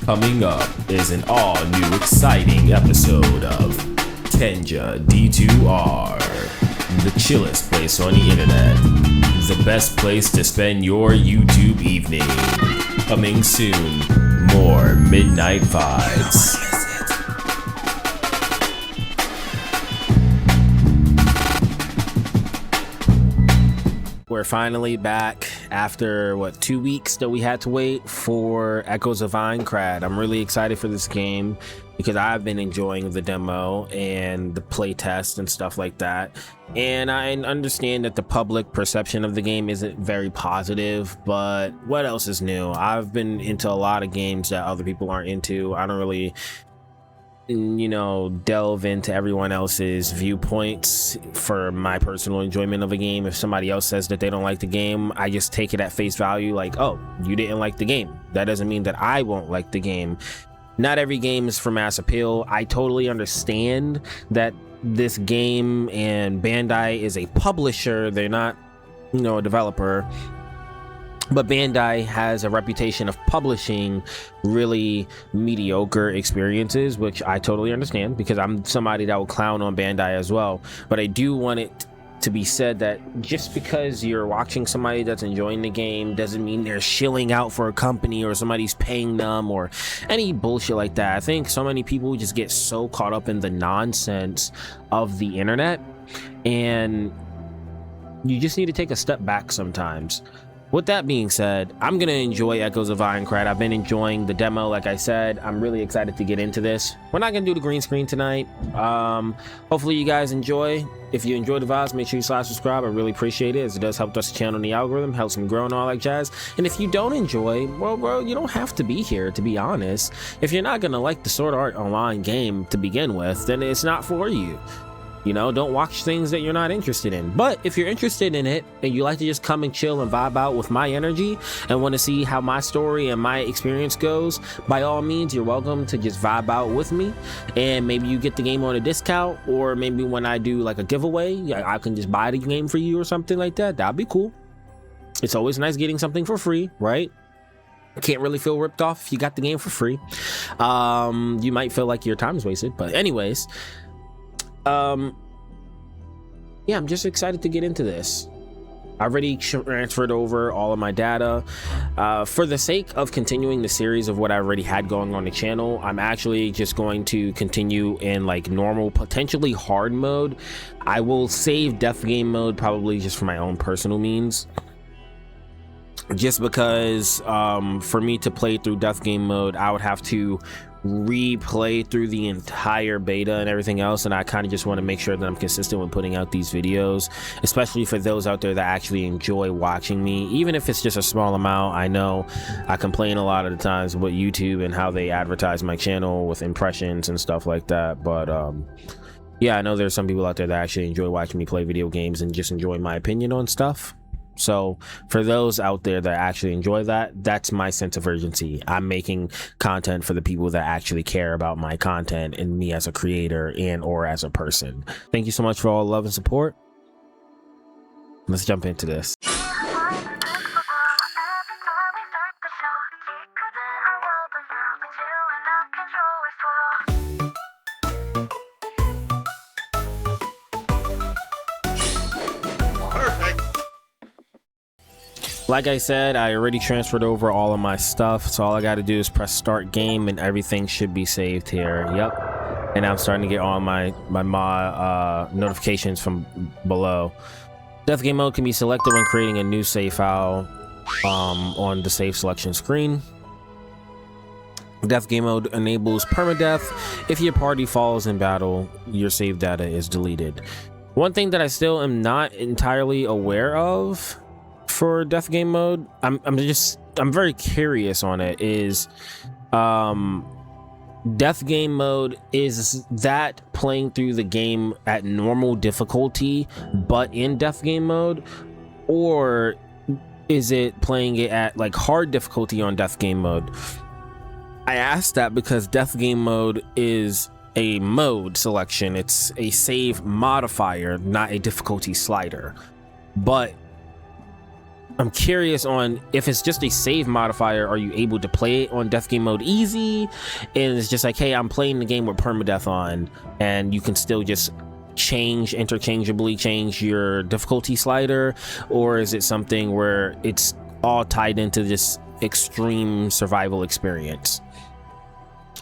Coming up is an all-new exciting episode of Kenja D2R, the chillest place on the internet, the best place to spend your YouTube evening. Coming soon, more Midnight Vibes. We're finally back after 2 weeks that we had to wait for Echoes of Aincrad. I'm really excited for this game because I've been enjoying the demo and the playtest and stuff like that. And I understand that the public perception of the game isn't very positive, but what else is new? I've been into a lot of games that other people aren't into. I don't really delve into everyone else's viewpoints for my personal enjoyment of a game. If somebody else says that they don't like the game, I just take it at face value, like, oh, you didn't like the game. That doesn't mean that I won't like the game. Not every game is for mass appeal. I totally understand that this game, and Bandai is a publisher, they're not a developer, but Bandai has a reputation of publishing really mediocre experiences, which I totally understand because I'm somebody that will clown on Bandai as well. But I do want it to be said that just because you're watching somebody that's enjoying the game doesn't mean they're shilling out for a company or somebody's paying them or any bullshit like that. I think so many people just get so caught up in the nonsense of the internet, and you just need to take a step back sometimes. With that being said, I'm going to enjoy Echoes of Aincrad. I've been enjoying the demo, like I said. I'm really excited to get into this. We're not going to do the green screen tonight. Hopefully you guys enjoy. If you enjoy the vibes, make sure you subscribe. I really appreciate it, as it does help us channel in the algorithm, helps me grow and all that jazz. And if you don't enjoy, well, bro, you don't have to be here, to be honest. If you're not going to like the Sword Art Online game to begin with, then it's not for you. Don't watch things that you're not interested in. But if you're interested in it and you like to just come and chill and vibe out with my energy and want to see how my story and my experience goes, by all means, you're welcome to just vibe out with me. And maybe you get the game on a discount, or maybe when I do like a giveaway, I can just buy the game for you or something like that. That'd be cool. It's always nice getting something for free, right? Can't really feel ripped off if you got the game for free. You might feel like your time is wasted, but anyways, yeah, I'm just excited to get into this. I already transferred over all of my data. For the sake of continuing the series of what I already had going on the channel, I'm actually just going to continue in like normal, potentially hard mode. I will save death game mode probably just for my own personal means. Just because for me to play through death game mode, I would have to replay through the entire beta and everything else, and I kind of just want to make sure that I'm consistent with putting out these videos, especially for those out there that actually enjoy watching me, even if it's just a small amount. I know I complain a lot of the times with YouTube and how they advertise my channel with impressions and stuff like that, but yeah, I know there's some people out there that actually enjoy watching me play video games and just enjoy my opinion on stuff. So for those out there that actually enjoy that, that's my sense of urgency. I'm making content for the people that actually care about my content and me as a creator and or as a person. Thank you so much for all the love and support. Let's jump into this. Like I said, I already transferred over all of my stuff, so all I got to do is press start game and everything should be saved here. Yep. And I'm starting to get all my notifications from below. Death game mode can be selected when creating a new save file on the save selection screen. Death game mode enables permadeath. If your party falls in battle, your save data is deleted. One thing that I still am not entirely aware of for death game mode, I'm very curious on it, is death game mode, is that playing through the game at normal difficulty but in death game mode, or is it playing it at like hard difficulty on death game mode? I asked that because death game mode is a mode selection. It's a save modifier, not a difficulty slider. But I'm curious on if it's just a save modifier. Are you able to play it on death game mode easy? And it's just like, hey, I'm playing the game with permadeath on, and you can still just interchangeably change your difficulty slider? Or is it something where it's all tied into this extreme survival experience?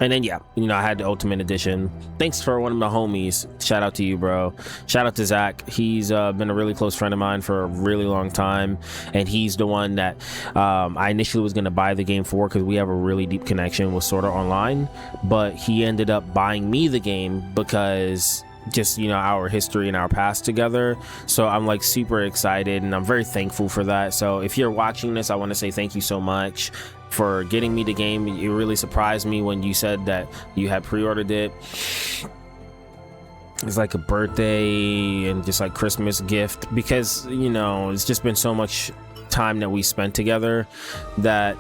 And then, yeah, you know, I had the Ultimate Edition. Thanks for one of my homies. Shout out to you, bro. Shout out to Zach. He's been a really close friend of mine for a really long time. And he's the one that I initially was going to buy the game for, because we have a really deep connection with Sword Art Online. But he ended up buying me the game because just, you know, our history and our past together. So I'm like super excited, and I'm very thankful for that. So if you're watching this, I want to say thank you so much for getting me the game. It really surprised me when you said that you had pre-ordered it. It's like a birthday and just like Christmas gift, because, you know, it's just been so much time that we spent together that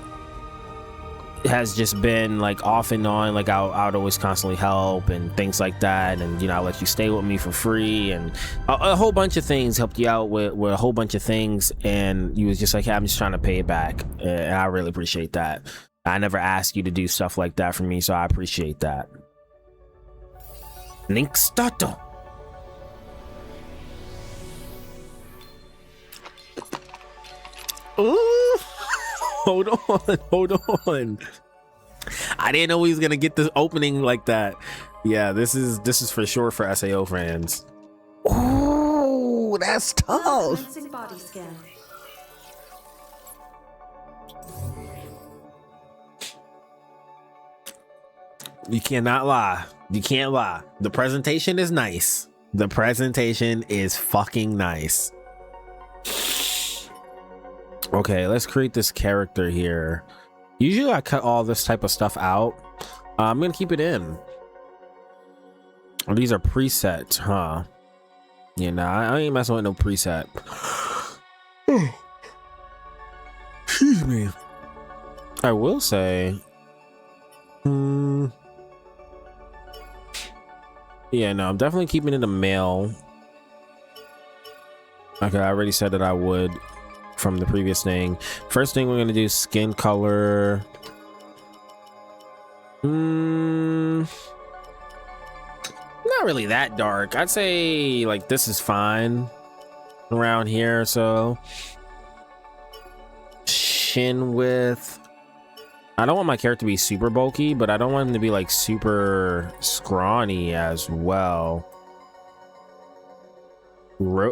has just been like off and on. Like I'd always constantly help and things like that, and you know, I'll let you stay with me for free, and a whole bunch of things, helped you out with a whole bunch of things, and you was just like, hey, I'm just trying to pay it back, and I really appreciate that. I never asked you to do stuff like that for me, so I appreciate that. Link starto. Ooh. Hold on. I didn't know he was gonna get this opening like that. Yeah, this is for sure for SAO fans. Ooh, that's tough. You cannot lie. You can't lie. The presentation is nice. The presentation is fucking nice. Okay, let's create this character here. Usually I cut all this type of stuff out. I'm gonna keep it in. Oh, these are presets, huh? Yeah, nah, I ain't messing with no preset. Excuse me. I will say, yeah, no, I'm definitely keeping it a male. Okay, I already said that I would from the previous thing. First thing we're gonna do, skin color. Not really that dark. I'd say like this is fine around here. So chin width. I don't want my character to be super bulky, but I don't want him to be like super scrawny as well.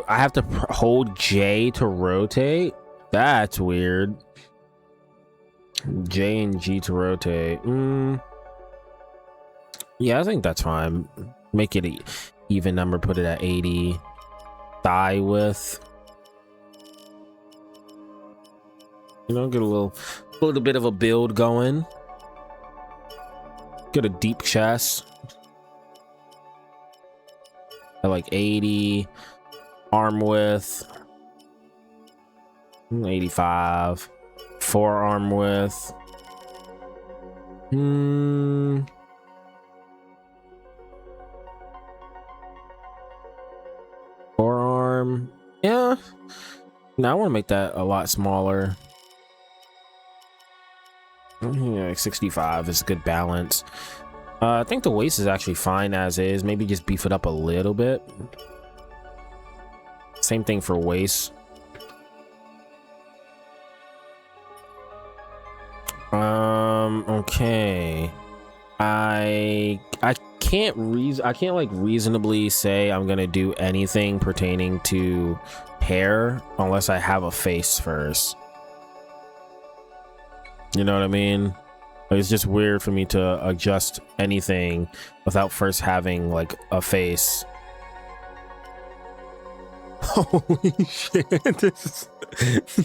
I have to hold J to rotate. That's weird. J and G to rotate. Yeah, I think that's fine. Make it an even number, put it at 80. Thigh width, you know, get a little bit of a build going. Get a deep chest at like 80. Arm width 85. Forearm width, forearm, yeah. Now I want to make that a lot smaller. Yeah, like 65 is a good balance. I think the waist is actually fine as is. Maybe just beef it up a little bit. Same thing for waist. Okay. I can't like reasonably say I'm gonna do anything pertaining to hair unless I have a face first. You know what I mean? It's just weird for me to adjust anything without first having like a face. Holy shit, this is...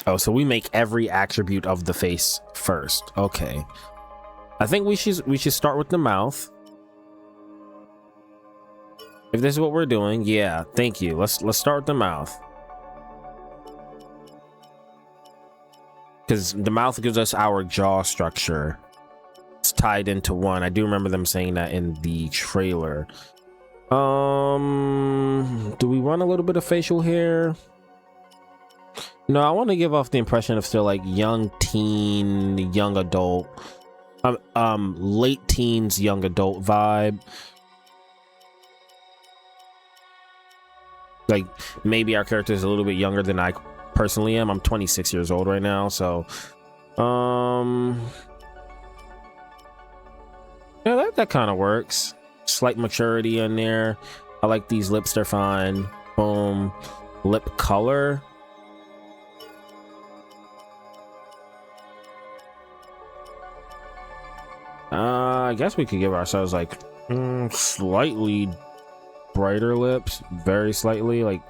Oh, so we make every attribute of the face first. Okay. I think we should start with the mouth. If this is what we're doing, yeah, thank you. Let's start with the mouth. Because the mouth gives us our jaw structure. it's tied into one. I do remember them saying that in the trailer. Do we want a little bit of facial hair? No, I want to give off the impression of still like young teen, young adult, late teens, young adult vibe. Like maybe our character is a little bit younger than I personally am. I'm 26 years old right now, so yeah, that kind of works. Slight maturity in there. I like these lips, they're fine. Boom. Lip color. I guess we could give ourselves like slightly brighter lips, very slightly. Like,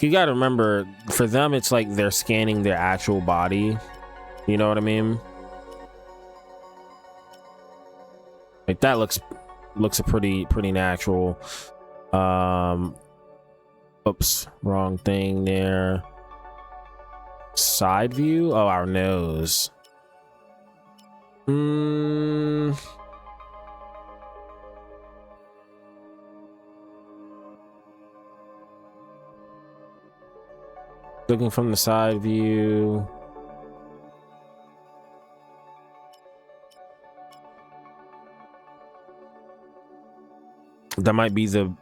you gotta remember, for them it's like they're scanning their actual body, you know what I mean? Like that looks a pretty natural. Oops, wrong thing there. Side view. Oh, our nose. Looking from the side view. That might be the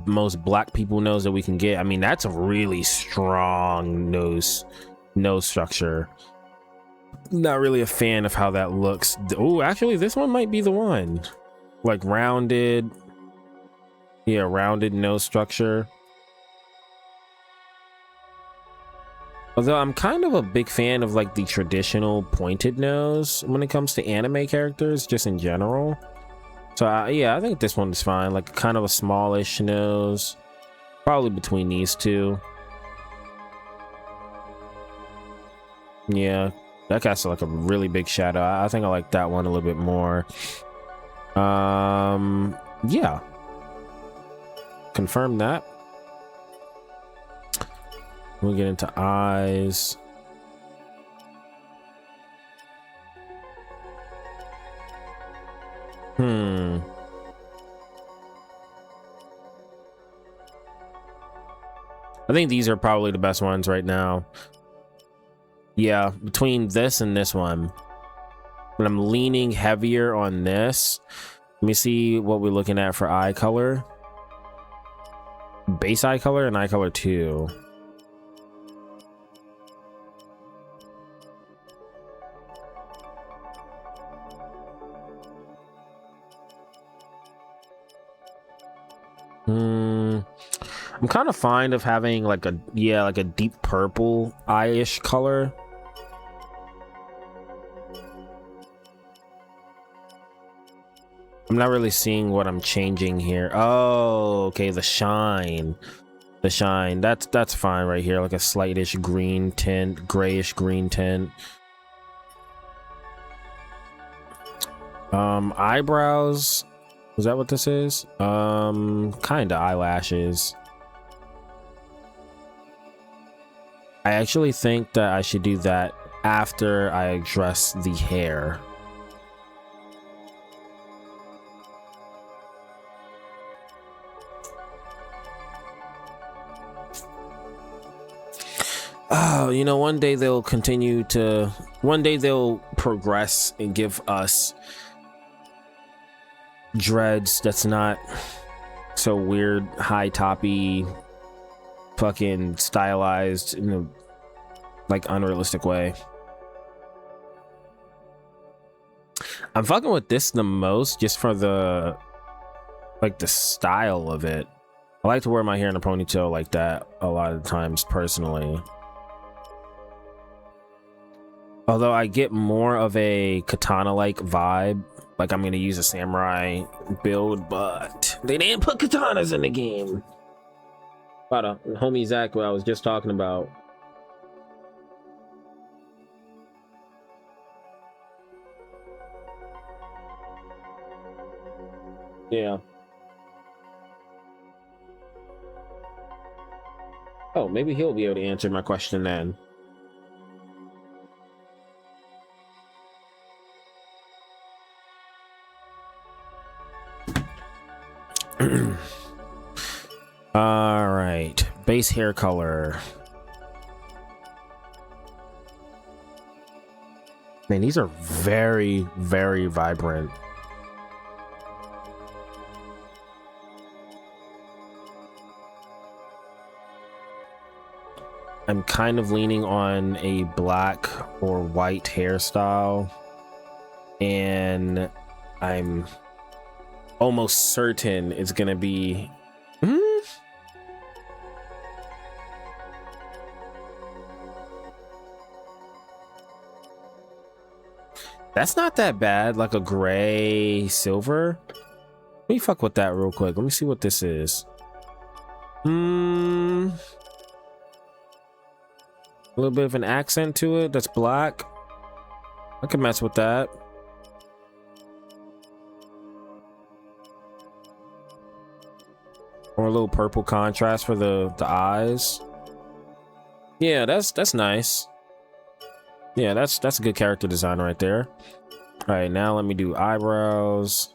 most black people nose that we can get. I mean, that's a really strong nose structure. Not really a fan of how that looks. Oh, actually this one might be the one. Like rounded. Yeah, rounded nose structure. Although I'm kind of a big fan of like the traditional pointed nose when it comes to anime characters, just in general. So yeah, I think this one's fine. Like kind of a smallish nose, probably between these two. Yeah, that casts like a really big shadow. I think I like that one a little bit more. Yeah, confirm that. We'll get into eyes. I think these are probably the best ones right now. Yeah, between this and this one. But I'm leaning heavier on this. Let me see what we're looking at for eye color. Base eye color and eye color 2. I'm kind of fond of having like a deep purple eye-ish color. I'm not really seeing what I'm changing here. Oh, okay, the shine. That's fine right here, like a slightish green tint, grayish green tint. Eyebrows. Is that what this is? Kinda eyelashes. I actually think that I should do that after I address the hair. Oh, you know, one day they'll progress and give us dreads that's not so weird, high toppy, fucking stylized in a like unrealistic way. I'm fucking with this the most just for the style of it. I like to wear my hair in a ponytail like that a lot of times personally. Although I get more of a katana-like vibe, like I'm gonna use a samurai build, but they didn't put katanas in the game. About homie Zach, what I was just talking about. Yeah. Oh, maybe he'll be able to answer my question then. All right, base hair color. Man, these are very, very vibrant. I'm kind of leaning on a black or white hairstyle, and I'm almost certain it's gonna be that's not that bad, like a gray silver. Let me fuck with that real quick. Let me see what this is. A little bit of an accent to it that's black. I can mess with that. Or a little purple contrast for the eyes. Yeah, that's nice. Yeah, that's a good character design right there. All right, now let me do eyebrows.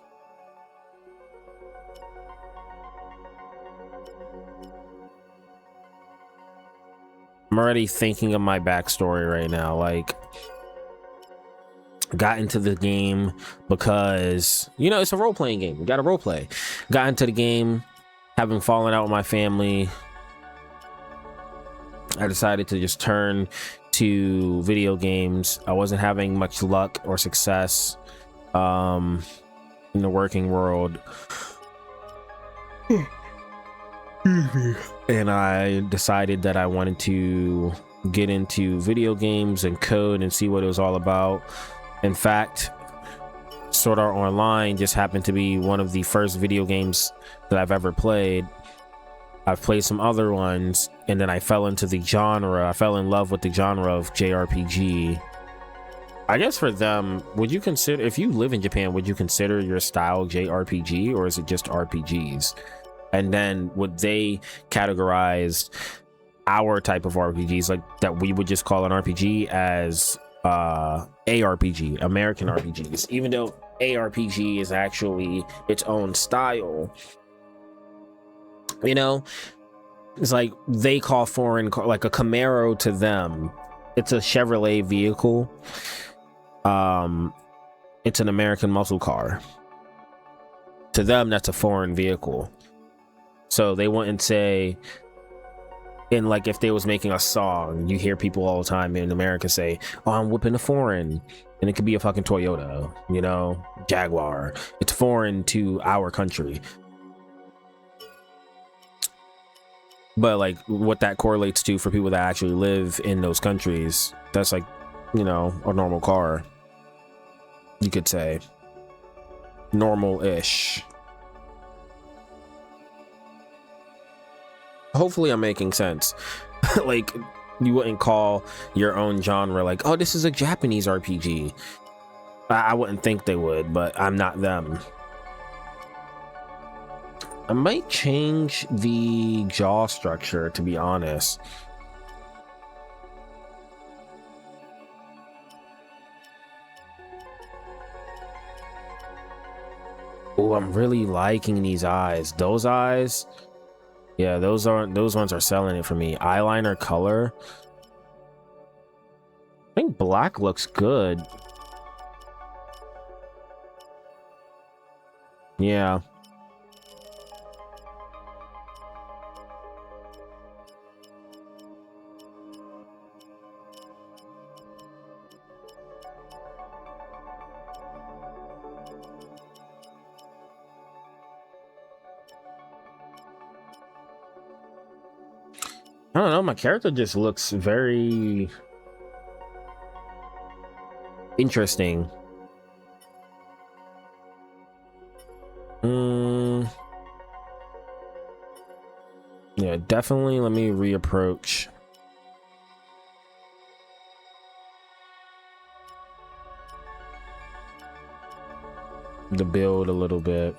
I'm already thinking of my backstory right now. Like, got into the game because, you know, it's a role-playing game. You gotta role play. Got into the game having fallen out with my family. I decided to just turn to video games. I wasn't having much luck or success in the working world. And I decided that I wanted to get into video games and code and see what it was all about. In fact, Sword Art Online just happened to be one of the first video games that I've ever played. I've played some other ones, and then I fell into the genre. I fell in love with the genre of JRPG. I guess for them, would you consider, if you live in Japan, would you consider your style JRPG, or is it just RPGs? And then would they categorize our type of RPGs, like that we would just call an RPG, as ARPG, American RPGs, even though ARPG is actually its own style? You know, it's like they call foreign car, like a Camaro to them, it's a Chevrolet vehicle. It's an American muscle car. To them, that's a foreign vehicle. So they wouldn't say, in like, if they was making a song, you hear people all the time in America say, oh, I'm whipping a foreign, and it could be a fucking Toyota, you know, Jaguar. It's foreign to our country. But like, what that correlates to for people that actually live in those countries, that's like, you know, a normal car, you could say. Normal-ish. Hopefully I'm making sense. Like, you wouldn't call your own genre like, oh, this is a Japanese RPG. I wouldn't think they would, but I'm not them. I might change the jaw structure, to be honest. Oh, I'm really liking these eyes. Those eyes, yeah, those ones are selling it for me. Eyeliner color, I think black looks good. Yeah. I don't know, my character just looks very interesting. Yeah, definitely let me reapproach. The build a little bit.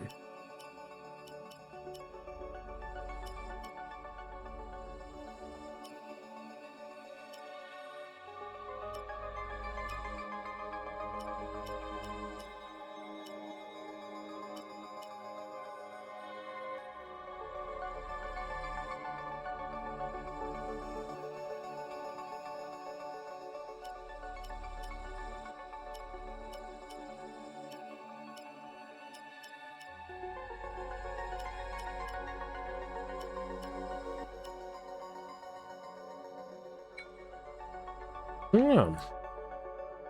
Yeah,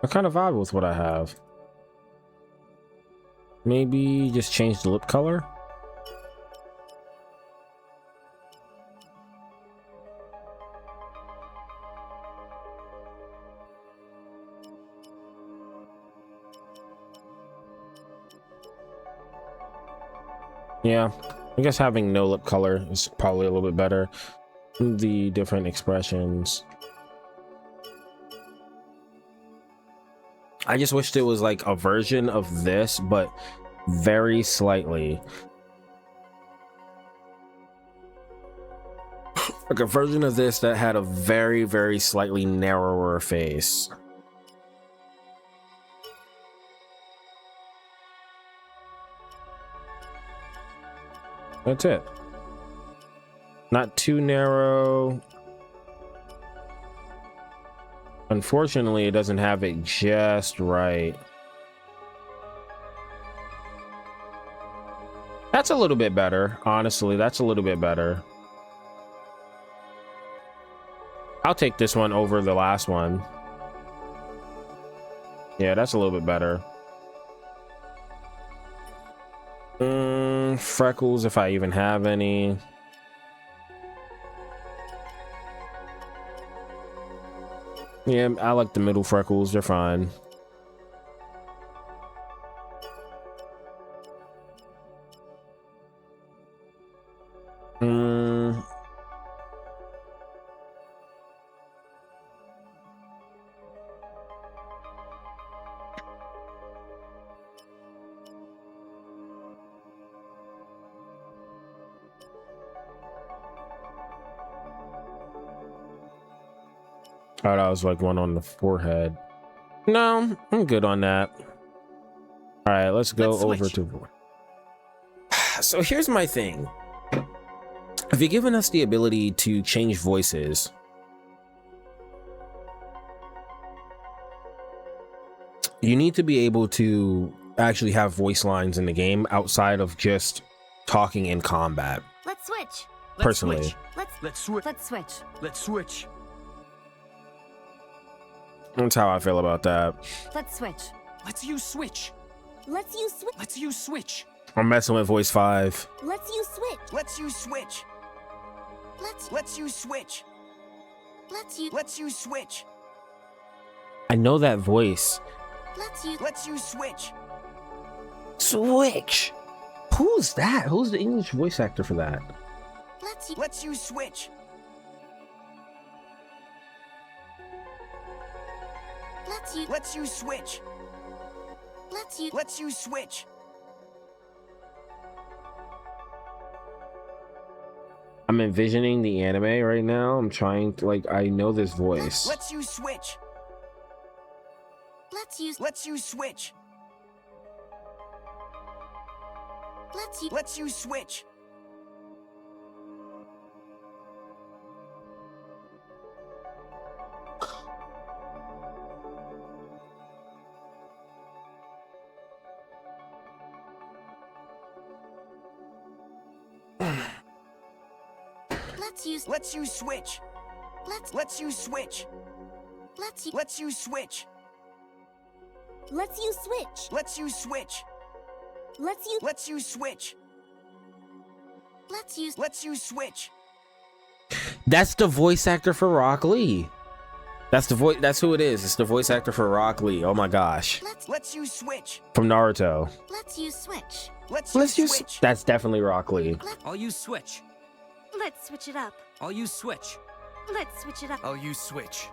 I kind of vibe with what I have. Maybe just change the lip color. Yeah, I guess having no lip color is probably a little bit better. The different expressions. I just wished it was like a version of this, but very slightly. Like a version of this that had a very, very slightly narrower face. That's it. Not too narrow. Unfortunately, it doesn't have it just right. That's a little bit better. Honestly, that's a little bit better. I'll take this one over the last one. Yeah, that's a little bit better. Freckles, if I even have any. Yeah, I like the middle freckles. They're fine. Oh, that was like one on the forehead. No, I'm good on that. All right, let's go over to. So here's my thing. If you're giving us the ability to change voices, you need to be able to actually have voice lines in the game outside of just talking in combat. Let's switch. Personally, Let's switch. that's how I feel about that. Let's switch. Let's use switch. Let's use switch. Let's use switch. I'm messing with voice 5. Let's use switch. Let's use switch. Let's use switch. let's use switch. I know that voice. Let's use switch. Switch. Who's that? Who's the English voice actor for that? Let's use switch. Let's use switch. Let's use switch. I'm envisioning the anime right now. I'm trying to, like, I know this voice. Let's use switch. let's use Let's use switch. Let's use switch. Let's use switch. Let's use switch. Let's use switch. let's use switch. Let's use switch. Let's use Let's use switch. let's use Switch. That's the voice actor for Rock Lee. That's the voice. That's who it is. It's the voice actor for Rock Lee. Oh my gosh. Let's use switch. From Naruto. let's use switch. Let's use switch. That's definitely Rock Lee. I'll use switch. Let's switch it up. I'll use switch. Let's switch it up. I'll use switch.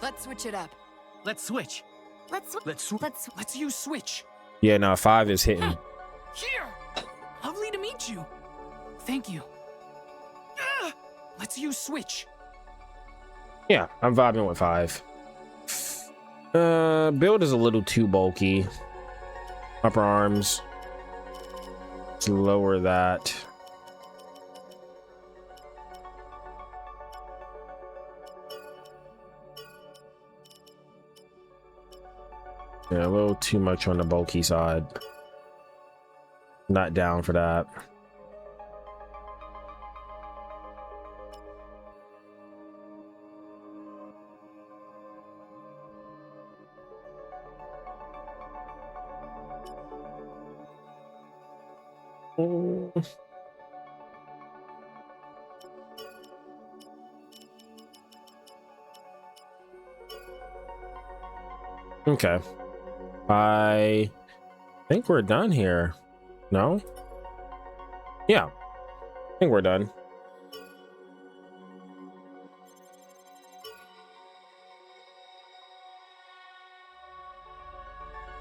Let's switch it up. Let's switch. Let's use switch. Yeah, no, 5 is hitting. Here. Lovely to meet you. Thank you. Let's use switch. Yeah, I'm vibing with 5. Build is a little too bulky. Upper arms. Let's lower that. Yeah, a little too much on the bulky side. Not down for that. Okay. I think we're done here. No? Yeah. I think we're done.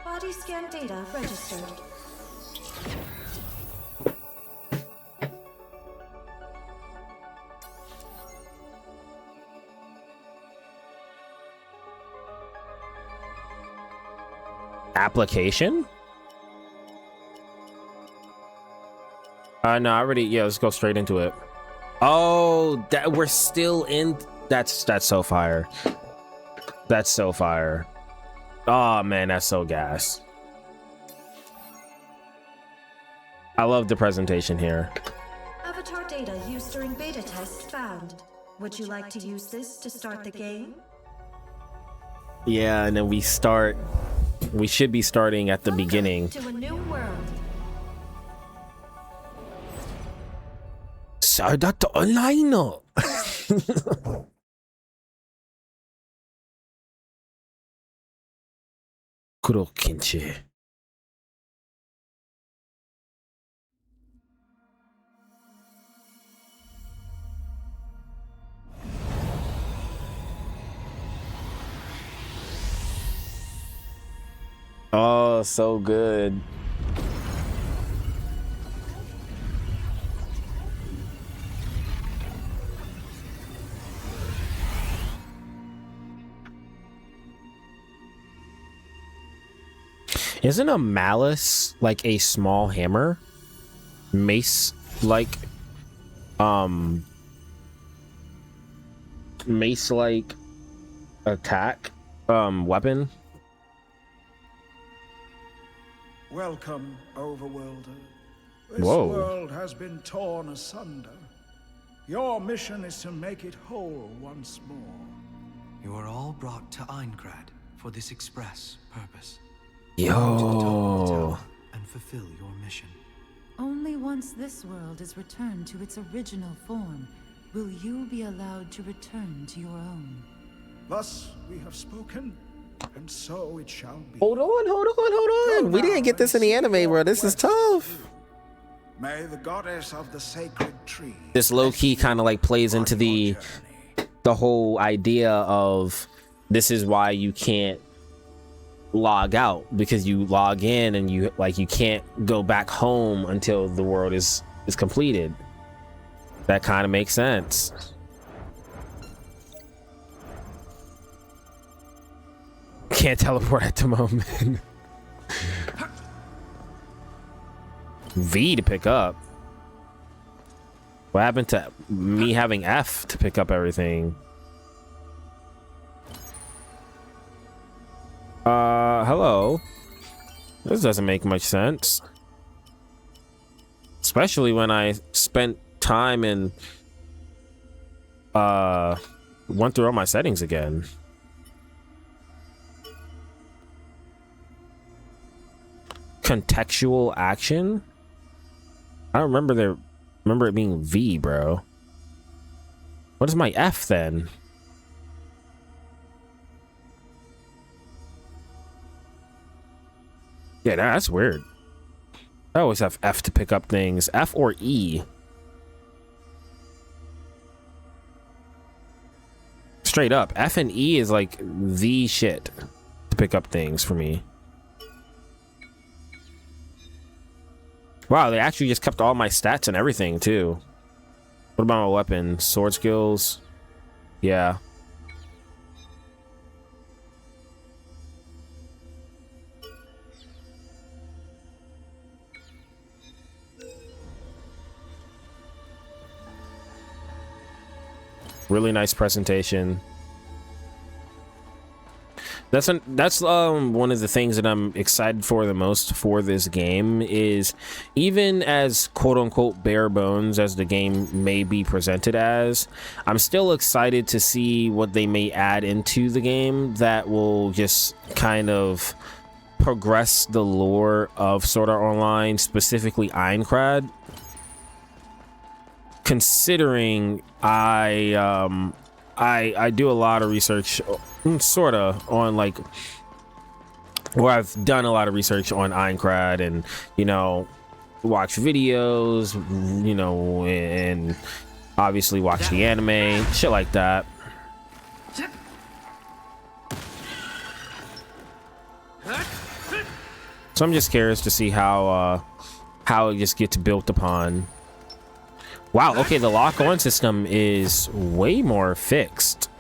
Body scan data registered. Application? No, I already, yeah, let's go straight into it. Oh, that we're still in. That's so fire. That's so fire. Oh man, that's so gas. I love the presentation here. Avatar data used during beta test found. Would you like to use this to start the game? Yeah, and then we should be starting at the beginning. To a new world. さあ、だってオンラインの。黒ケンチ。Oh, so good. Isn't a malice like a small hammer? Mace like attack weapon? Welcome, Overworlder. This Whoa. world has been torn asunder. Your mission is to make it whole once more. You are all brought to Aincrad for this express purpose. Yo. And fulfill your mission. Only once this world is returned to its original form will you be allowed to return to your own. Thus we have spoken, and so it shall be. Hold on. We didn't get this in the anime, bro. This is tough. May the goddess of the sacred tree. This low-key kind of like plays into the whole idea of this is why you can't log out, because you log in and you can't go back home until the world is completed. That kind of makes sense. Can't teleport at the moment. V to pick up. What happened to me having F to pick up everything? Hello. This doesn't make much sense. Especially when I spent time and went through all my settings again. Contextual action? I don't remember it being V, bro. What is my F then? Yeah, that's weird. I always have F to pick up things. F or E. Straight up, F and E is like the shit to pick up things for me. Wow, they actually just kept all my stats and everything too. What about my weapon? Sword skills? Yeah. Really nice presentation. That's one of the things that I'm excited for the most for this game is, even as quote unquote bare bones as the game may be presented as, I'm still excited to see what they may add into the game that will just kind of progress the lore of Sword Art Online, specifically Aincrad, considering I do a lot of research, sort of, on like, or I've done a lot of research on Aincrad, and you know, watch videos, you know, and obviously watch the anime, shit like that. So I'm just curious to see how it just gets built upon. Wow, okay, the lock-on system is way more fixed.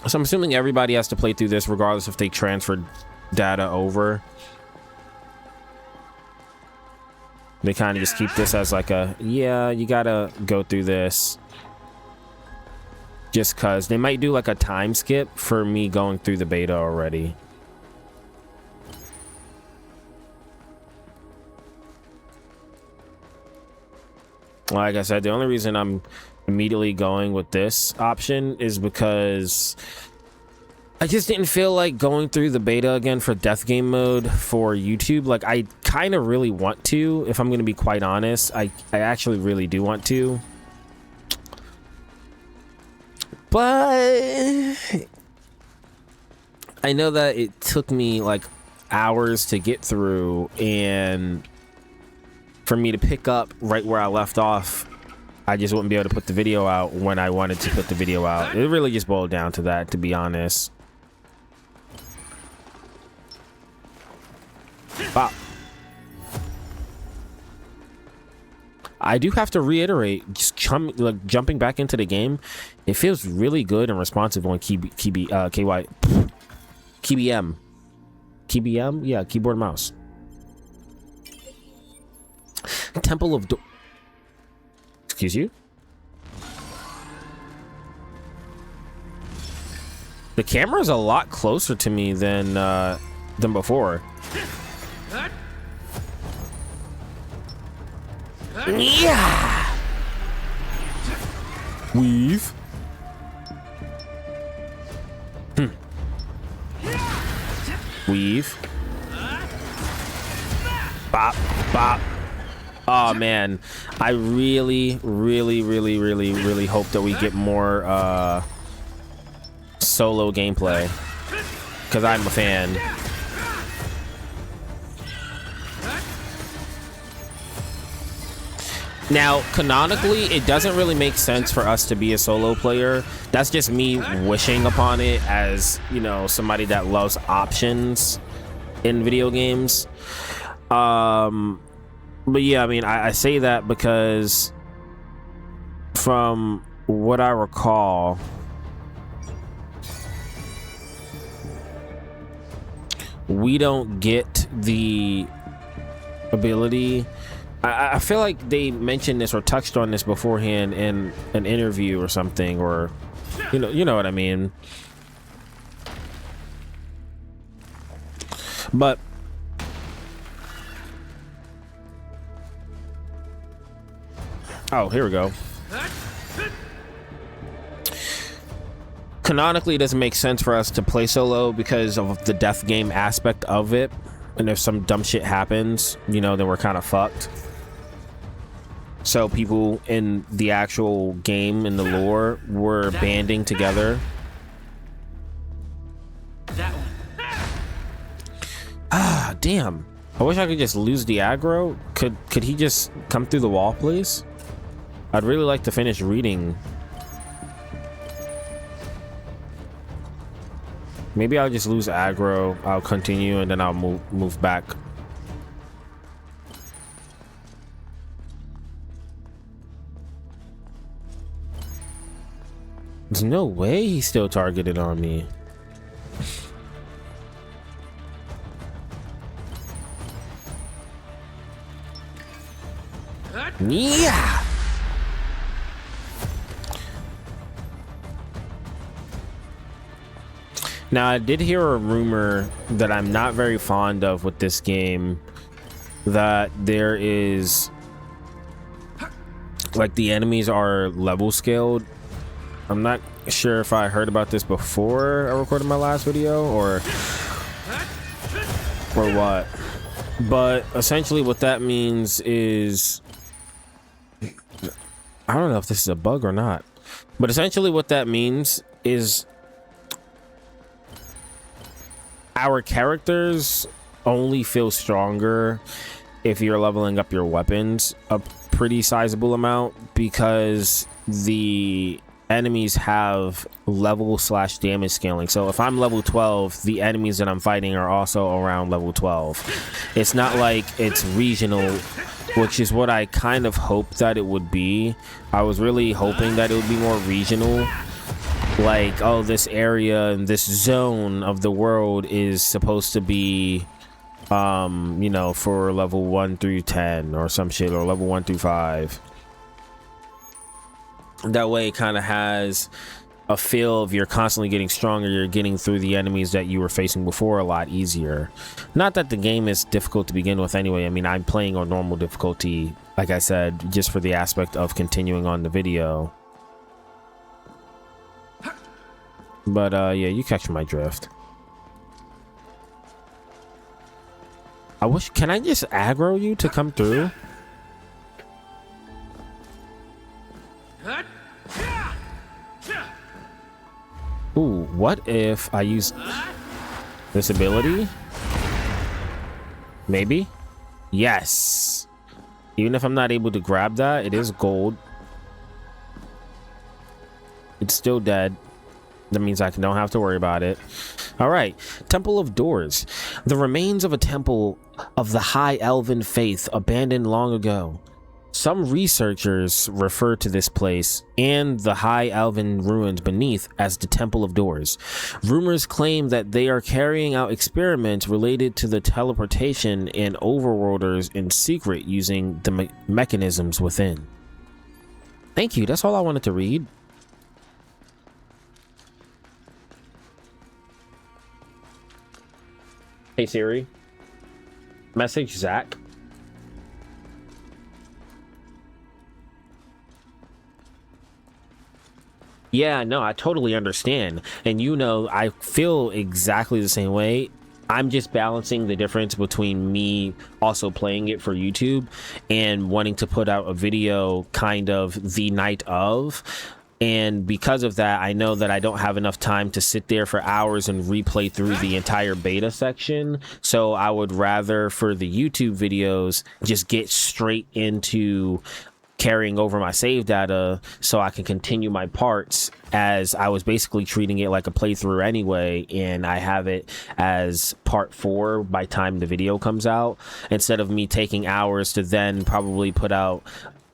So I'm assuming everybody has to play through this regardless if they transferred data over. They kind of just keep this as like a, yeah, you gotta go through this. Just cause they might do like a time skip for me going through the beta already. Like I said, the only reason I'm immediately going with this option is because I just didn't feel like going through the beta again for death game mode for YouTube. Like, I kind of really want to, if I'm going to be quite honest. I actually really do want to. But I know that it took me like hours to get through, and for me to pick up right where I left off, I just wouldn't be able to put the video out when I wanted to put the video out. It really just boiled down to that, to be honest. Wow. I do have to reiterate, just jumping back into the game, it feels really good and responsive on KBM. Yeah, keyboard and mouse. Temple of excuse you? The camera's a lot closer to me than before. Yeah. Weave. Weave. Bop, bop. Oh man, I really hope that we get more solo gameplay, because I'm a fan. Now, canonically, it doesn't really make sense for us to be a solo player. That's just me wishing upon it as, you know, somebody that loves options in video games. But yeah, I mean, I say that because from what I recall, we don't get the ability. I feel like they mentioned this or touched on this beforehand in an interview or something, or you know what I mean. But oh, here we go. Canonically, it doesn't make sense for us to play solo because of the death game aspect of it. And if some dumb shit happens, you know, then we're kind of fucked. So people in the actual game, in the lore, were banding together. Ah, damn. I wish I could just lose the aggro. Could he just come through the wall, please? I'd really like to finish reading. Maybe I'll just lose aggro. I'll continue and then I'll move back. There's no way he's still targeted on me. Yeah. Now, I did hear a rumor that I'm not very fond of with this game, that there is, like, the enemies are level scaled. I'm not sure if I heard about this before I recorded my last video or what. But essentially what that means is, I don't know if this is a bug or not, but essentially what that means is our characters only feel stronger if you're leveling up your weapons a pretty sizable amount, because the enemies have level/damage scaling. So if I'm level 12, the enemies that I'm fighting are also around level 12. It's not like it's regional, which is what I kind of hoped that it would be. I was really hoping that it would be more regional. Like, oh, this area and this zone of the world is supposed to be, you know, for level 1 through 10 or some shit, or level 1 through 5. That way it kind of has a feel of you're constantly getting stronger, you're getting through the enemies that you were facing before a lot easier. Not that the game is difficult to begin with anyway. I mean, I'm playing on normal difficulty, like I said, just for the aspect of continuing on the video. But yeah, you catch my drift. I wish, can I just aggro you to come through? Ooh, what if I use this ability? Maybe? Yes. Even if I'm not able to grab that, it is gold. It's still dead. That means I don't have to worry about it. All right. Temple of Doors. The remains of a temple of the High Elven faith abandoned long ago. Some researchers refer to this place and the High Elven ruins beneath as the Temple of Doors. Rumors claim that they are carrying out experiments related to the teleportation and overworlders in secret using the mechanisms within. Thank you. That's all I wanted to read. Hey Siri. Message Zach. Yeah, no, I totally understand. And you know, I feel exactly the same way. I'm just balancing the difference between me also playing it for YouTube and wanting to put out a video kind of the night of. And because of that, I know that I don't have enough time to sit there for hours and replay through the entire beta section. So I would rather, for the YouTube videos, just get straight into carrying over my save data so I can continue my parts, as I was basically treating it like a playthrough anyway, and I have it as part 4 by time the video comes out, instead of me taking hours to then probably put out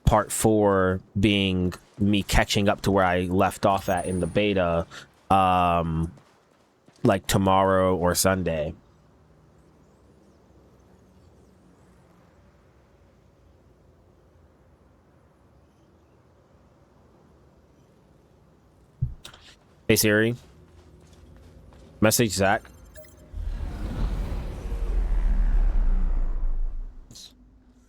part 4 being me catching up to where I left off at in the beta, like tomorrow or Sunday. Hey Siri, message Zach.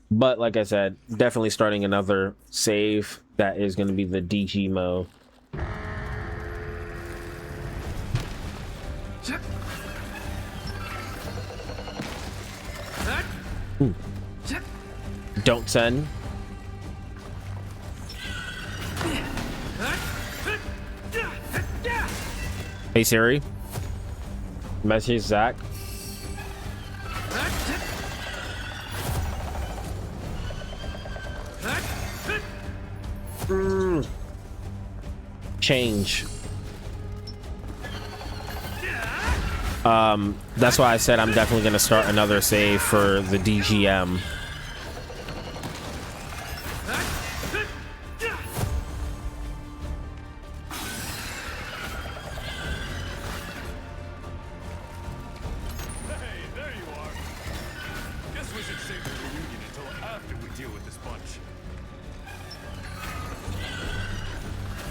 But like I said, definitely starting another save that is going to be the DG mode. Ooh. Don't send. Hey Siri, message Zach. Change. That's why I said I'm definitely gonna start another save for the DGM.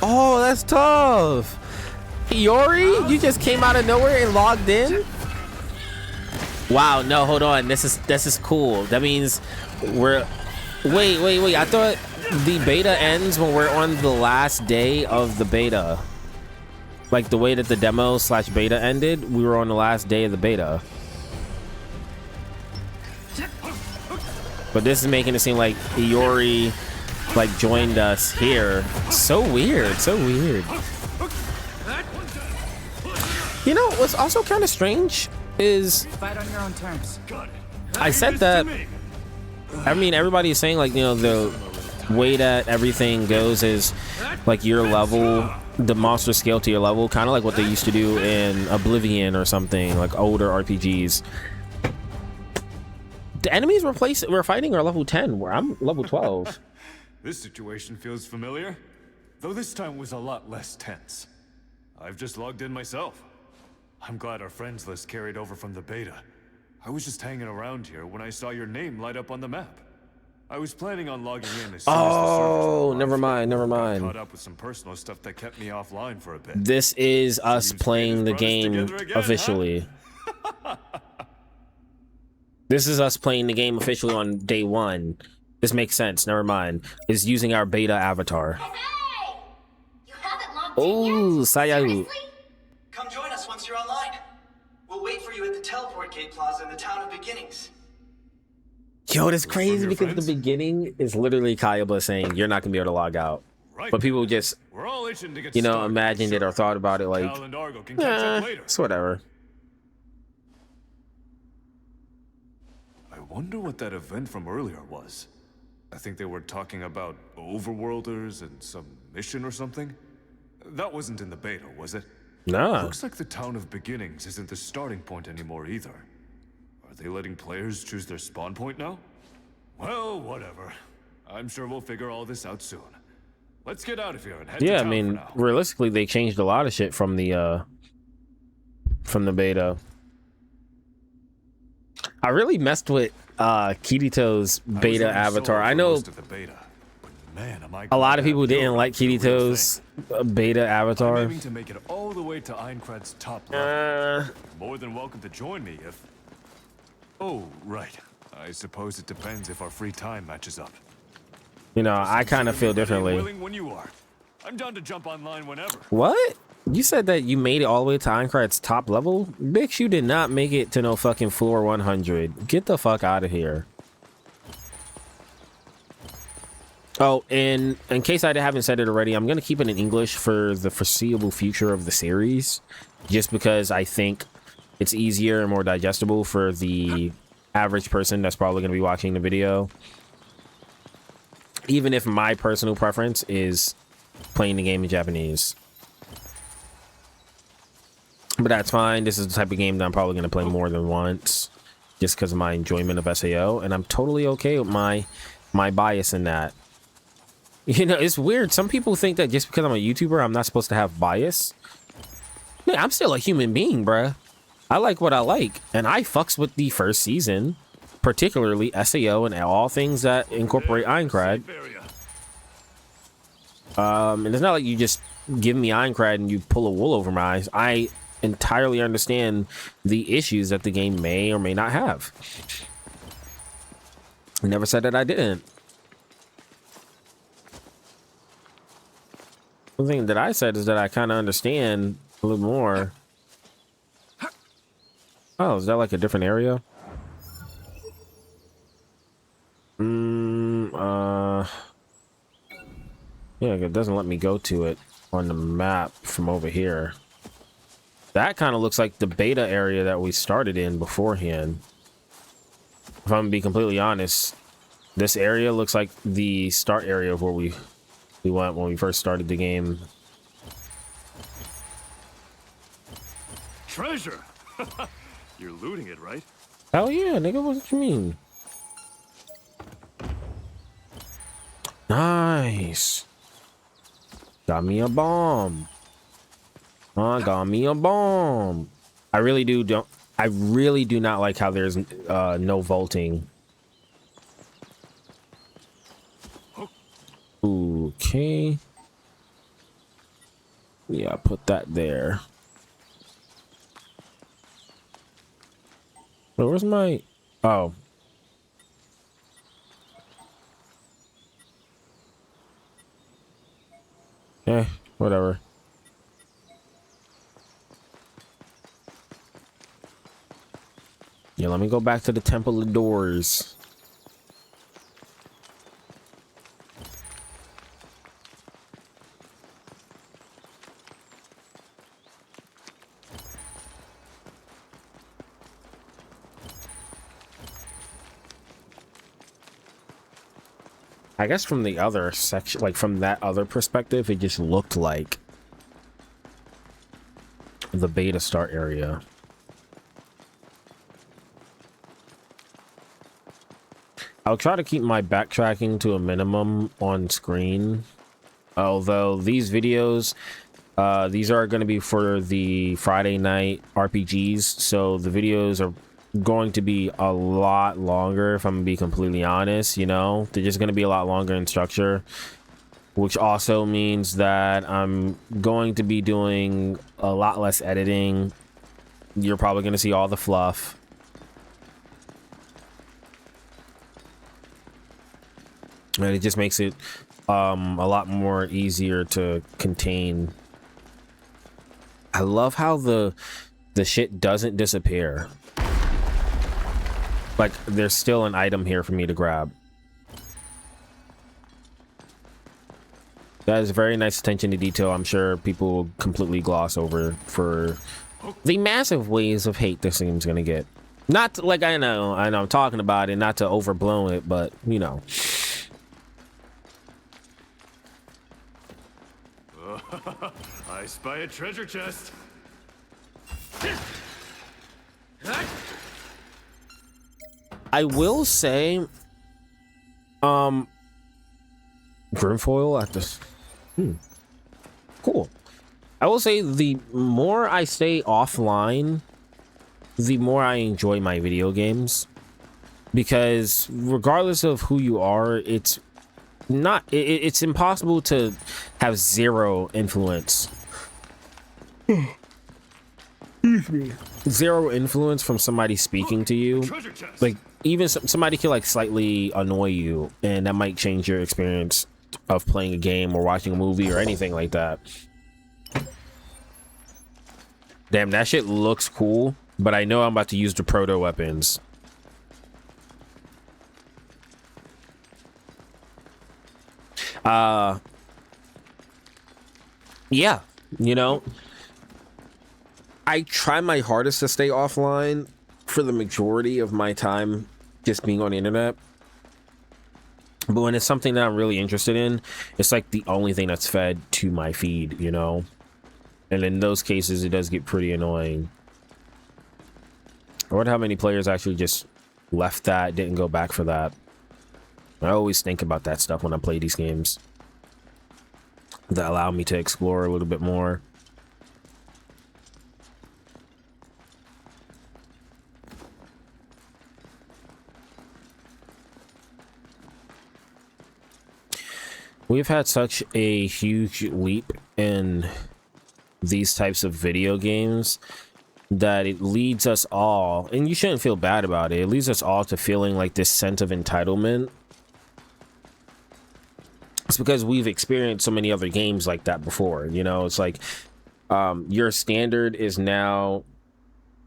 Oh, that's tough. Iori, you just came out of nowhere and logged in? Wow, no, hold on. This is cool. That means we're wait. I thought the beta ends when we're on the last day of the beta. Like the way that the demo slash beta ended, we were on the last day of the beta. But this is making it seem like Iori like joined us here. So weird, so weird. You know what's also kind of strange is Fight on your own terms. I said that. I mean, everybody is saying like, you know, the way that everything goes is like your level, the monster scale to your level, kind of like what they used to do in Oblivion or something, like older RPGs. The enemies we're fighting are level 10, where I'm level 12. This situation feels familiar, though this time was a lot less tense. I've just logged in myself. I'm glad our friends list carried over from the beta. I was just hanging around here when I saw your name light up on the map. I was planning on logging in as soon as the servers were never mind, never mind. Caught up with some personal stuff that kept me offline for a bit. This is us playing the game officially. This is us playing the game officially on day 1. This makes sense. Never mind. It's using our beta avatar. Hey! You haven't logged Oh, Sayahu. Seriously? Come join us once you're online. We'll wait for you at the teleport gate plaza in the town of beginnings. Yo, it's crazy because the beginning is literally Kayaba saying you're not gonna be able to log out. Right. But people just, We're all itching to get you know, started, imagined it or thought about it like, Cal and Argo can catch up later. it's whatever. I wonder what that event from earlier was. I think they were talking about overworlders and some mission or something. That wasn't in the beta, was it? Nah. Looks like the town of beginnings isn't the starting point anymore either. Are they letting players choose their spawn point now? Well, whatever. I'm sure we'll figure all this out soon. Let's get out of here and head to Yeah, I town for mean, now. realistically, they changed a lot of shit from the beta. I really messed with Kirito's beta avatar. I know a lot of people didn't like Kirito's beta avatar. I'm aiming to make it all the way to Aincrad's top level. More than welcome to join me if... Oh, right. I suppose it depends if our free time matches up. You know, I kind of feel differently. Willing when you are. I'm down to jump online whenever. What? You said that you made it all the way to Aincrad's top level? Bitch, you did not make it to no fucking floor 100. Get the fuck out of here. Oh, and in case I haven't said it already, I'm going to keep it in English for the foreseeable future of the series. Just because I think it's easier and more digestible for the average person that's probably going to be watching the video. Even if my personal preference is playing the game in Japanese. But that's fine. This is the type of game that I'm probably going to play more than once. Just because of my enjoyment of SAO. And I'm totally okay with my bias in that. You know, it's weird. Some people think that just because I'm a YouTuber, I'm not supposed to have bias. Yeah, I'm still a human being, bruh. I like what I like. And I fucks with the first season. Particularly SAO and all things that incorporate Aincrad. And it's not like you just give me Aincrad and you pull a wool over my eyes. I entirely understand the issues that the game may or may not have. I never said that I didn't. One thing that I said is that I kind of understand a little more. Oh, is that like a different area? Yeah, it doesn't let me go to it on the map from over here. That kind of looks like the beta area that we started in beforehand. If I'm gonna be completely honest, this area looks like the start area of where we went when we first started the game. Treasure! You're looting it, right? Hell yeah, nigga, what you mean? Nice. Got me a bomb. Got me a bomb. I really do not like how there's no vaulting. Okay. Yeah, put that there. But where's my... Oh. Whatever. Yeah, let me go back to the Temple of Doors. I guess from the other section, like from that other perspective, it just looked like the beta start area. I'll try to keep my backtracking to a minimum on screen. Although these videos, these are going to be for the Friday night RPGs. So the videos are going to be a lot longer, if I'm gonna be completely honest. You know, they're just going to be a lot longer in structure, which also means that I'm going to be doing a lot less editing. You're probably going to see all the fluff. And it just makes it a lot more easier to contain. I love how the shit doesn't disappear. Like, there's still an item here for me to grab. That is very nice attention to detail. I'm sure people will completely gloss over for the massive waves of hate this game's gonna get. Not to, like, I know I'm talking about it, not to overblow it, but you know. I spy a treasure chest. I will say, Grimfoil at this. Cool. I will say the more I stay offline, the more I enjoy my video games, because regardless of who you are, it's impossible to have zero influence. Zero influence from somebody speaking to you. Like, even somebody could like slightly annoy you, and that might change your experience of playing a game or watching a movie or anything like that. Damn, that shit looks cool, but I know I'm about to use the proto weapons. Yeah, you know, I try my hardest to stay offline for the majority of my time just being on the internet. But when it's something that I'm really interested in, it's like the only thing that's fed to my feed, you know? And in those cases, it does get pretty annoying. I wonder how many players actually just left that, didn't go back for that. I always think about that stuff when I play these games that allow me to explore a little bit more. We've had such a huge leap in these types of video games that it leads us all, and you shouldn't feel bad about it, it leads us all to feeling like this sense of entitlement. It's because we've experienced so many other games like that before, you know? It's like your standard is now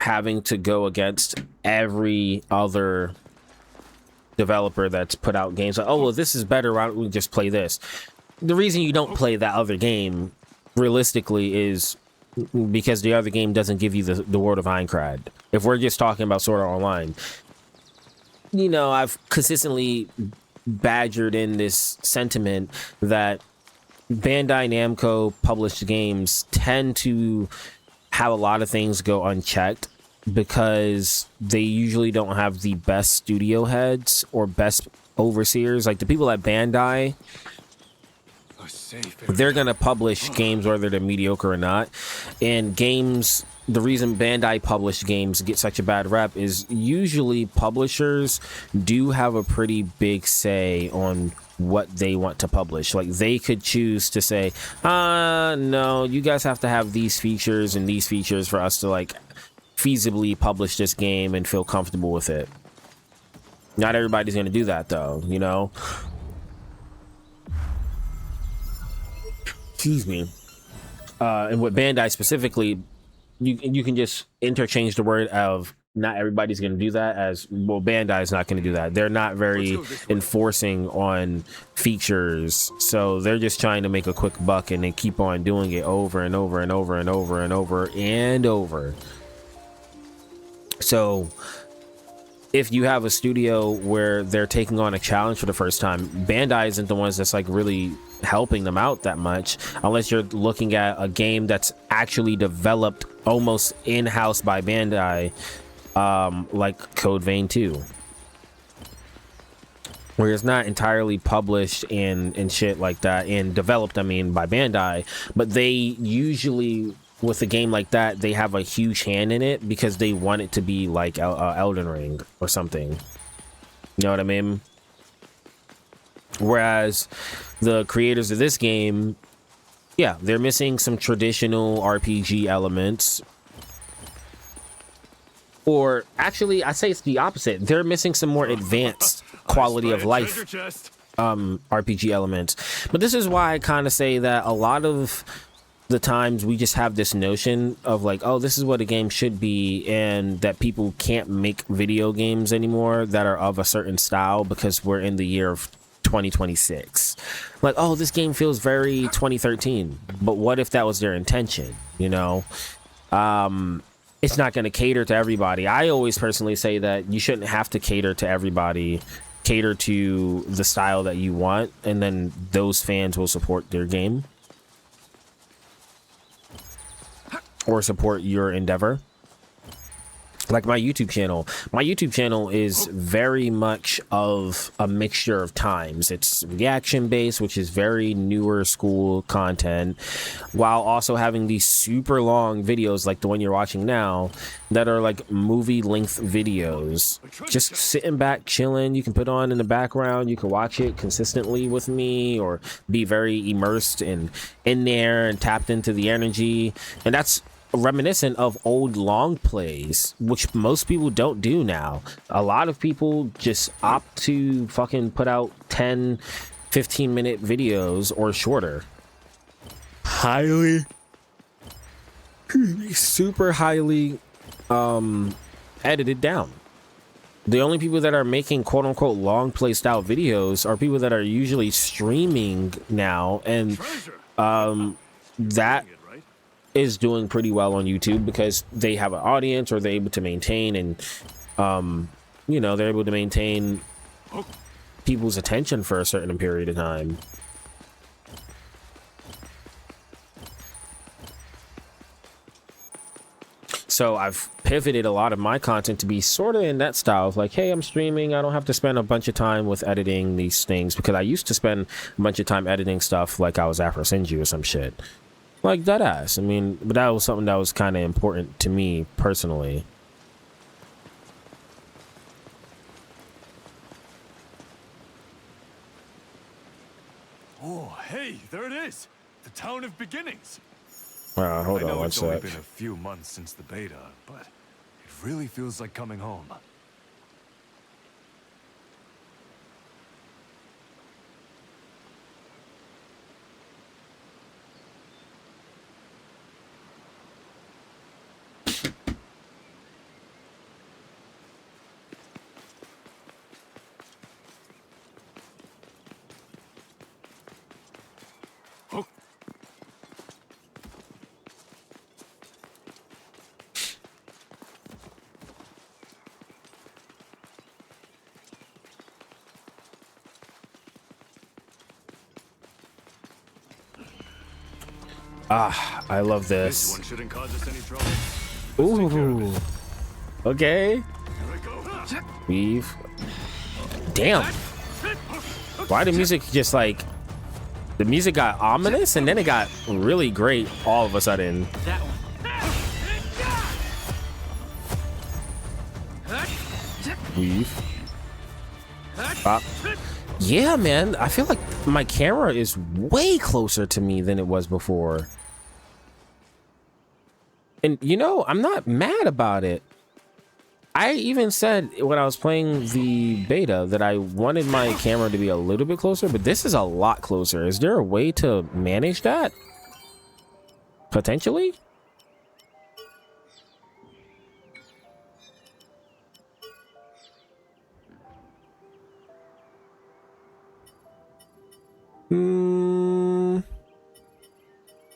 having to go against every other developer that's put out games. Like, oh, well, this is better, why don't we just play this? The reason you don't play that other game realistically is because the other game doesn't give you the world of Aincrad. If we're just talking about Sword Art Online, you know, I've consistently badgered in this sentiment that Bandai Namco published games tend to have a lot of things go unchecked because they usually don't have the best studio heads or best overseers. Like the people at Bandai, they're gonna publish games whether they're mediocre or not. And games, the reason Bandai published games get such a bad rep is usually publishers do have a pretty big say on what they want to publish. Like they could choose to say, no, you guys have to have these features and these features for us to like feasibly publish this game and feel comfortable with it. Not everybody's gonna do that though, you know? Excuse me. And with Bandai specifically, you can just interchange the word of not everybody's going to do that. As well, Bandai is not going to do that. They're not very enforcing on features, so they're just trying to make a quick buck, and they keep on doing it over and over and over and over and over and over. So if you have a studio where they're taking on a challenge for the first time, Bandai isn't the ones that's like really helping them out that much, unless you're looking at a game that's actually developed almost in-house by Bandai, like Code Vein 2, where it's not entirely published and shit like that, and developed, I mean, by Bandai, but they usually, with a game like that, they have a huge hand in it because they want it to be like Elden Ring or something. You know what I mean? Whereas the creators of this game, yeah, they're missing some traditional RPG elements. Or actually, I say it's the opposite. They're missing some more advanced quality of life RPG elements. But this is why I kind of say that a lot of the times we just have this notion of like, oh, this is what a game should be, and that people can't make video games anymore that are of a certain style because we're in the year of 2026. Like, oh, this game feels very 2013, but what if that was their intention? You know, it's not going to cater to everybody. I always personally say that you shouldn't have to cater to everybody. Cater to the style that you want, and then those fans will support their game or support your endeavor. Like my YouTube channel is very much of a mixture of times. It's reaction based, which is very newer school content, while also having these super long videos like the one you're watching now that are like movie length videos. Just sitting back, chilling. You can put on in the background. You can watch it consistently with me, or be very immersed in there and tapped into the energy. And that's reminiscent of old long plays, which most people don't do now. A lot of people just opt to fucking put out 10-15 minute videos or shorter, super highly edited down. The only people that are making quote unquote long play style videos are people that are usually streaming now, and that is doing pretty well on YouTube because they have an audience, or they're able to maintain, and you know, they're able to maintain people's attention for a certain period of time. So I've pivoted a lot of my content to be sort of in that style of like, hey, I'm streaming, I don't have to spend a bunch of time with editing these things, because I used to spend a bunch of time editing stuff like I was Afro Senju or some shit. Like that ass. I mean, but that was something that was kind of important to me personally. Oh, hey, there it is. The town of beginnings. Hold on one it's only sec. been a few months since the beta, but it really feels like coming home. Ah, I love This this. one shouldn't cause us any trouble. Ooh. Okay. Weave. Damn. Why the music just like, the music got ominous and then it got really great all of a sudden. Weave. Yeah, man. I feel like my camera is way closer to me than it was before. And you know, I'm not mad about it. I even said when I was playing the beta that I wanted my camera to be a little bit closer, but this is a lot closer. Is there a way to manage that? Potentially?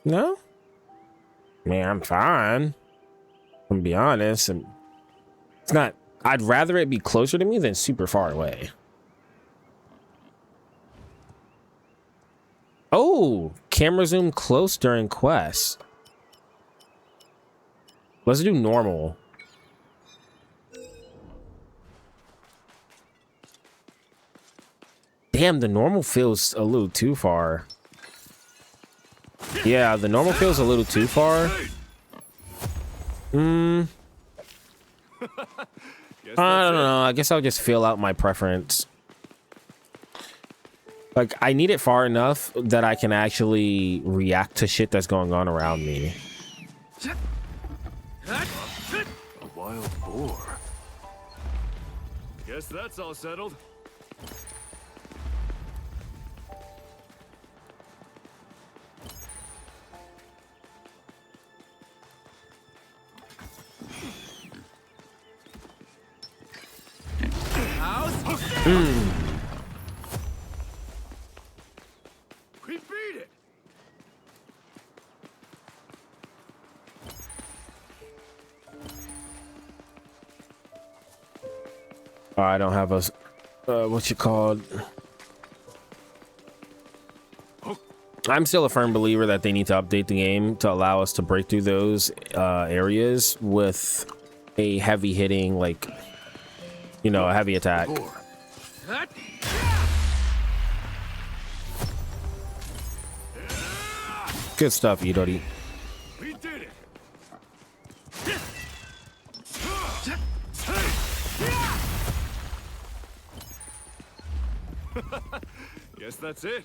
No? Man, I'm fine. I'm gonna be honest. And it's not, I'd rather it be closer to me than super far away. Oh, camera zoom close during quest. Let's do normal. Damn, the normal feels a little too far. Yeah, the normal feels a little too far. I don't know. I guess I'll just feel out my preference. Like, I need it far enough that I can actually react to shit that's going on around me. A wild boar. Guess that's all settled. We beat it. I don't have a what you called. I'm still a firm believer that they need to update the game to allow us to break through those areas with a heavy hitting, like, you know, a heavy attack. Good stuff, Idori. We did it. Guess that's it.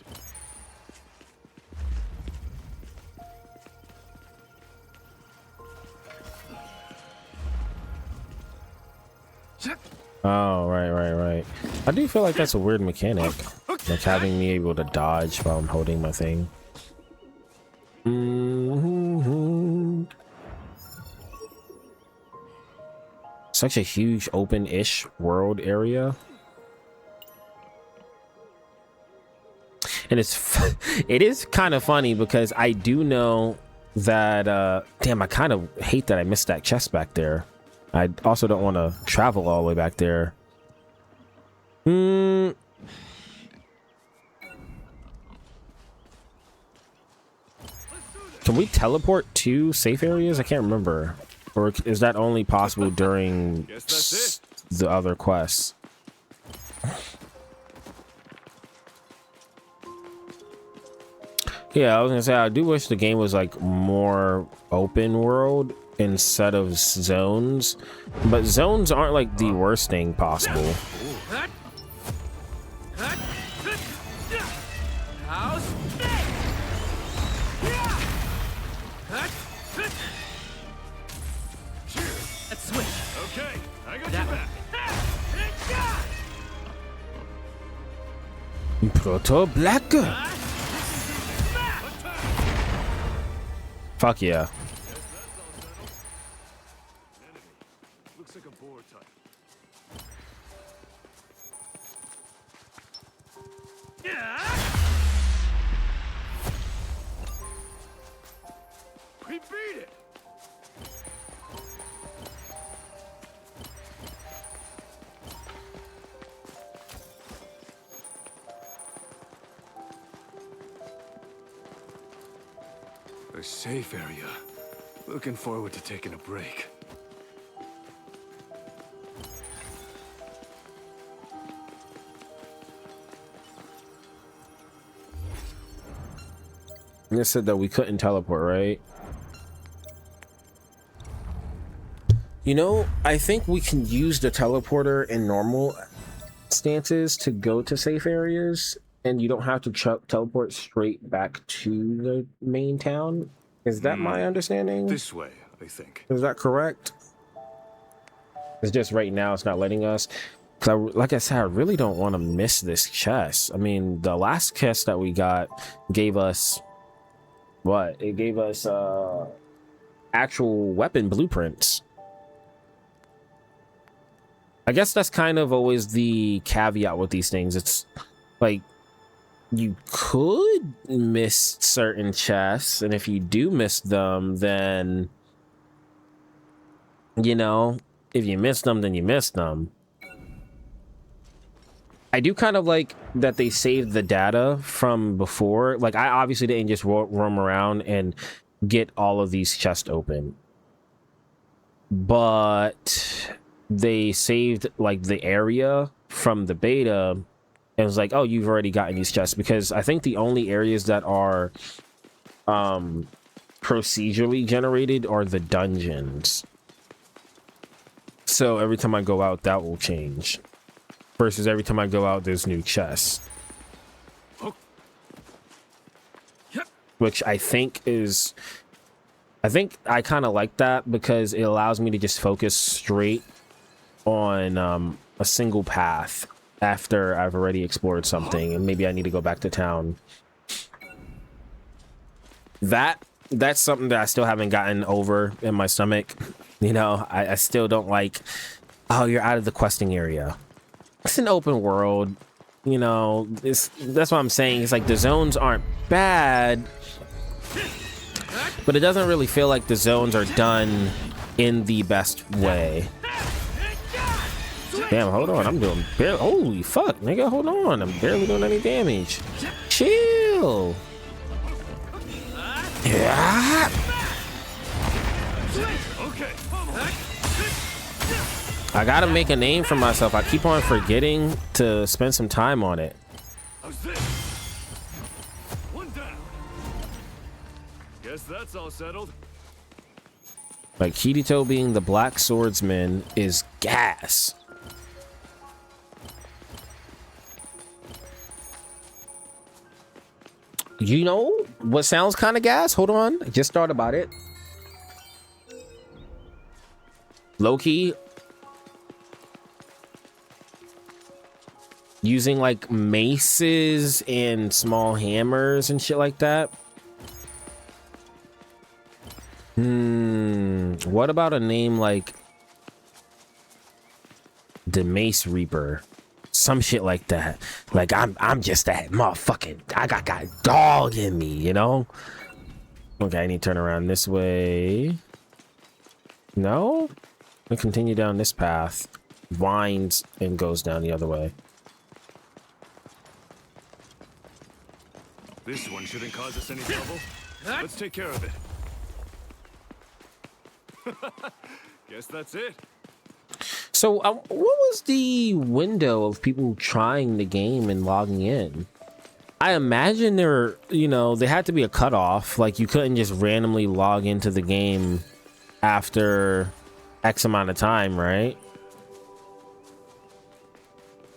Oh, right. I do feel like that's a weird mechanic, like having me able to dodge while I'm holding my thing. Such a huge open-ish world area. And it is kind of funny because I do know that damn, I kind of hate that I missed that chest back there. I also don't want to travel all the way back there. Can we teleport to safe areas? I can't remember. Or is that only possible during the other quests? Yeah, I was gonna say, I do wish the game was like more open world instead of zones, but zones aren't like the worst thing possible. Let's switch. Okay, I got your back. Proto Black. Fuck yeah. Looks like a boar type. We beat it. A safe area. Looking forward to taking a break. It said that we couldn't teleport, right? You know, I think we can use the teleporter in normal stances to go to safe areas, and you don't have to teleport straight back to the main town. Is that my understanding? This way, I think. Is that correct? It's just right now it's not letting us. Cause like I said, I really don't want to miss this chest. I mean, the last chest that we got gave us what? It gave us actual weapon blueprints. I guess that's kind of always the caveat with these things. It's like you could miss certain chests, and if you do miss them, then you know, if you miss them, then you miss them. I do kind of like that they saved the data from before. Like, I obviously didn't just roam around and get all of these chests open, but they saved like the area from the beta. It was like, oh, you've already gotten these chests, because I think the only areas that are procedurally generated are the dungeons. So every time I go out, that will change. Versus every time I go out, there's new chests. Which I think is... I think I kind of like that, because it allows me to just focus straight on a single path after I've already explored something, and maybe I need to go back to town. That's something that I still haven't gotten over in my stomach. You know, I still don't like, oh, you're out of the questing area. It's an open world, you know. That's what I'm saying. It's like the zones aren't bad, but it doesn't really feel like the zones are done in the best way. Damn, hold on. I'm doing barely. Holy fuck, nigga, hold on. I'm barely doing any damage. Chill. Yeah. I gotta make a name for myself. I keep on forgetting to spend some time on it. Guess that's all settled. Like, Kirito being the black swordsman is gas. You know what sounds kind of gas? Hold on. I just thought about it. Low-key, using like maces and small hammers and shit like that. What about a name like the Mace Reaper? Some shit like that. Like, I'm just that motherfucking, I got dog in me, you know? Okay, I need to turn around this way. No? I continue down this path, winds and goes down the other way. This one shouldn't cause us any trouble. Let's take care of it. Guess that's it. So what was the window of people trying the game and logging in? I imagine there, you know, there had to be a cutoff. Like, you couldn't just randomly log into the game after X amount of time, right?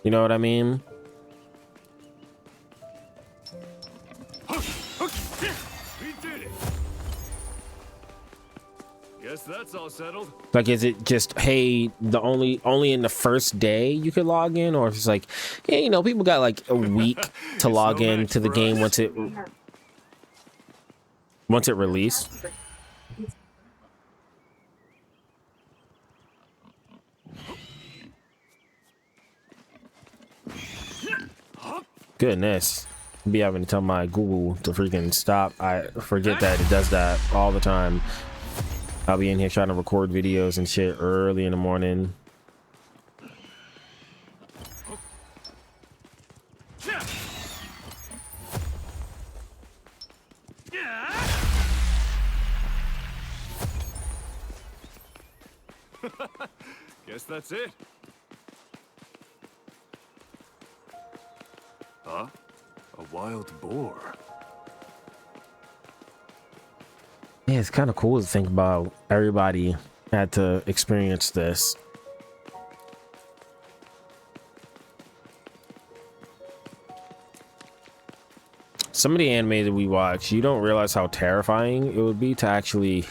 You know what I mean? We did it. Guess that's all settled. Like, is it just, hey, the only in the first day you could log in, or if it's like, yeah, you know, people got like a week to log in to the game once it released? Goodness, be having to tell my Google to freaking stop. I forget that it does that all the time. I'll be in here trying to record videos and shit early in the morning. Guess that's it. Huh? A wild boar. Yeah, it's kind of cool to think about everybody had to experience this. Some of the anime that we watch, you don't realize how terrifying it would be to actually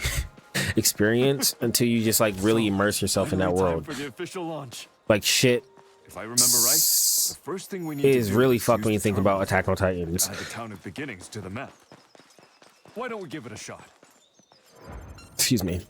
experience until you just like really immerse yourself in that world. For the official launch. Like, shit. If I remember right, the first thing we need is to do really is fucked use when you the think about terminal Attack on Titans. to add the town of beginnings to the map. Why don't we give it a shot? Excuse me.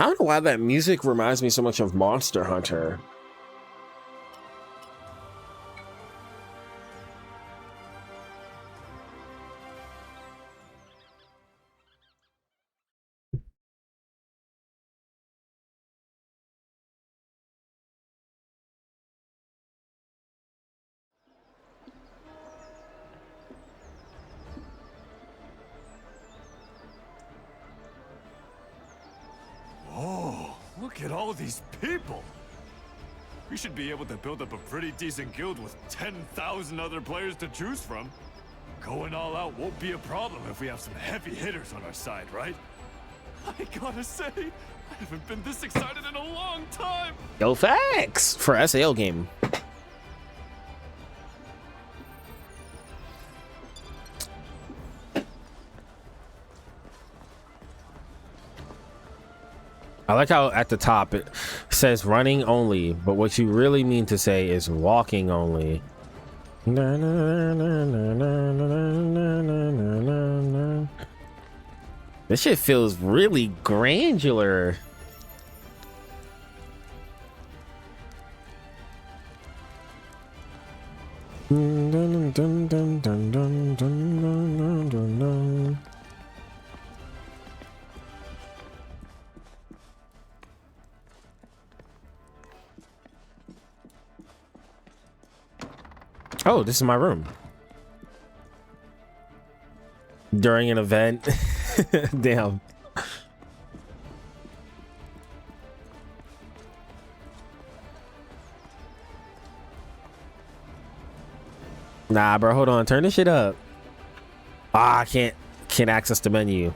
I don't know why that music reminds me so much of Monster Hunter. Oh, look at all these people! We should be able to build up a pretty decent guild with 10,000 other players to choose from. Going all out won't be a problem if we have some heavy hitters on our side, right? I gotta say, I haven't been this excited in a long time! Yo, facts! For SAO game. I like how at the top it says running only, but what you really mean to say is walking only. This shit feels really granular. Oh, this is my room. During an event. Damn. Nah, bro, hold on. Turn this shit up. Ah, I can't access the menu.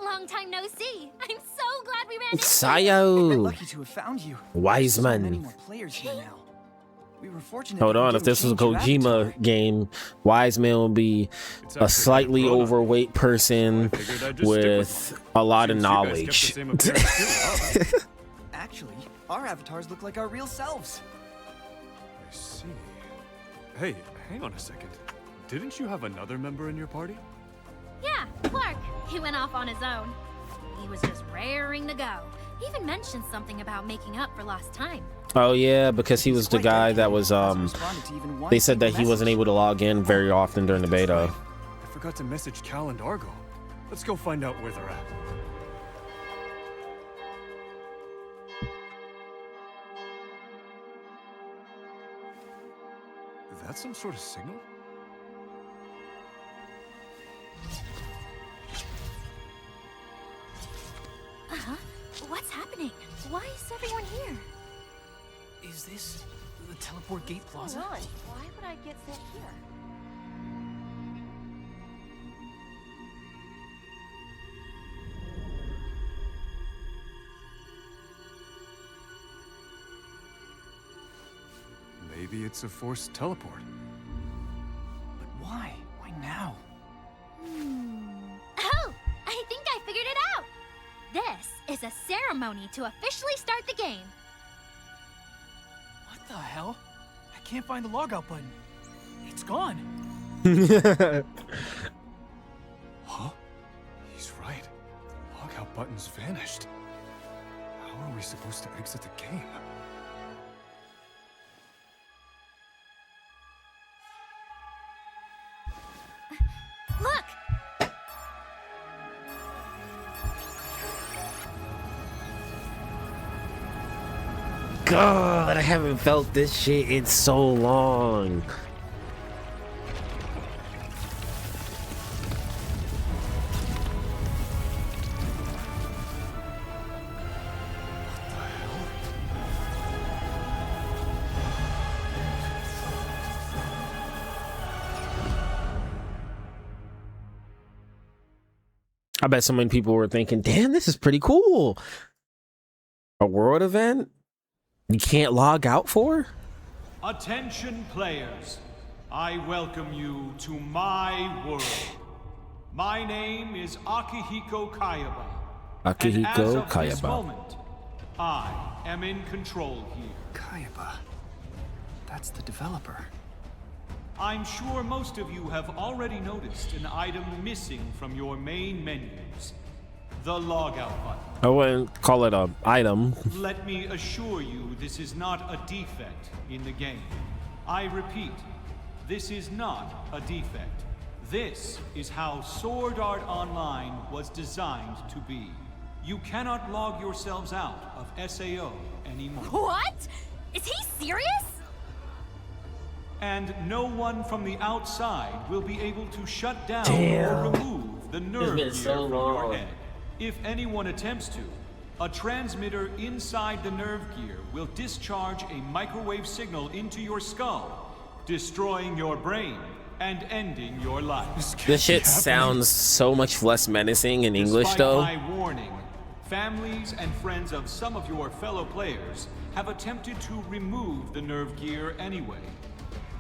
Long time no see. I'm so glad we ran into We're Sayo. lucky to have found you. Wise So many man. more players here now. We were fortunate. Hold that we on, if didn't this was a change your Kojima avatar. game, Wise Man will be It's a actually slightly grown up. overweight person I figured I'd just stick with with a lot of Seems you guys kept the knowledge. same appearance too, huh? Actually, our avatars look like our real selves. I see. Hey, hang on a second. Didn't you have another member in your party? Yeah, Clark. He went off on his own. He was just raring to go. He even mentioned something about making up for lost time. Oh yeah, because he was the guy that was they said that he wasn't able to log in very often during the beta. I forgot to message Cal and Argo. Let's go find out where they're at. Is that some sort of signal? Uh-huh. What's happening? Why is everyone here? Is this the teleport gate plaza? Hold on. Why would I get sent here? Maybe it's a forced teleport. But why? Why now? Oh! I think I figured it out! This is a ceremony to officially start the game. What the hell? I can't find the logout button. It's gone. Huh? He's right. Logout button's vanished. How are we supposed to exit the game? Look! God, I haven't felt this shit in so long. I bet so many people were thinking, damn, this is pretty cool. A world event you can't log out for? Attention players. I welcome you to my world. My name is Akihiko Kayaba. And as of this moment, I am in control here. Kayaba. That's the developer. I'm sure most of you have already noticed an item missing from your main menus. The logout button. I wouldn't call it an item. Let me assure you this is not a defect in the game. I repeat, this is not a defect. This is how Sword Art Online was designed to be. You cannot log yourselves out of SAO anymore. What? Is he serious? And no one from the outside will be able to shut down or remove the nerve gear from your head. If anyone attempts to, a transmitter inside the nerve gear will discharge a microwave signal into your skull, destroying your brain and ending your life. This shit sounds so much less menacing in English, though. Despite my warning, families and friends of some of your fellow players have attempted to remove the nerve gear anyway.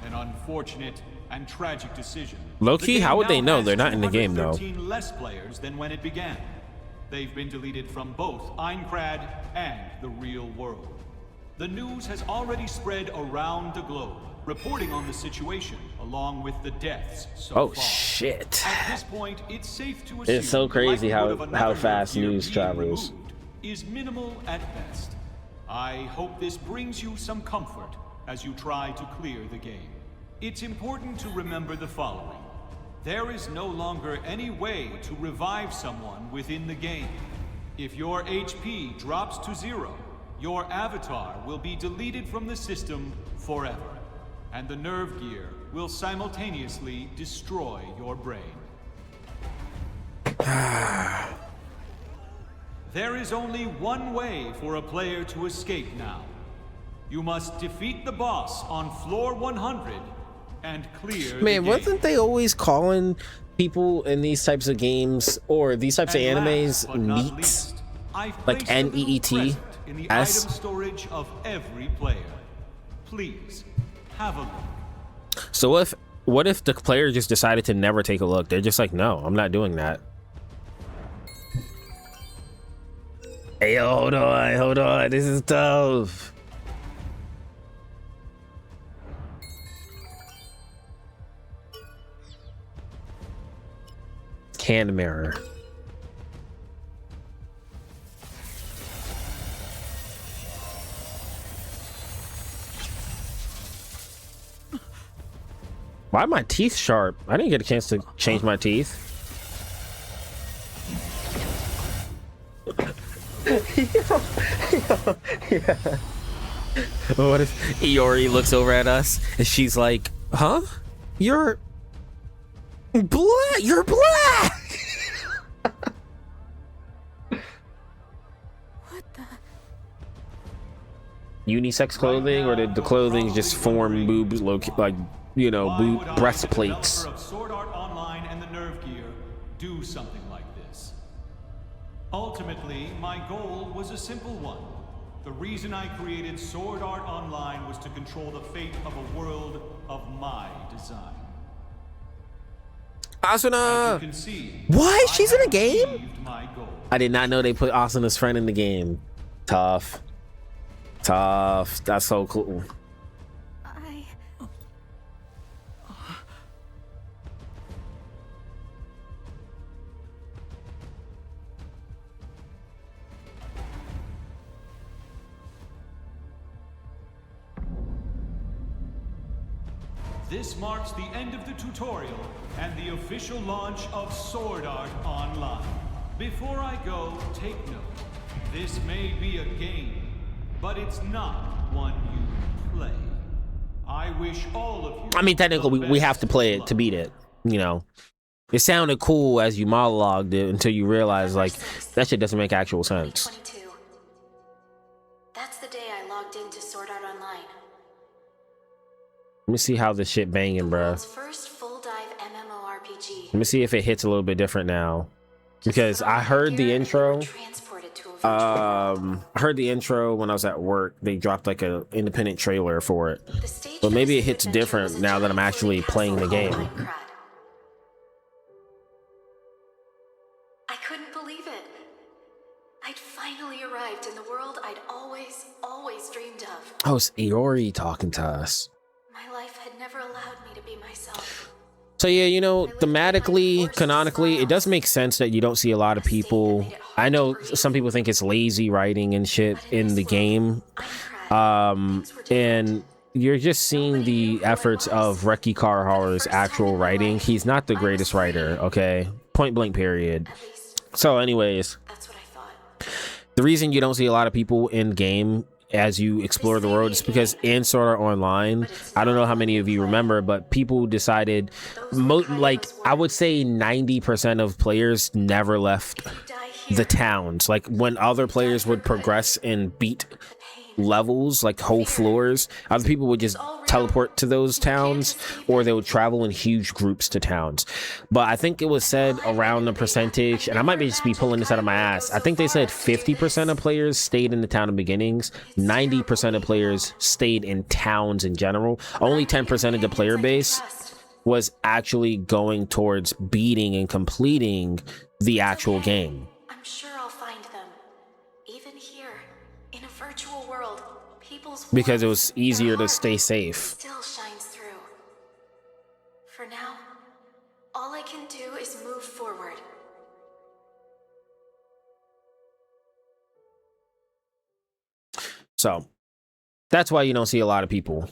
An unfortunate and tragic decision. Low-key, how would they know? They're not in the game, though. 13 less players than when it began. They've been deleted from both Aincrad and the real world. The news has already spread around the globe, reporting on the situation along with the deaths so far. Shit. At this point, it's safe to assume It's so crazy how fast gear news being travels. removed is minimal at best. I hope this brings you some comfort as you try to clear the game. It's important to remember the following. There is no longer any way to revive someone within the game. If your HP drops to 0, your avatar will be deleted from the system forever, and the nerve gear will simultaneously destroy your brain. There is only one way for a player to escape now. You must defeat the boss on floor 100 and clear the game. Wasn't they always calling people in these types of games or these types of animes neats? Like NEET? In the item storage of every player. Please have a look. So what if the player just decided to never take a look? They're just like, no, I'm not doing that. Hey, hold on, this is tough. Hand mirror. Why are my teeth sharp? I didn't get a chance to change my teeth. Yeah. What if Iori looks over at us and she's like, huh? You're black. You're black. What the? Unisex clothing, or did the clothing just form boobs, like, you know, boob breastplates? Of Sword Art Online and the nerve gear do something like this. Ultimately, my goal was a simple one. The reason I created Sword Art Online was to control the fate of a world of my design. Asuna! What? She's in a game? I did not know they put Asuna's friend in the game. Tough. That's so cool. This marks the end of the tutorial and the official launch of Sword Art Online. Before I go, take note. This may be a game, but it's not one you play. I wish all of you... I mean, technically, we have to play it to beat it, you know. It sounded cool as you monologued it until you realize, like, that shit doesn't make actual sense. That's the day I logged into Sword Art Online. Let me see how this shit banging, bruh. First full dive MMORPG. Let me see if it hits a little bit different now. Because I heard the intro. Transported to a virtual I heard the intro when I was at work. They dropped like an independent trailer for it, The stage but maybe it for this hits adventure different was a now that I'm giant actually floating playing the castle game. called Aincrad. I couldn't believe it. I'd finally arrived in the world I'd always dreamed of. Oh, it's Iori talking to us. My life had never allowed me to be myself. So yeah, you know, thematically, canonically, it does make sense that you don't see a lot of people. I know some people think it's lazy writing and shit in the game. And you're just seeing the efforts of Reki Karaharu's actual writing. He's not the greatest writer, okay? Point blank period. So anyways, That's what I thought. the reason you don't see a lot of people in game as you explore the world is because in Sword Art Online, I don't know how many of you remember, but people decided, like, I would say 90% of players never left the towns. Like, when other players would progress and beat levels, like whole floors, other people would just teleport to those towns, or they would travel in huge groups to towns. But I think it was said around the percentage, and I might just be pulling this out of my ass, I think they said 50% of players stayed in the town of beginnings, 90% of players stayed in towns in general. Only 10% of the player base was actually going towards beating and completing the actual game. I'm sure I'll find them. Even here, in a virtual world, people's Because it warmth, was easier their to stay heart safe. Still shines through. For now, all I can do is move forward. So that's why you don't see a lot of people.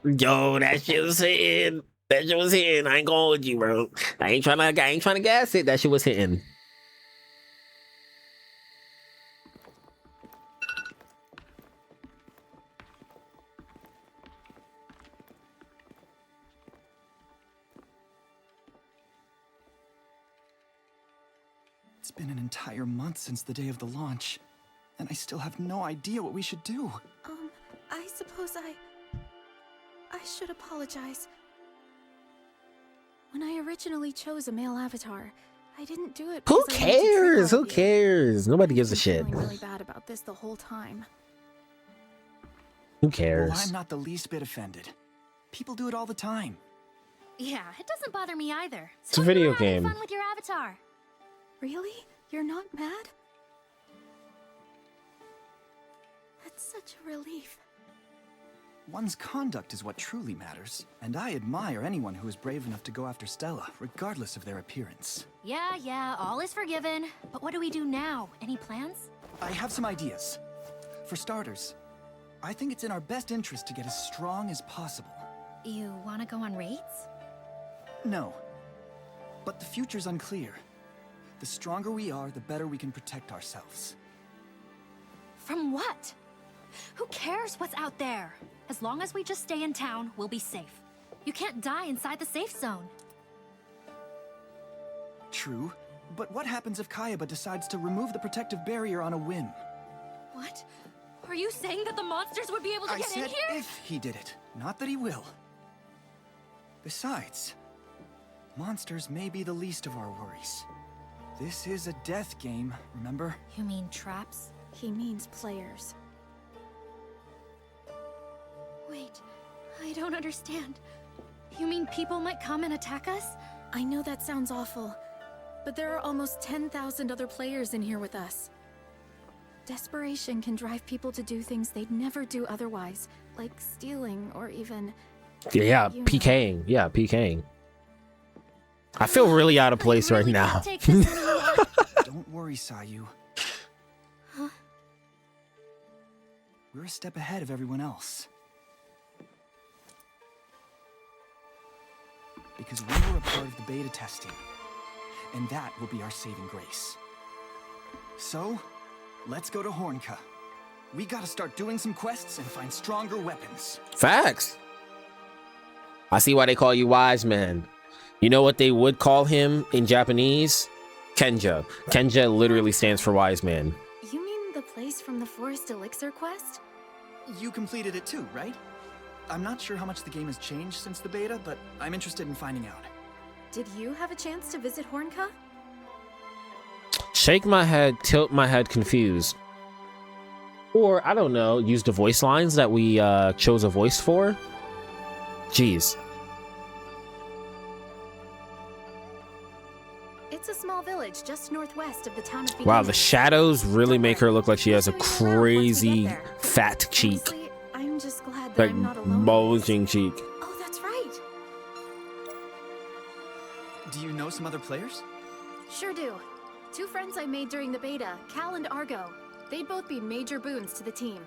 Yo, that shit was hitting. That shit was hitting. I ain't going with you, bro. I ain't trying to gas it. That shit was hitting. It's been an entire month since the day of the launch, and I still have no idea what we should do. I suppose I should apologize. When I originally chose a male avatar, I didn't do it Who because I wanted to trick cares? all Who of you. cares? Nobody gives a I've shit. been feeling really bad about this the whole time. Who Well, cares? I'm not the least bit offended. People do it all the time. Yeah, it doesn't bother me either. It's a video you were having game. fun with your avatar. Really? You're not mad? That's such a relief. One's conduct is what truly matters, and I admire anyone who is brave enough to go after Stella, regardless of their appearance. Yeah, all is forgiven. But what do we do now? Any plans? I have some ideas. For starters, I think it's in our best interest to get as strong as possible. You want to go on raids? No. But the future's unclear. The stronger we are, the better we can protect ourselves. From what? Who cares what's out there? As long as we just stay in town, we'll be safe. You can't die inside the safe zone. True, but what happens if Kayaba decides to remove the protective barrier on a whim? What Are you saying that the monsters would be able to I get in said here? if he did it, not that he will. Besides, monsters may be the least of our worries. This is a death game, remember? You mean traps? He means players. Wait, I don't understand. You mean people might come and attack us? I know that sounds awful, but there are almost 10,000 other players in here with us. Desperation can drive people to do things they'd never do otherwise, like stealing or even... Yeah, you know. PKing. Yeah, PKing. I feel really out of place I right really now. can't take this anymore. Don't worry, Sayu. Huh? We're a step ahead of everyone else. Because we were a part of the beta testing. And that will be our saving grace. So, let's go to Hornka. We gotta start doing some quests and find stronger weapons. Facts. I see why they call you Wise Man. You know what they would call him in Japanese? Kenja. Kenja literally stands for Wise Man. You mean the place from the Forest Elixir quest? You completed it too, right? I'm not sure how much the game has changed since the beta, but I'm interested in finding out. Did you have a chance to visit Hornka? Shake my head, tilt my head confused. Or, I don't know, use the voice lines that we chose a voice for? Jeez. It's a small village just northwest of the town of Wow, the Beginning. shadows really Don't make her worry, look like she has a we'll show you around once we crazy get there. fat cheek. Honestly, I'm just glad that Like I'm not alone. in this. bulging cheek. Oh, that's right. Do you know some other players? Sure do. 2 friends I made during the beta, Cal and Argo. They'd both be major boons to the team.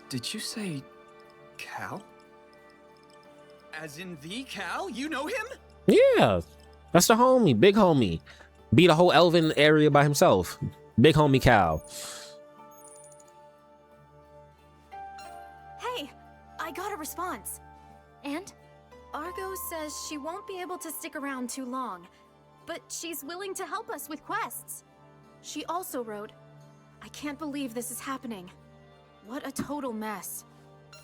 Did you say Cal? As in the Cal? You know him? Yeah, that's the homie, big homie. Beat a whole elven area by himself. Big homie Cal. Hey, I got a response. And? Argo says she won't be able to stick around too long, but she's willing to help us with quests. She also wrote, I can't believe this is happening. What a total mess.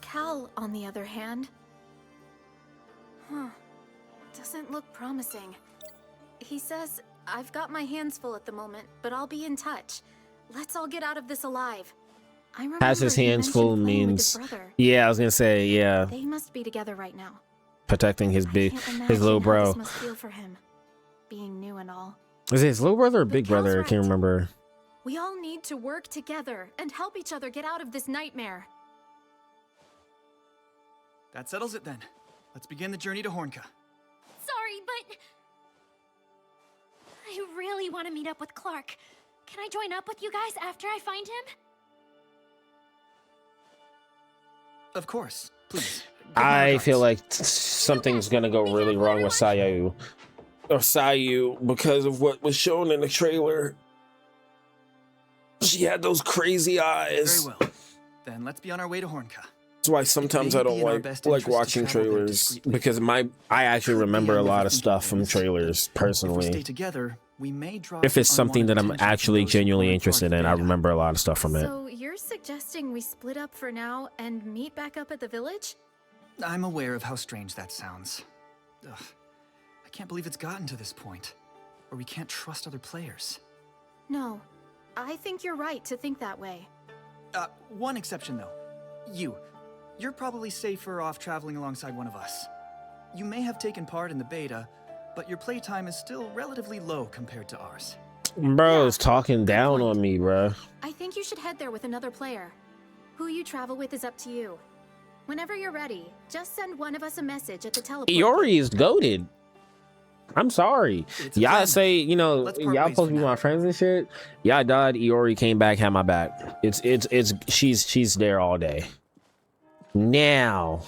Cal, on the other hand... doesn't look promising. He says, I've got my hands full at the moment, but I'll be in touch. Let's all get out of this alive. I remember Has his he hands mentioned full playing with means... his brother. Yeah, I was gonna say, yeah. They must be together right now. Protecting his I big, can't his imagine little how bro. this must feel for him, being new and all. Is it his little brother or But big Cal's brother? I can't right. remember. We all need to work together and help each other get out of this nightmare. That settles it then. Let's begin the journey to Hornka. Sorry, but... I really want to meet up with Clark. Can I join up with you guys after I find him? Of course, please. I feel like something's gonna go really wrong with Sayu. Or Sayu, because of what was shown in the trailer. She had those crazy eyes. Very well. Then let's be on our way to Hornka. That's why sometimes I don't like watching trailers, because I actually remember a lot of stuff from trailers If we personally. stay together, we may draw If it's some something that I'm unwanted attention actually from those who genuinely aren't interested part in, of I the remember a lot of stuff from it. So you're suggesting we split up for now and meet back up at the village? beta. I'm aware of how strange that sounds. Ugh. I can't believe it's gotten to this point, where we can't trust other players. No, I think you're right to think that way. One exception though. You're probably safer off traveling alongside one of us. You may have taken part in the beta, but your playtime is still relatively low compared to ours. Bro's talking down on me, bro. I think you should head there with another player. Who you travel with is up to you. Whenever you're ready, just send one of us a message at the teleport. Iori is goated. I'm sorry. It's a Y'all plan. say, you know, Let's part y'all ways supposed to for be now. my friends and shit. Y'all died. Iori came back, had my back. She's there all day. Now,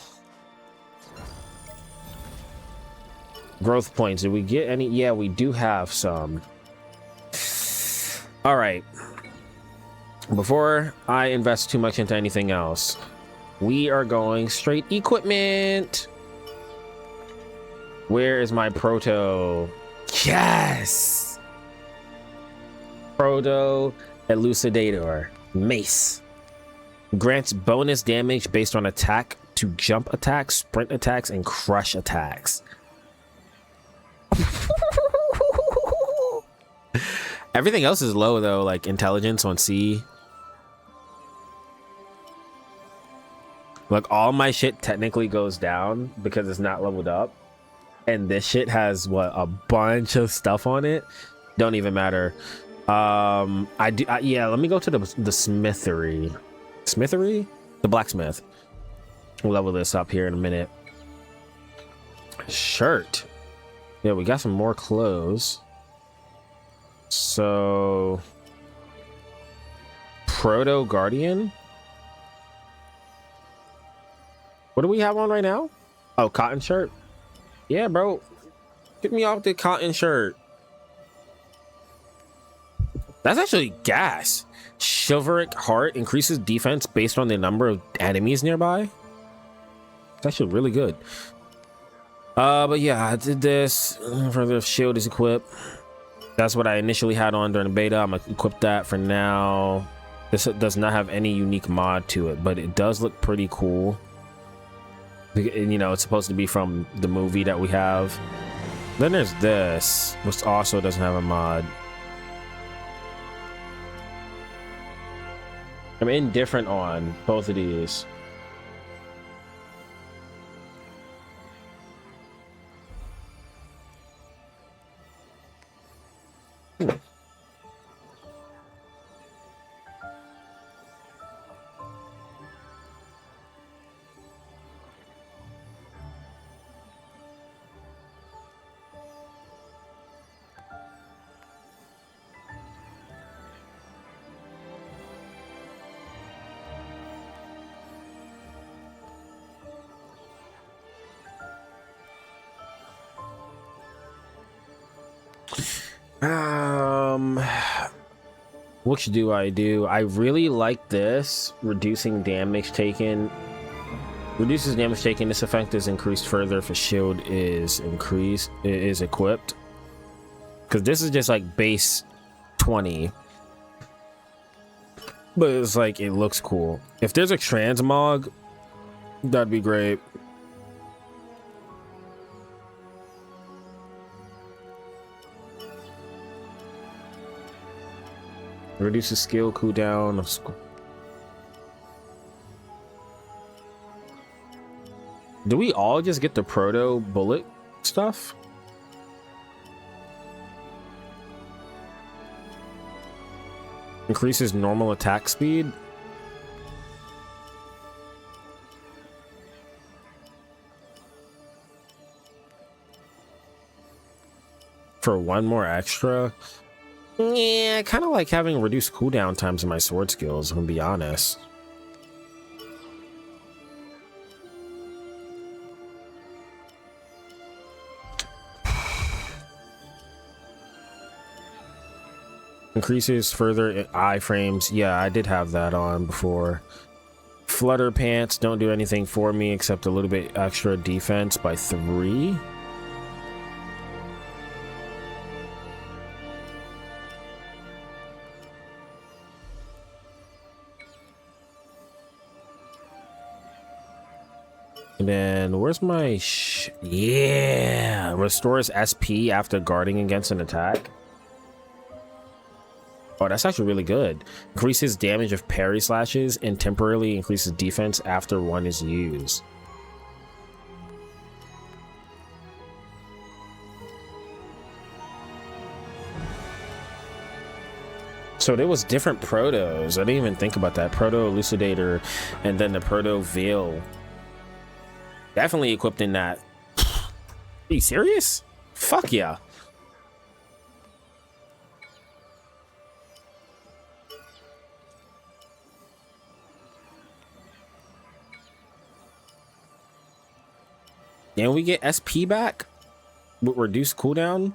growth points. Did we get any? Yeah, we do have some. All right. Before I invest too much into anything else, we are going straight equipment. Where is my proto? Yes! Proto Elucidator. Mace. Grants bonus damage based on attack to jump attacks, sprint attacks, and crush attacks. Everything else is low though, like intelligence on C. Like all my shit technically goes down because it's not leveled up. And this shit has what, a bunch of stuff on it. Don't even matter. Yeah, let me go to the smithery. Smithery? The blacksmith. We'll level this up here in a minute. Shirt. Yeah, we got some more clothes. So Proto Guardian. What do we have on right now? Oh, cotton shirt. Yeah, bro. Get me off the cotton shirt. That's actually gas. Chivalric Heart increases defense based on the number of enemies nearby. It's actually really good. But yeah, I did this. Further shield is equipped. That's what I initially had on during the beta. I'm gonna equip that for now. This does not have any unique mod to it, but it does look pretty cool. You know, it's supposed to be from the movie that we have. Then there's this, which also doesn't have a mod. I'm indifferent on both of these. Which do? I really like this. Reducing damage taken. Reduces damage taken. This effect is increased further if a shield is equipped. Because this is just like base 20. But it's like, it looks cool. If there's a transmog, that'd be great. Reduces skill cooldown of Do we all just get the proto bullet stuff? Increases normal attack speed. For one more extra. Yeah, I kind of like having reduced cooldown times in my sword skills, I'm gonna be honest. Increases further iframes. Yeah, I did have that on before. Flutter pants don't do anything for me except a little bit extra defense by 3. And then where's my yeah, restores SP after guarding against an attack. Oh, that's actually really good. Increases damage of parry slashes and temporarily increases defense after one is used. So there was different protos. I didn't even think about that. Proto Elucidator and then the Proto Veil. Definitely equipped in that. Are you serious? Fuck yeah. Can we get SP back with reduced cooldown?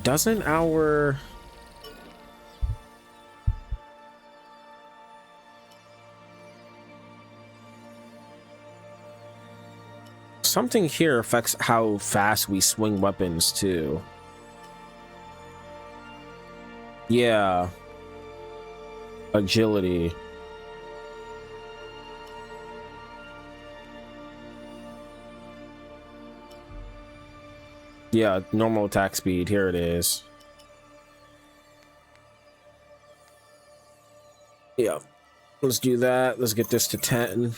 Doesn't our something here affects how fast we swing weapons too. Yeah. Agility. Yeah, normal attack speed. Here it is. Yeah. Let's do that. Let's get this to 10.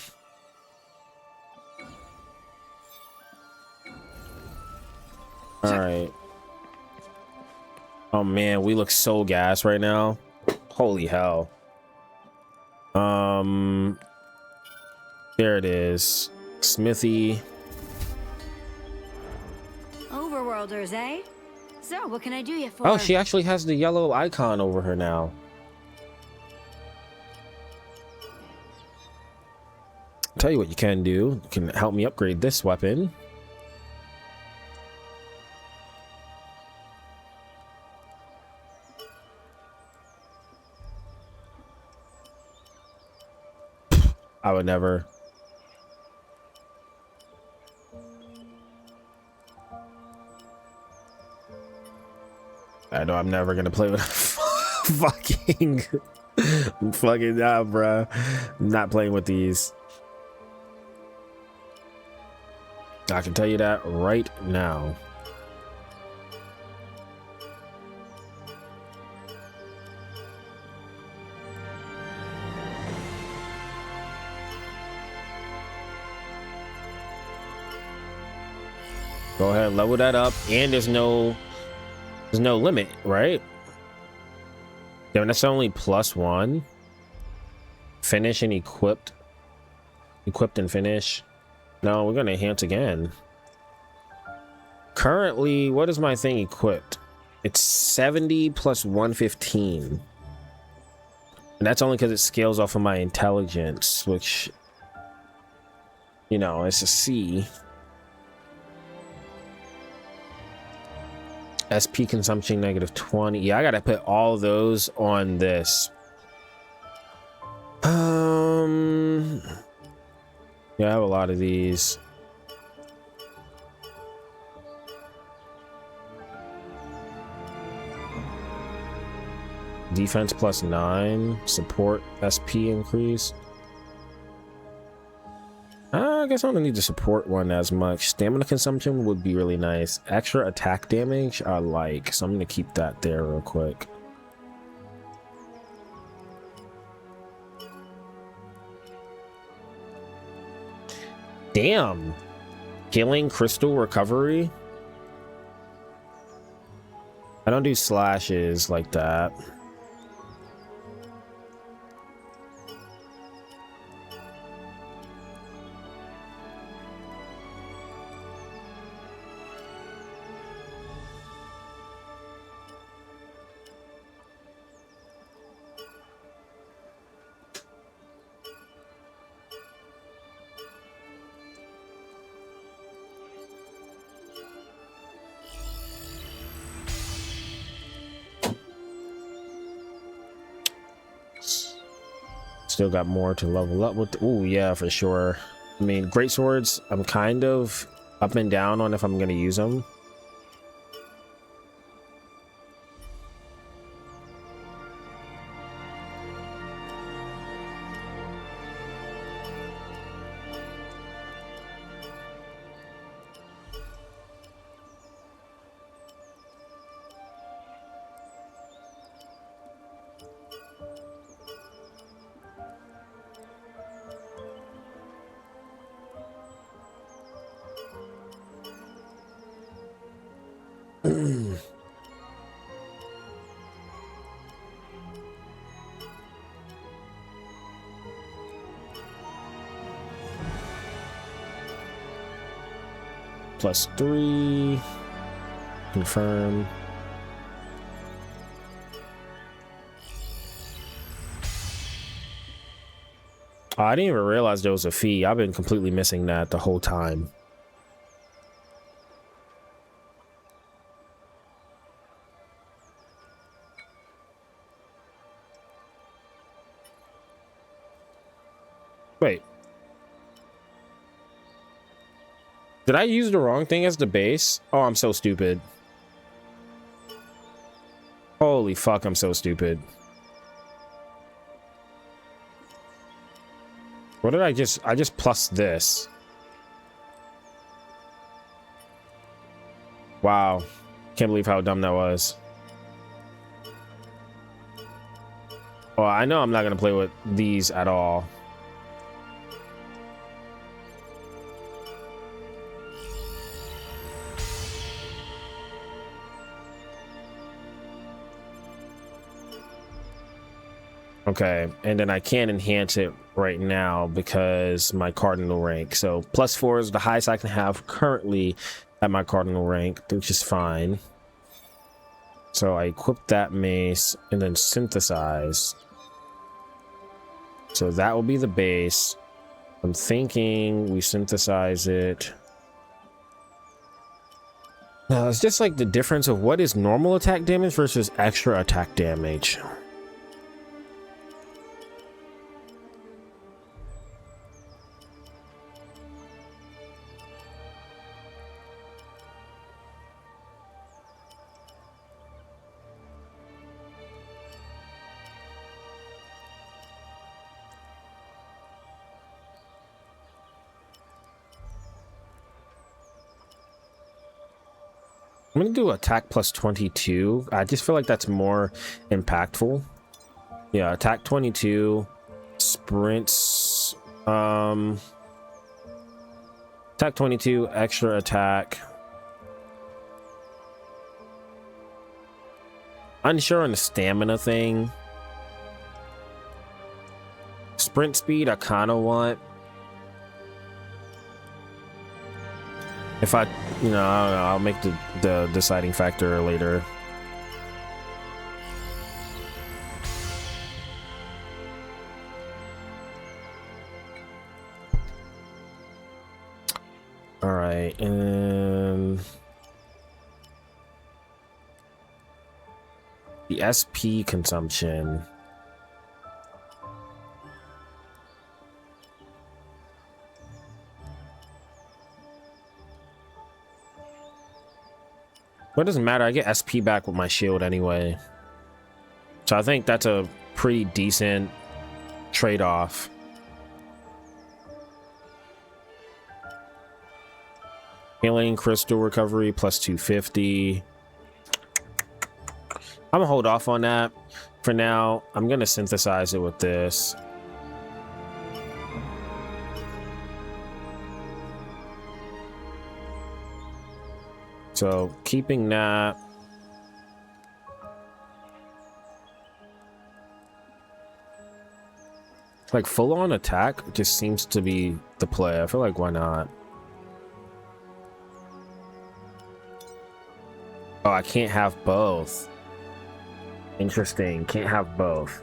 All right. Oh man, we look so gassed right now. Holy hell. There it is. Smithy. Overworlders, eh? So, what can I do you for? Oh, she actually has the yellow icon over her now. Tell you what you can do. You can help me upgrade this weapon. I would never. I know I'm never gonna play with fucking nah, bruh. I'm not playing with these. I can tell you that right now. Go ahead, level that up, and there's no limit, right? Damn, that's only +1. Finish and equipped. Equipped and finish. No, we're gonna enhance again. Currently, what is my thing equipped? It's 70 plus 115. And that's only because it scales off of my intelligence, which, you know, it's a C. SP consumption -20. Yeah, I gotta put all those on this. Yeah, I have a lot of these. Defense +9, support SP increase. I guess I don't need the support one as much. Stamina consumption would be really nice. Extra attack damage I like, so I'm gonna keep that there real quick. Damn. Healing crystal recovery. I don't do slashes like that. Still got more to level up with. Oh yeah, for sure. I mean, great swords, I'm kind of up and down on if I'm gonna use them. +3. Confirm. Oh, I didn't even realize there was a fee. I've been completely missing that the whole time. Wait. Did I use the wrong thing as the base? Oh, I'm so stupid. Holy fuck, I'm so stupid. What did I just plus this. Wow. Can't believe how dumb that was. Well, I know I'm not gonna play with these at all. Okay, and then I can't enhance it right now because my cardinal rank. So +4 is the highest I can have currently at my cardinal rank, which is fine. So I equip that mace and then synthesize. So that will be the base. I'm thinking we synthesize it. Now it's just like the difference of what is normal attack damage versus extra attack damage. I'm gonna do attack +22. I just feel like that's more impactful. Yeah, attack 22, sprints, attack 22, extra attack. Unsure on the stamina thing. Sprint speed, I kind of want. If I, you know, I don't know, I'll make the deciding factor later. All right, and the SP consumption. Well, it doesn't matter. I get SP back with my shield anyway. So I think that's a pretty decent trade-off. Healing crystal recovery +250. I'm gonna hold off on that for now. I'm gonna synthesize it with this. So keeping that. Like full on attack just seems to be the play. I feel like why not? Oh, I can't have both. Interesting. Can't have both.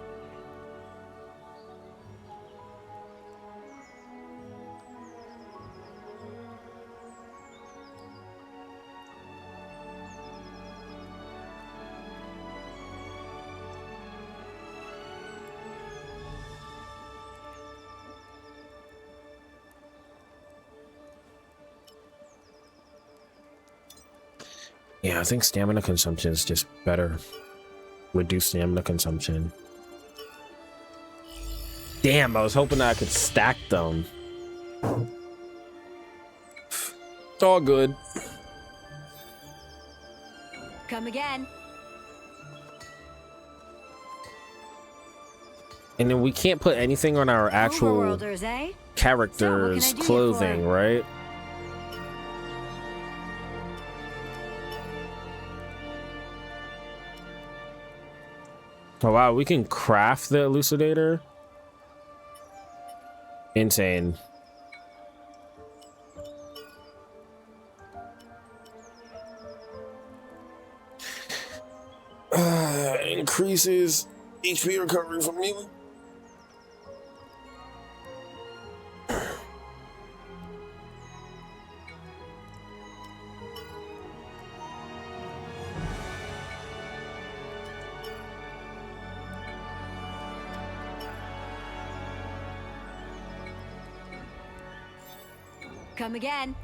Yeah, I think stamina consumption is just better. Reduce stamina consumption. Damn, I was hoping I could stack them. It's all good. Come again. And then we can't put anything on our actual Overworlders, eh? character's So, what can I do you clothing, for? right? Oh wow, we can craft the elucidator. Insane. Increases HP recovery from melee. Come again.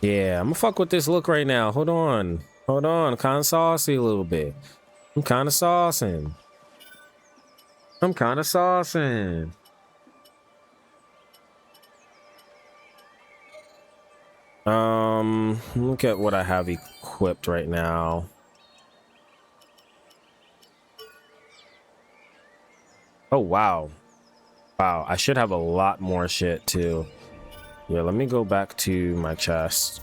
Yeah, I'm gonna fuck with this look right now. Hold on. Hold on. Kind of saucy a little bit. I'm kind of saucing. I'm kind of saucing. Look at what I have equipped right now. Oh, wow. Wow, I should have a lot more shit too. Yeah, let me go back to my chest.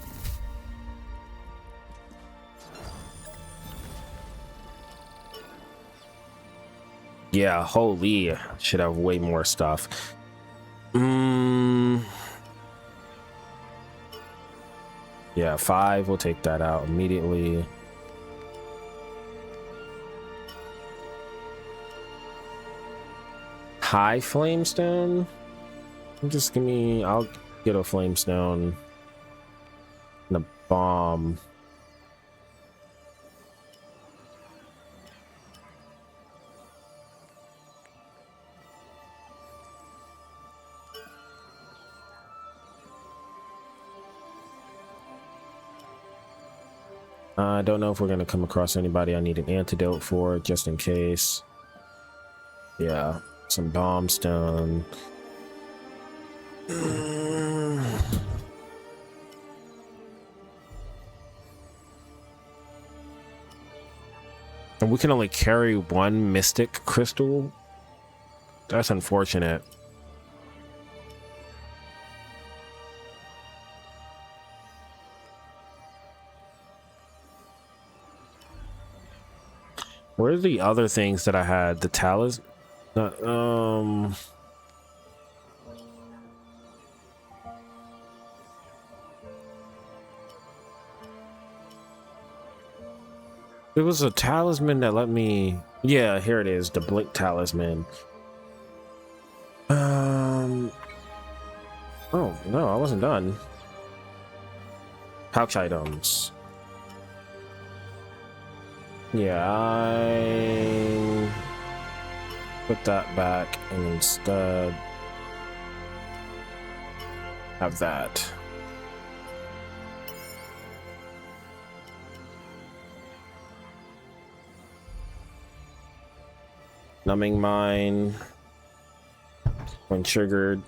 Yeah, holy, should have way more stuff. Yeah, 5, we'll take that out immediately. High flamestone? Just give me, I'll get a flamestone and a bomb. I don't know if we're going to come across anybody I need an antidote for, just in case. Yeah, some bomb stone. And we can only carry one mystic crystal. That's unfortunate. Where are the other things that I had? The talisman? There was a talisman that let me... Yeah, here it is. The blink talisman. Oh, no, I wasn't done. Pouch items. Yeah, I put that back and instead have that. Numbing mine when triggered.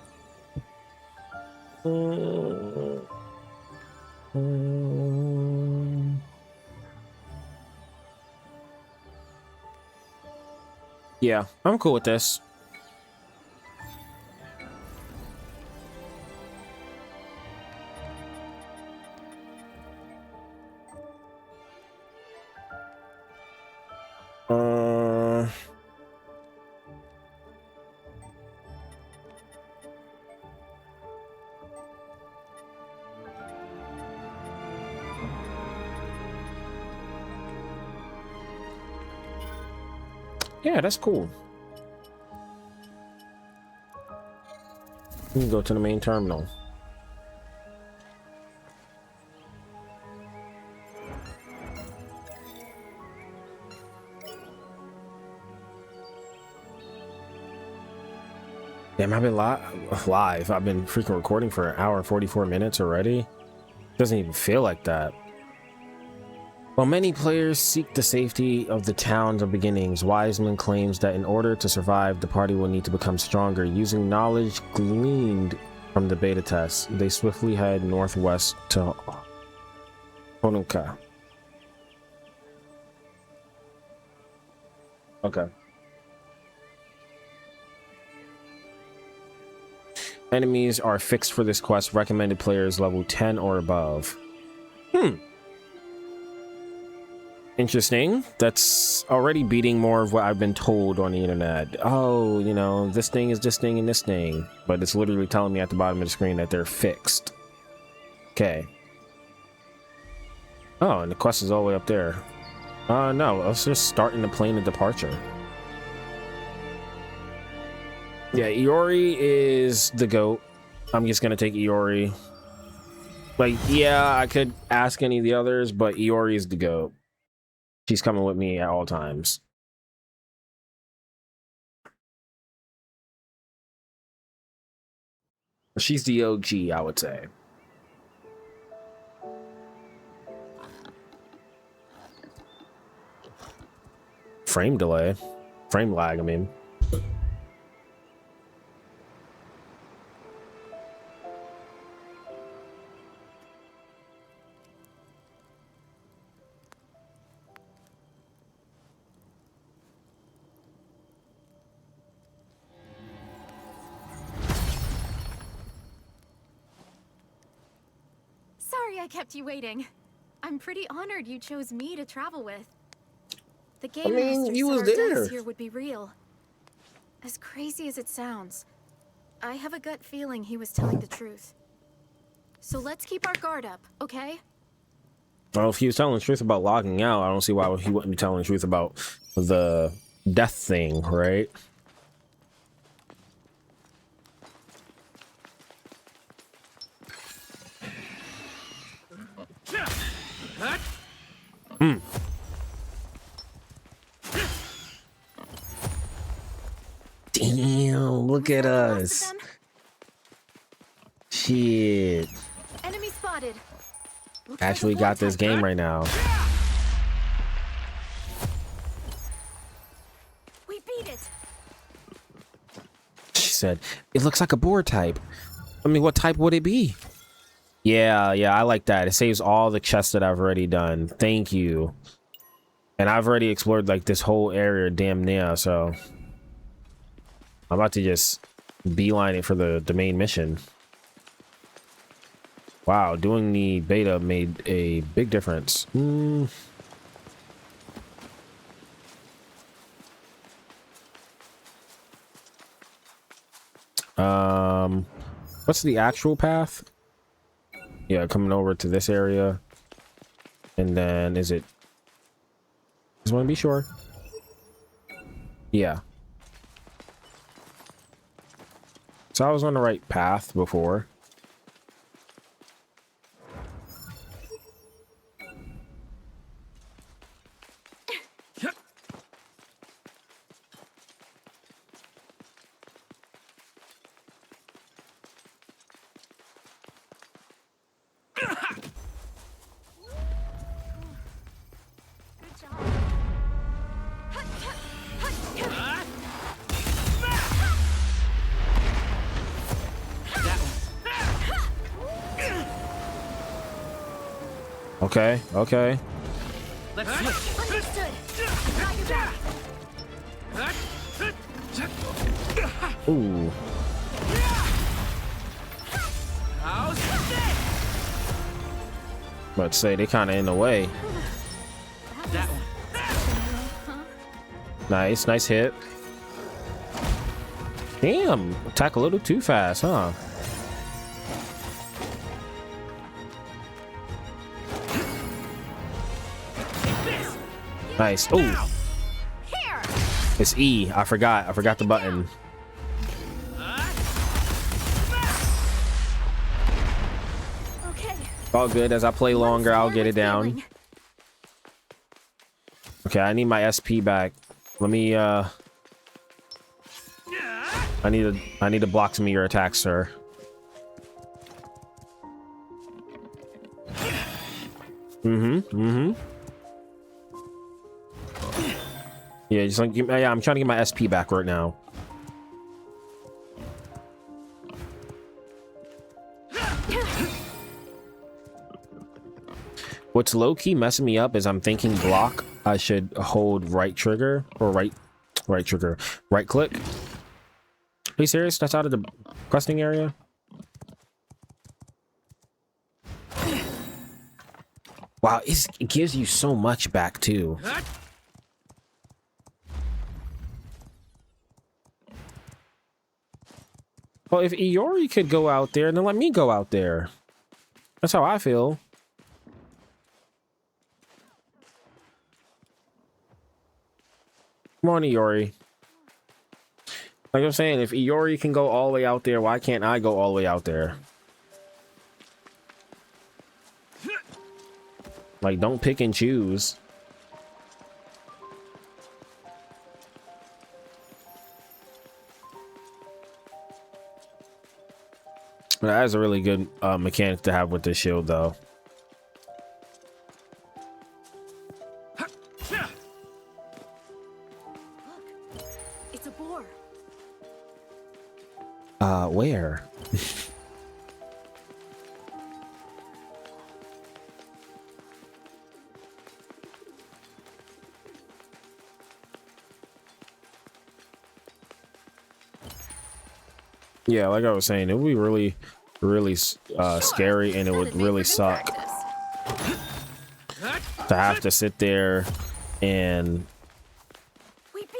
Yeah, I'm cool with this. Yeah, that's cool. We can go to the main terminal. Damn, I've been live. I've been freaking recording for an hour and 44 minutes already. Doesn't even feel like that. While many players seek the safety of the towns of beginnings, Wiseman claims that in order to survive, the party will need to become stronger. Using knowledge gleaned from the beta test, they swiftly head northwest to Honoka. Okay. Enemies are fixed for this quest. Recommended players level 10 or above. Interesting. That's already beating more of what I've been told on the internet. Oh, you know, this thing is this thing and this thing. But it's literally telling me at the bottom of the screen that they're fixed. Okay. Oh, and the quest is all the way up there. No, let's just start in the plane of departure. Yeah, Iori is the GOAT. I'm just gonna take Iori. Like, yeah, I could ask any of the others, but Iori is the GOAT. She's coming with me at all times. She's the OG, I would say. frame delay, frame lag, I mean. Sorry I kept you waiting. I'm pretty honored you chose me to travel with. The game master you said was our there. deaths here would be real. As crazy as it sounds, I have a gut feeling he was telling the truth. So let's keep our guard up, okay? Well, if he was telling the truth about logging out, I don't see why he wouldn't be telling the truth about the death thing, right? Damn, look at us. Shit. Enemy spotted. Looks Actually like a got this blood type. game right now. We beat it. She said, it looks like a board type. I mean, what type would it be? Yeah, I like that. It saves all the chests that I've already done. Thank you. And I've already explored like this whole area damn near, so I'm about to just beeline it for the main mission. Wow, doing the beta made a big difference. What's the actual path? Yeah, coming over to this area. And then is it? Just want to be sure. Yeah. So I was on the right path before. Okay. Let's switch. Understood. Got your back. Ooh. But say they kind of in the way. Nice hit. Damn, attack a little too fast, huh? Nice. Oh, it's E. I forgot the button. Okay. All good. As I play longer, I'll get it down. Okay, I need my SP back. Let me I need to block some of your attacks, sir. Yeah, just like I'm trying to get my SP back right now. What's low-key messing me up is I'm thinking block, I should hold right trigger or right click. Are you serious? That's out of the questing area? Wow, it gives you so much back too. Well, if Iori could go out there, then let me go out there. That's how I feel. Come on, Iori. Like I'm saying, if Iori can go all the way out there, why can't I go all the way out there? Like, don't pick and choose. That is a really good mechanic to have with this shield, though. there? Yeah, like I was saying, it would be really, really scary, and it would really suck to have to sit there and...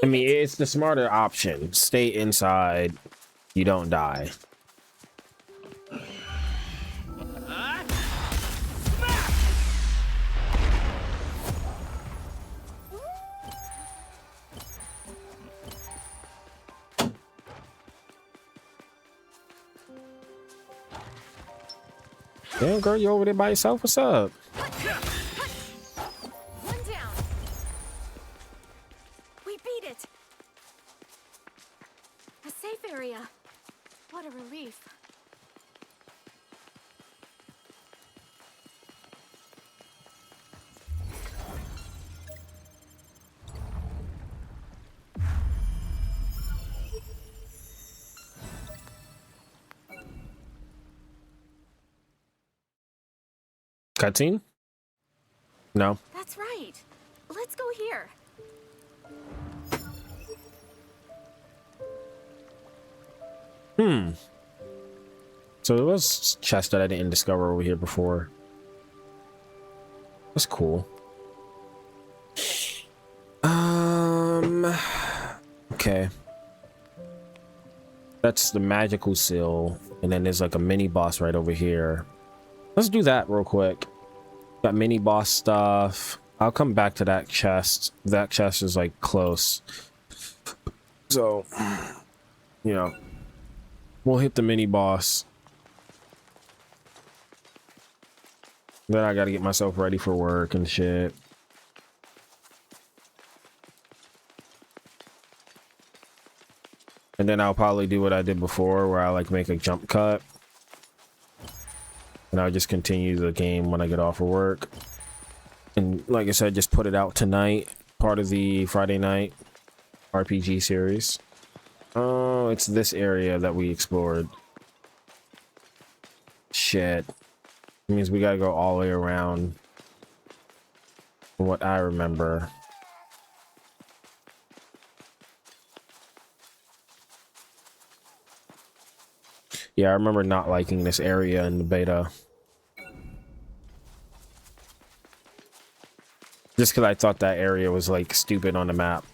I mean, it's the smarter option. Stay inside. You don't die. Damn, girl, you over there by yourself? What's up? One down. We beat it. A safe area. What a relief. Cutscene? No. That's right. Let's go here. So there was chests that I didn't discover over here before. That's cool. Okay. That's the magical seal, and then there's like a mini boss right over here. Let's do that real quick. Got mini boss stuff. I'll come back to that chest. That chest is like close. So, you know, we'll hit the mini boss. Then I gotta get myself ready for work and shit. And then I'll probably do what I did before, where I like make a jump cut. And I'll just continue the game when I get off of work. And like I said, just put it out tonight. Part of the Friday night RPG series. Oh, it's this area that we explored. Shit. It means we gotta go all the way around. From what I remember. Yeah, I remember not liking this area in the beta. Just because I thought that area was like stupid on the map.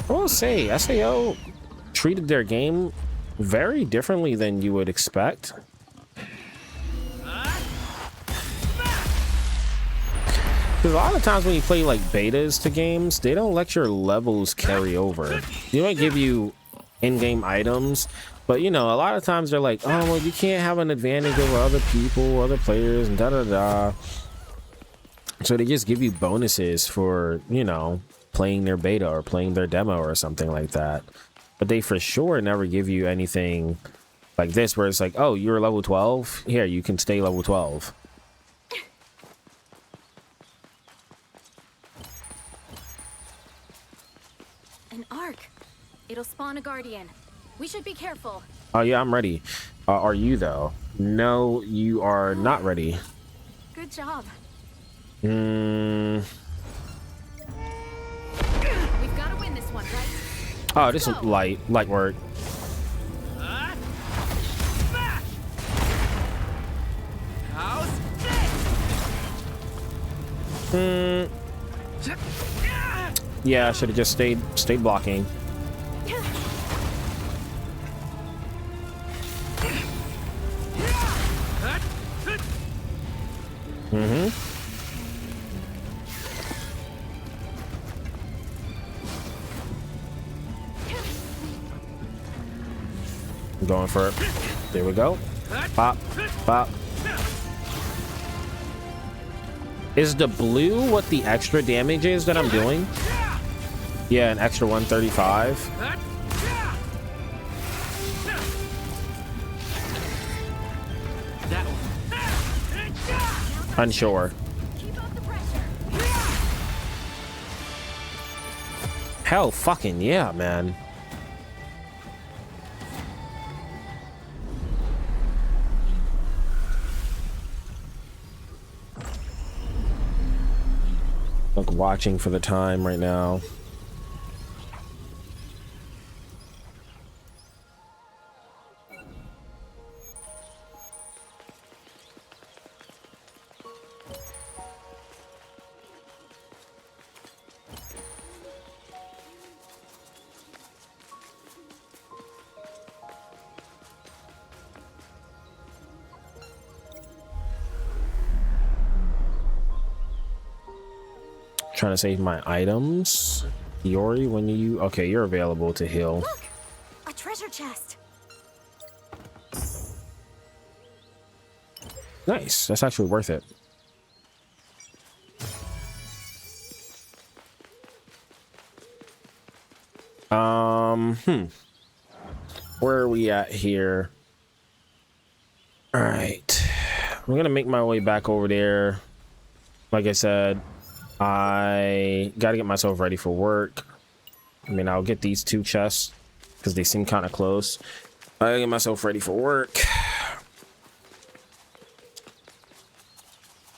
I will say, SAO treated their game very differently than you would expect. Because a lot of times when you play like betas to games, they don't let your levels carry over. They might give you in-game items, but you know, a lot of times they're like, oh, well, you can't have an advantage over other people, other players, and da-da-da. So they just give you bonuses for, you know, playing their beta or playing their demo or something like that. But they for sure never give you anything like this where it's like, oh, you're level 12? Here, you can stay level 12. An arc. It'll spawn a guardian. We should be careful. Oh, yeah, I'm ready. Are you, though? No, you are not ready. Good job. Hmm. We've got to win this one, right? Oh, this is light work. Yeah, I should have just stayed blocking. I'm going for it. There we go. Pop, pop. Is the blue what the extra damage is that I'm doing? Yeah, an extra 135. Unsure. Hell fucking yeah, man. Like watching for the time right now. Trying to save my items. Yori, when you okay, you're available to heal. Look, a treasure chest. Nice. That's actually worth it. Where are we at here? All right. I'm gonna make my way back over there. Like I said, I gotta get myself ready for work. I mean, I'll get these 2 chests because they seem kind of close. I gotta get myself ready for work.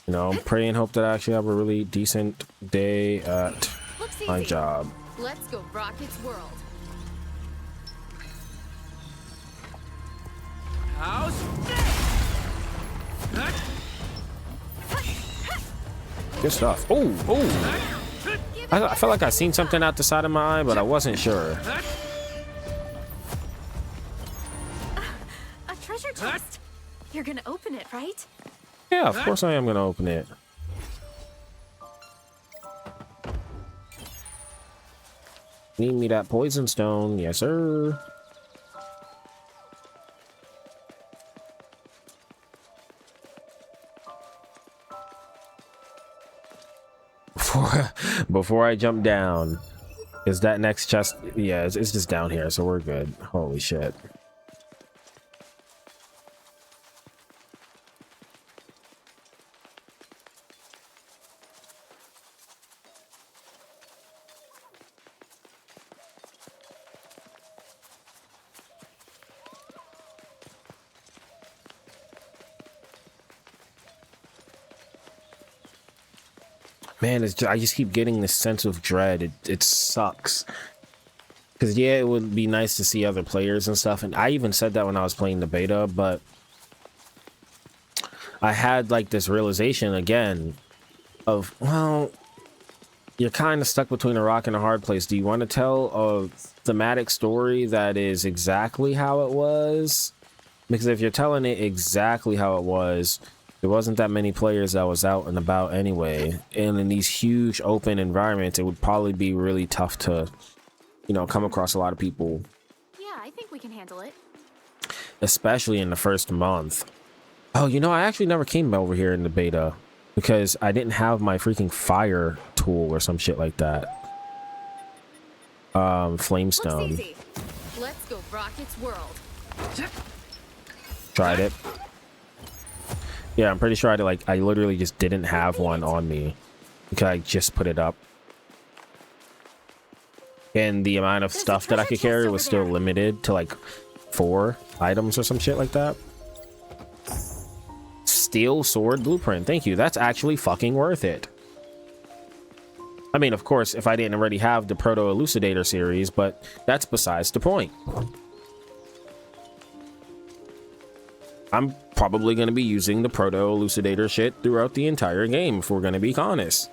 You know, pray and hope that I actually have a really decent day at my job. Let's go rock its world. Good stuff. Oh. I felt like I seen something out the side of my eye, but I wasn't sure. A treasure chest. You're gonna open it, right? Yeah, of course I am gonna open it. Need me that poison stone, yes sir. Before I jump down, is that next chest? Yeah, it's just down here, so we're good. Holy shit. Man, I just keep getting this sense of dread. It sucks. Because, yeah, it would be nice to see other players and stuff. And I even said that when I was playing the beta, but I had, like, this realization again of, well, you're kind of stuck between a rock and a hard place. Do you want to tell a thematic story that is exactly how it was? Because if you're telling it exactly how it was, there wasn't that many players that was out and about anyway, and in these huge open environments, it would probably be really tough to, you know, come across a lot of people. Yeah, I think we can handle it. Especially in the first month. Oh, you know, I actually never came over here in the beta because I didn't have my freaking fire tool or some shit like that. Flamestone. Looks easy. Let's go rock its world. Tried it. Yeah, I'm pretty sure I literally just didn't have one on me because I just put it up. And the amount of stuff that I could carry was still limited to like 4 items or some shit like that. Steel sword blueprint. Thank you. That's actually fucking worth it. I mean, of course, if I didn't already have the Proto Elucidator series, but that's besides the point. I'm probably going to be using the Proto Elucidator shit throughout the entire game, if we're going to be honest.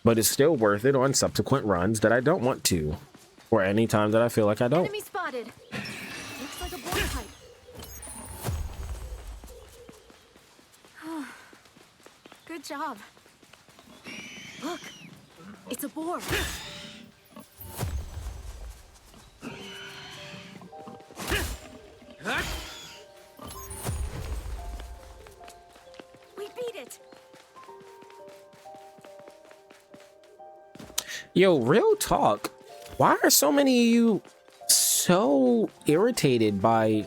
But it's still worth it on subsequent runs that I don't want to, or any time that I feel like I don't. Enemy spotted. Looks like a board pipe. Good job. Look, it's a board. it. Yo, real talk. Why are so many of you so irritated by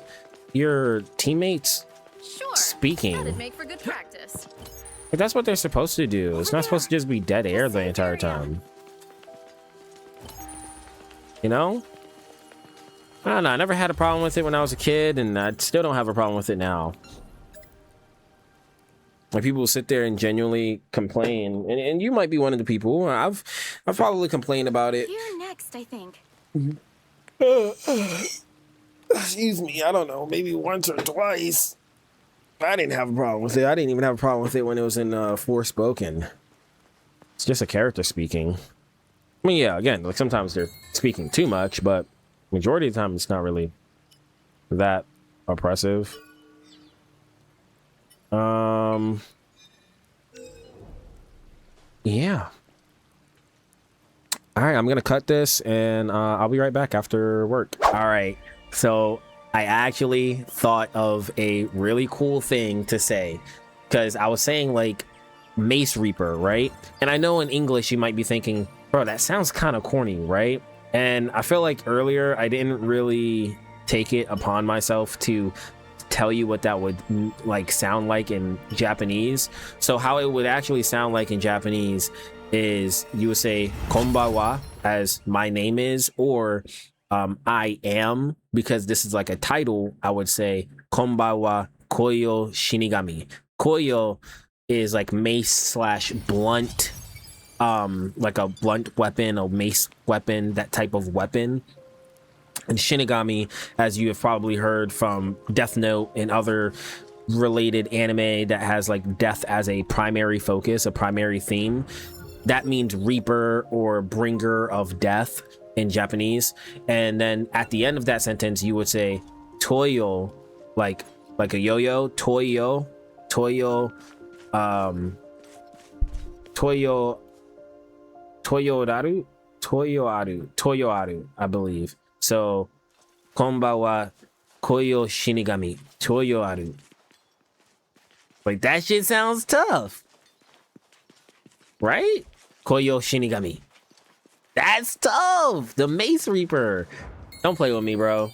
your teammates Sure. speaking? That'd make for good practice. Like, that's what they're supposed to do. It's not supposed to just be dead air the entire time. You know? I don't know. I never had a problem with it when I was a kid, and I still don't have a problem with it now. Like, people sit there and genuinely complain, and you might be one of the people. I've probably complained about it. You're next, I think. Excuse me. I don't know. Maybe once or twice. I didn't have a problem with it. I didn't even have a problem with it when it was in Forspoken. It's just a character speaking. I mean, yeah, again, like sometimes they're speaking too much, but majority of the time it's not really that oppressive. Yeah. All right, I'm gonna cut this, and I'll be right back after work. All right, so I actually thought of a really cool thing to say, because I was saying like Mace Reaper, right? And I know in English you might be thinking, bro, that sounds kind of corny, right? And I feel like earlier I didn't really take it upon myself to tell you what that would like sound like in Japanese. So how it would actually sound like in Japanese is you would say konbawa as my name is, or I am, because this is like a title. I would say konbawa koyo shinigami. Koyo is like mace slash blunt, like a blunt weapon, a mace weapon, that type of weapon. And Shinigami, as you have probably heard from Death Note and other related anime that has like death as a primary focus, a primary theme, that means reaper or bringer of death in Japanese. And then at the end of that sentence, you would say toyo, like a yo-yo, toyo, toyodaru, I believe. So, konbawa koyo shinigami, toyo aru. Like, that shit sounds tough. Right? Koyo shinigami. That's tough. The Mace Reaper. Don't play with me, bro.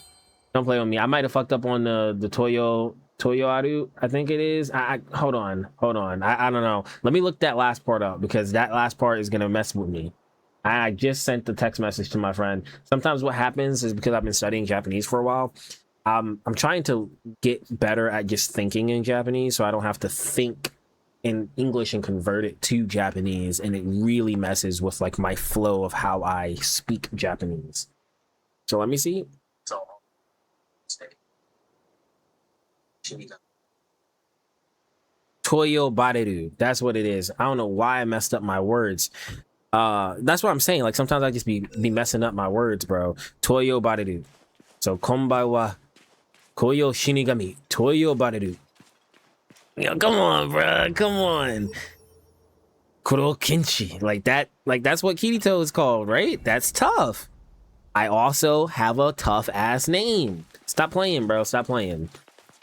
Don't play with me. I might have fucked up on the toyo aru, I think it is. Hold on. I don't know. Let me look that last part up, because that last part is gonna mess with me. I just sent the text message to my friend. Sometimes what happens is, because I've been studying Japanese for a while, I'm trying to get better at just thinking in Japanese, so I don't have to think in English and convert it to Japanese, and it really messes with like my flow of how I speak Japanese. So let me see. Toyo bareru. That's what it is. I don't know why I messed up my words. That's what I'm saying. Like, sometimes I just be messing up my words, bro. Toyo bareru. So konbai wa koyo shinigami toyo bareru. Yo, come on, bro. Come on. Kuro Kenshi. Like that. Like, that's what Kirito is called, right? That's tough. I also have a tough ass name. Stop playing, bro. Stop playing.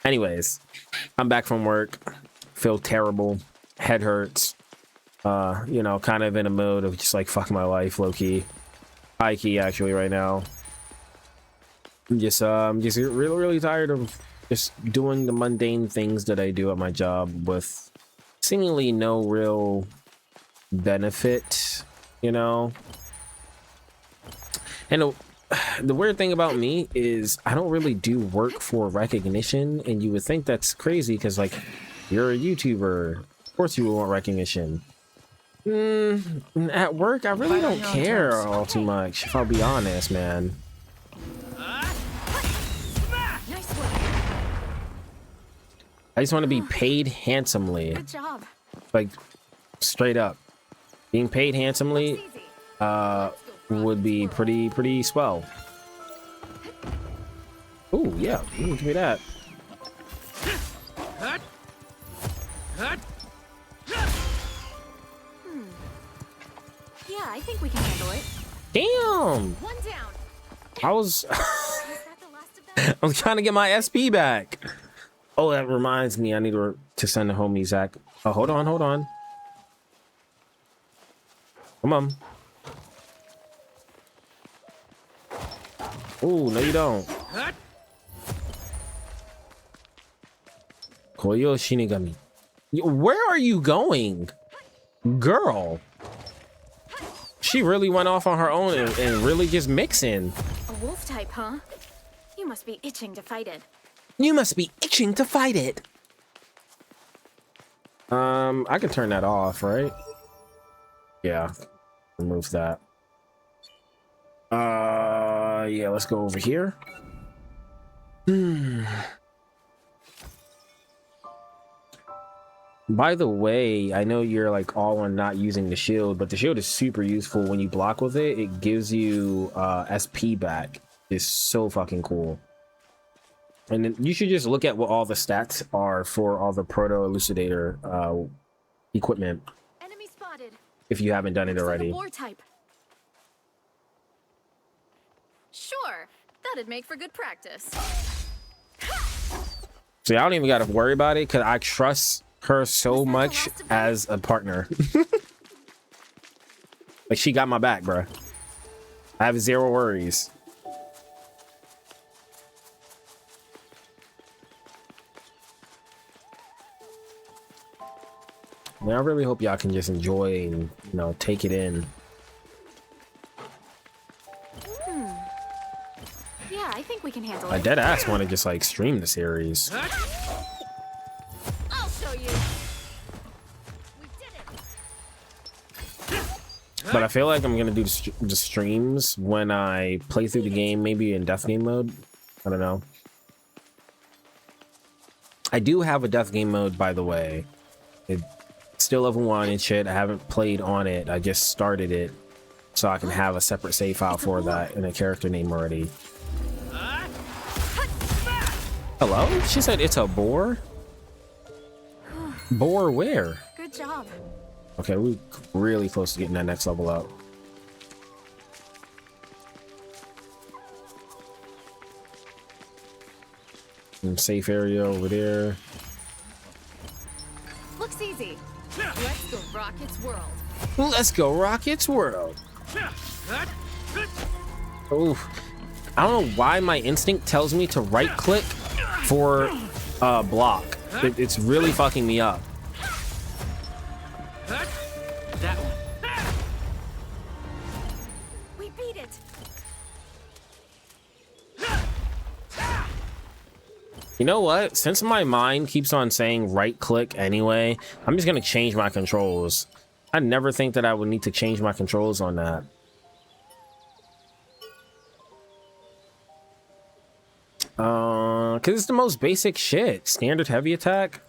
Anyways, I'm back from work. Feel terrible. Head hurts. You know, kind of in a mode of just like fuck my life, low key, high key actually right now. I'm just really tired of just doing the mundane things that I do at my job with seemingly no real benefit, you know. And the weird thing about me is I don't really do work for recognition, and you would think that's crazy because like you're a YouTuber, of course you would want recognition. At work, I really don't care all too much, if I'll be honest, man. I just want to be paid handsomely. Good job. Like, straight up. Being paid handsomely would be pretty swell. Ooh, yeah, give me that. Yeah, I think we can handle it. Damn! One down. I was I'm trying to get my SP back. Oh, that reminds me, I need to send the homie Zach Oh, hold on, hold on. Come on. Oh, no you don't. Koyo Shinigami. Where are you going? Girl. She really went off on her own and really just mixing. A wolf type, huh? You must be itching to fight it. You must be itching to fight it. I can turn that off, right? Yeah. Remove that. Yeah, let's go over here. By the way, I know you're like all on not using the shield, but the shield is super useful when you block with it. It gives you SP back. It's so fucking cool. And then you should just look at what all the stats are for all the proto elucidator equipment. Enemy spotted. If you haven't done it Looks like already. a boar type. Sure, that'd make for good practice. See, I don't even gotta worry about it because I trust her so much as a partner. Like, she got my back, bro. I have zero worries. Man, I really hope y'all can just enjoy and, you know, take it in. Yeah, I think we can handle I it. dead ass want to just like stream the series. I'll show you. We did it. But I feel like I'm gonna do the streams when I play through the game, maybe in death game mode. I don't know. I do have a death game mode, by the way. It's still level 1 and shit. I haven't played on it. I just started it so I can have a separate save file for that and a character name already. Hello? She said it's a boar? Boar where? Good job. Okay, we're really close to getting that next level up. Safe area over there. Looks easy. Let's go Rocket's world. Let's go Rocket's world. Oof. I don't know why my instinct tells me to right click for block. It's really fucking me up. That one. We beat it. You know what? Since my mind keeps on saying right click anyway, I'm just gonna change my controls. I never think that I would need to change my controls on that. Cause it's the most basic shit. Standard heavy attack.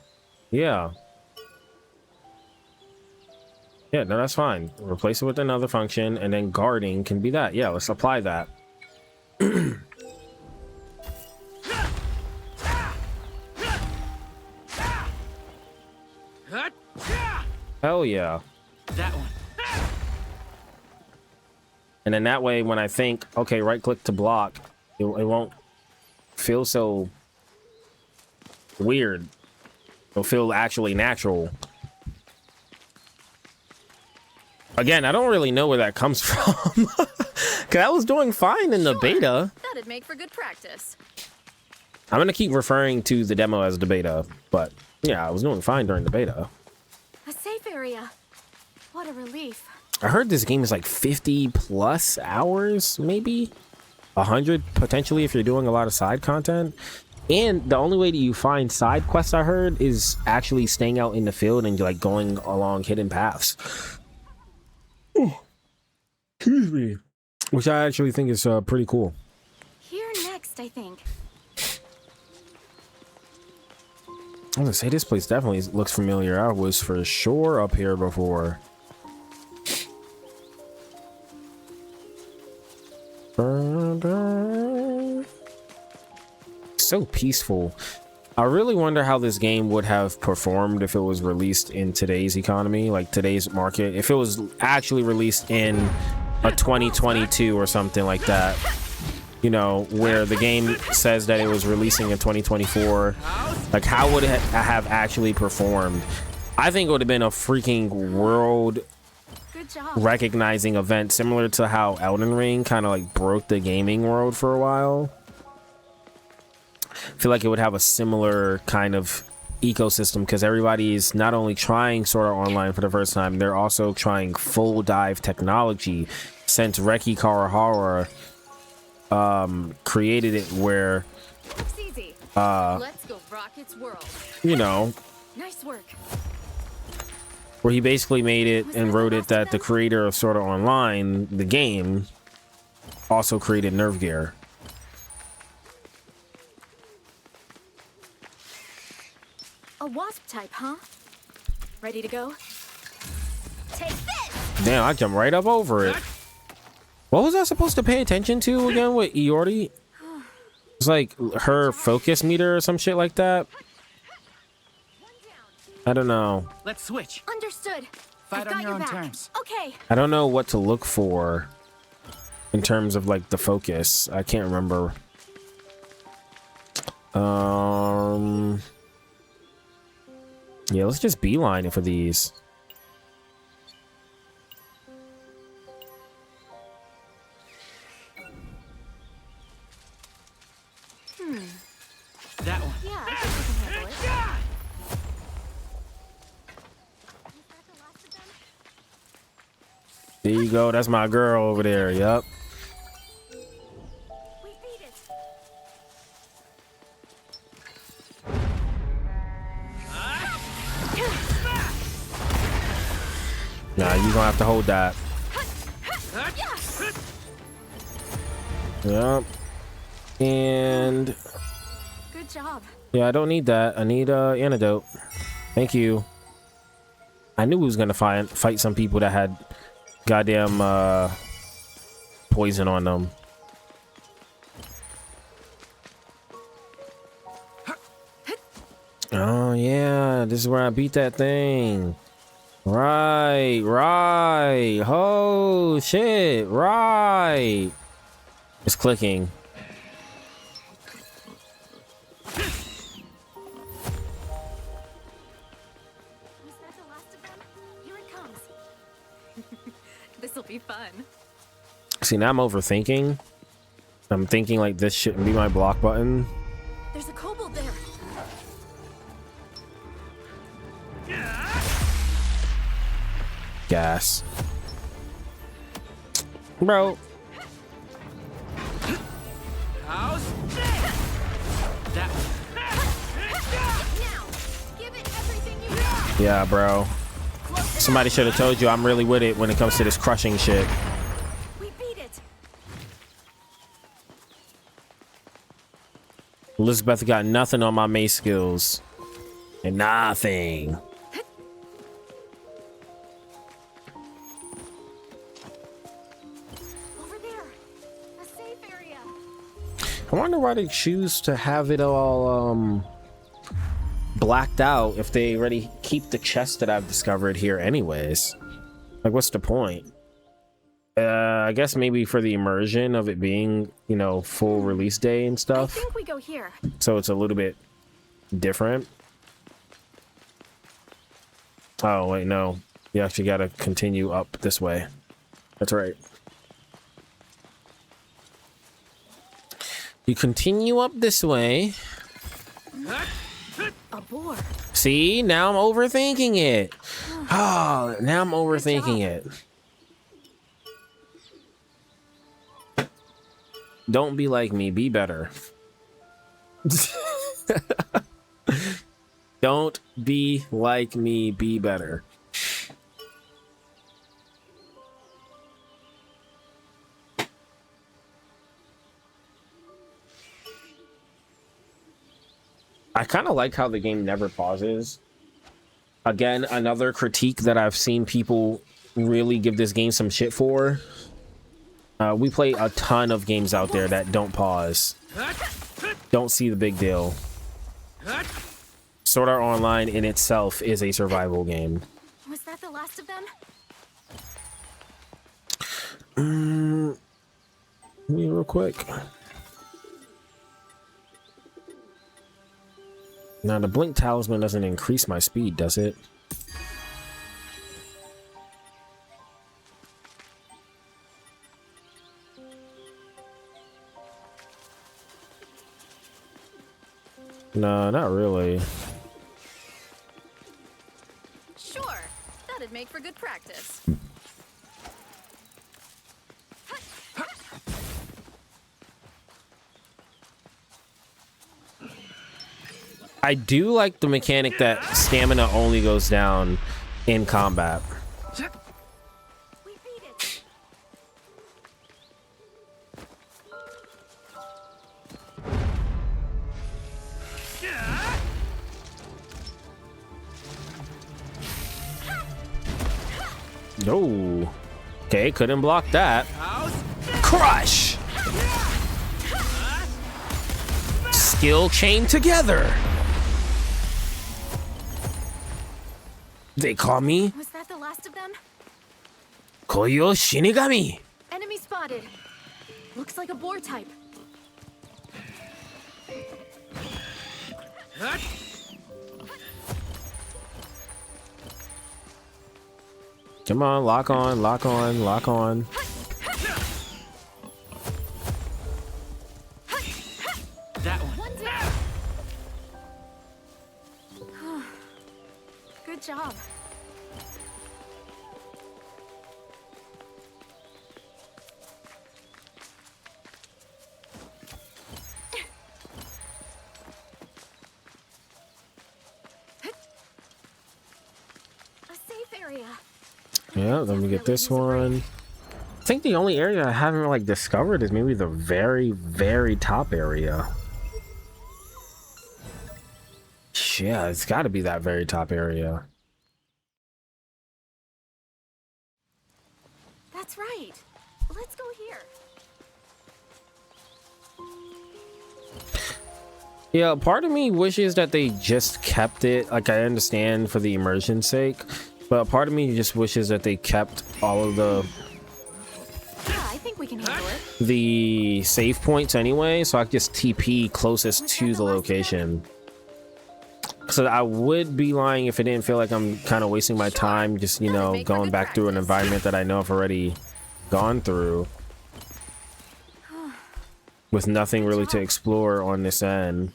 Yeah. Yeah, no, that's fine. Replace it with another function, and then guarding can be that. Yeah, let's apply that. Hell yeah. That one. And then that way, when I think, okay, right click to block, it won't feel so weird. It'll feel actually natural. Again, I don't really know where that comes from. Cause I was doing fine in the beta. That'd make for good practice. I'm gonna keep referring to the demo as the beta, but yeah, I was doing fine during the beta. A safe area. What a relief. I heard this game is like 50 plus hours, maybe 100 potentially if you're doing a lot of side content. And the only way that you find side quests, I heard, is actually staying out in the field and like going along hidden paths. Oh, excuse me. Which I actually think is pretty cool. Here next, I think. I was gonna say, this place definitely looks familiar. I was for sure up here before. So peaceful. I really wonder how this game would have performed if it was released in today's economy, like today's market. If it was actually released in a 2022 or something like that, you know, where the game says that it was releasing in 2024. Like, how would it have actually performed? I think it would have been a freaking world Good job. recognizing event, similar to how Elden Ring kind of like broke the gaming world for a while. I feel like it would have a similar kind of ecosystem because everybody is not only trying Sword Art Online for the first time, they're also trying full dive technology since Reki Kawahara created it where It's easy. Let's go rock its world. you know, Nice work. where he basically made it and wrote it that the creator of Sword Art Online, the game, also created Nerve Gear. A wasp type, huh? Ready to go? Take this! Damn, I jumped right up over it. What was I supposed to pay attention to again with Iori? It's like her focus meter or some shit like that. I don't know. Let's switch. Understood. Fight I've on got your own back. terms. Okay. I don't know what to look for in terms of like the focus. I can't remember. Yeah, let's just beeline it for these. That one. Yeah, I think we can handle it. There you go. That's my girl over there. Yep. We beat it. Nah, you gonna have to hold that. Yep. And Good job. yeah, I don't need that. I need antidote. Thank you. I knew we was gonna fight some people that had goddamn poison on them. Oh yeah, this is where I beat that thing. Right. Oh shit, right. It's clicking. Was that the last of them? Here it comes. This'll be fun. See, now I'm overthinking. I'm thinking like this shouldn't be my block button. There's a kobold there. Gas. Bro. How's that? Now, give it everything you got. Yeah, bro. Somebody should have told you I'm really with it when it comes to this crushing shit. We beat it. Elizabeth got nothing on my mace skills. And nothing. Over there. A safe area. I wonder why they choose to have it all blacked out if they already keep the chest that I've discovered here anyways. Like, what's the point? I guess maybe for the immersion of it being, you know, full release day and I stuff. think we go here. So it's a little bit different. Oh, wait, no. You actually got to continue up this way. That's right. You continue up this way. A boar. See, now I'm overthinking it. Oh, now I'm overthinking it. Don't be like me, be better. Don't be like me, be better. I kind of like how the game never pauses. Again, another critique that I've seen people really give this game some shit for. We play a ton of games out there that don't pause. Don't see the big deal. Sword Art Online in itself is a survival game. Was that the last of them? Let me real quick. Now the blink talisman doesn't increase my speed, does it? No, not really. Sure, that'd make for good practice. I do like the mechanic that stamina only goes down in combat. We beat it. No. Okay, couldn't block that. Crush! Skill chain together. They call me Was that the last of them? Koyo Shinigami. Enemy spotted. Looks like a boar type. Come on, lock on, lock on, lock on. That one. One down. Good job. A safe area. Yeah, let me get this one. I think the only area I haven't like discovered is maybe the very, very top area. Yeah, it's got to be that very top area. That's right. Let's go here. Yeah, part of me wishes that they just kept it. Like, I understand for the immersion's sake, but part of me just wishes that they kept all of Yeah, I think we can handle it. the save points anyway, so I could just TP closest to the location. So I would be lying if I didn't feel like I'm kind of wasting my time just, you know, going back through an environment that I know I've already gone through with nothing really to explore on this end.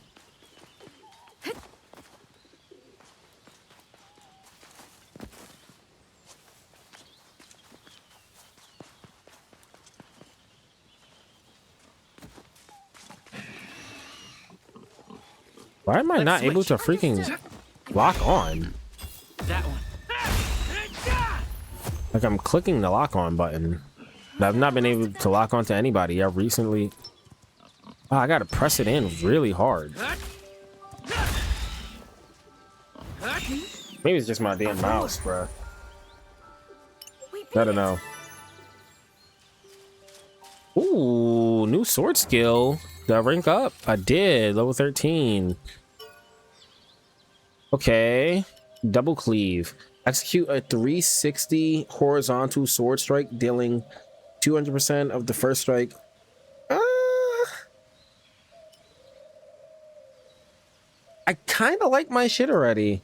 Why am I not able to freaking lock on? That one. Like, I'm clicking the lock on button, but I've not been able to lock on to anybody. I recently... Oh, I gotta press it in really hard. Maybe it's just my damn mouse, bro. I don't know. Ooh, new sword skill. Did I rank up? I did. Level 13. Okay. Double cleave. Execute a 360 horizontal sword strike, dealing 200% of the first strike. I kind of like my shit already.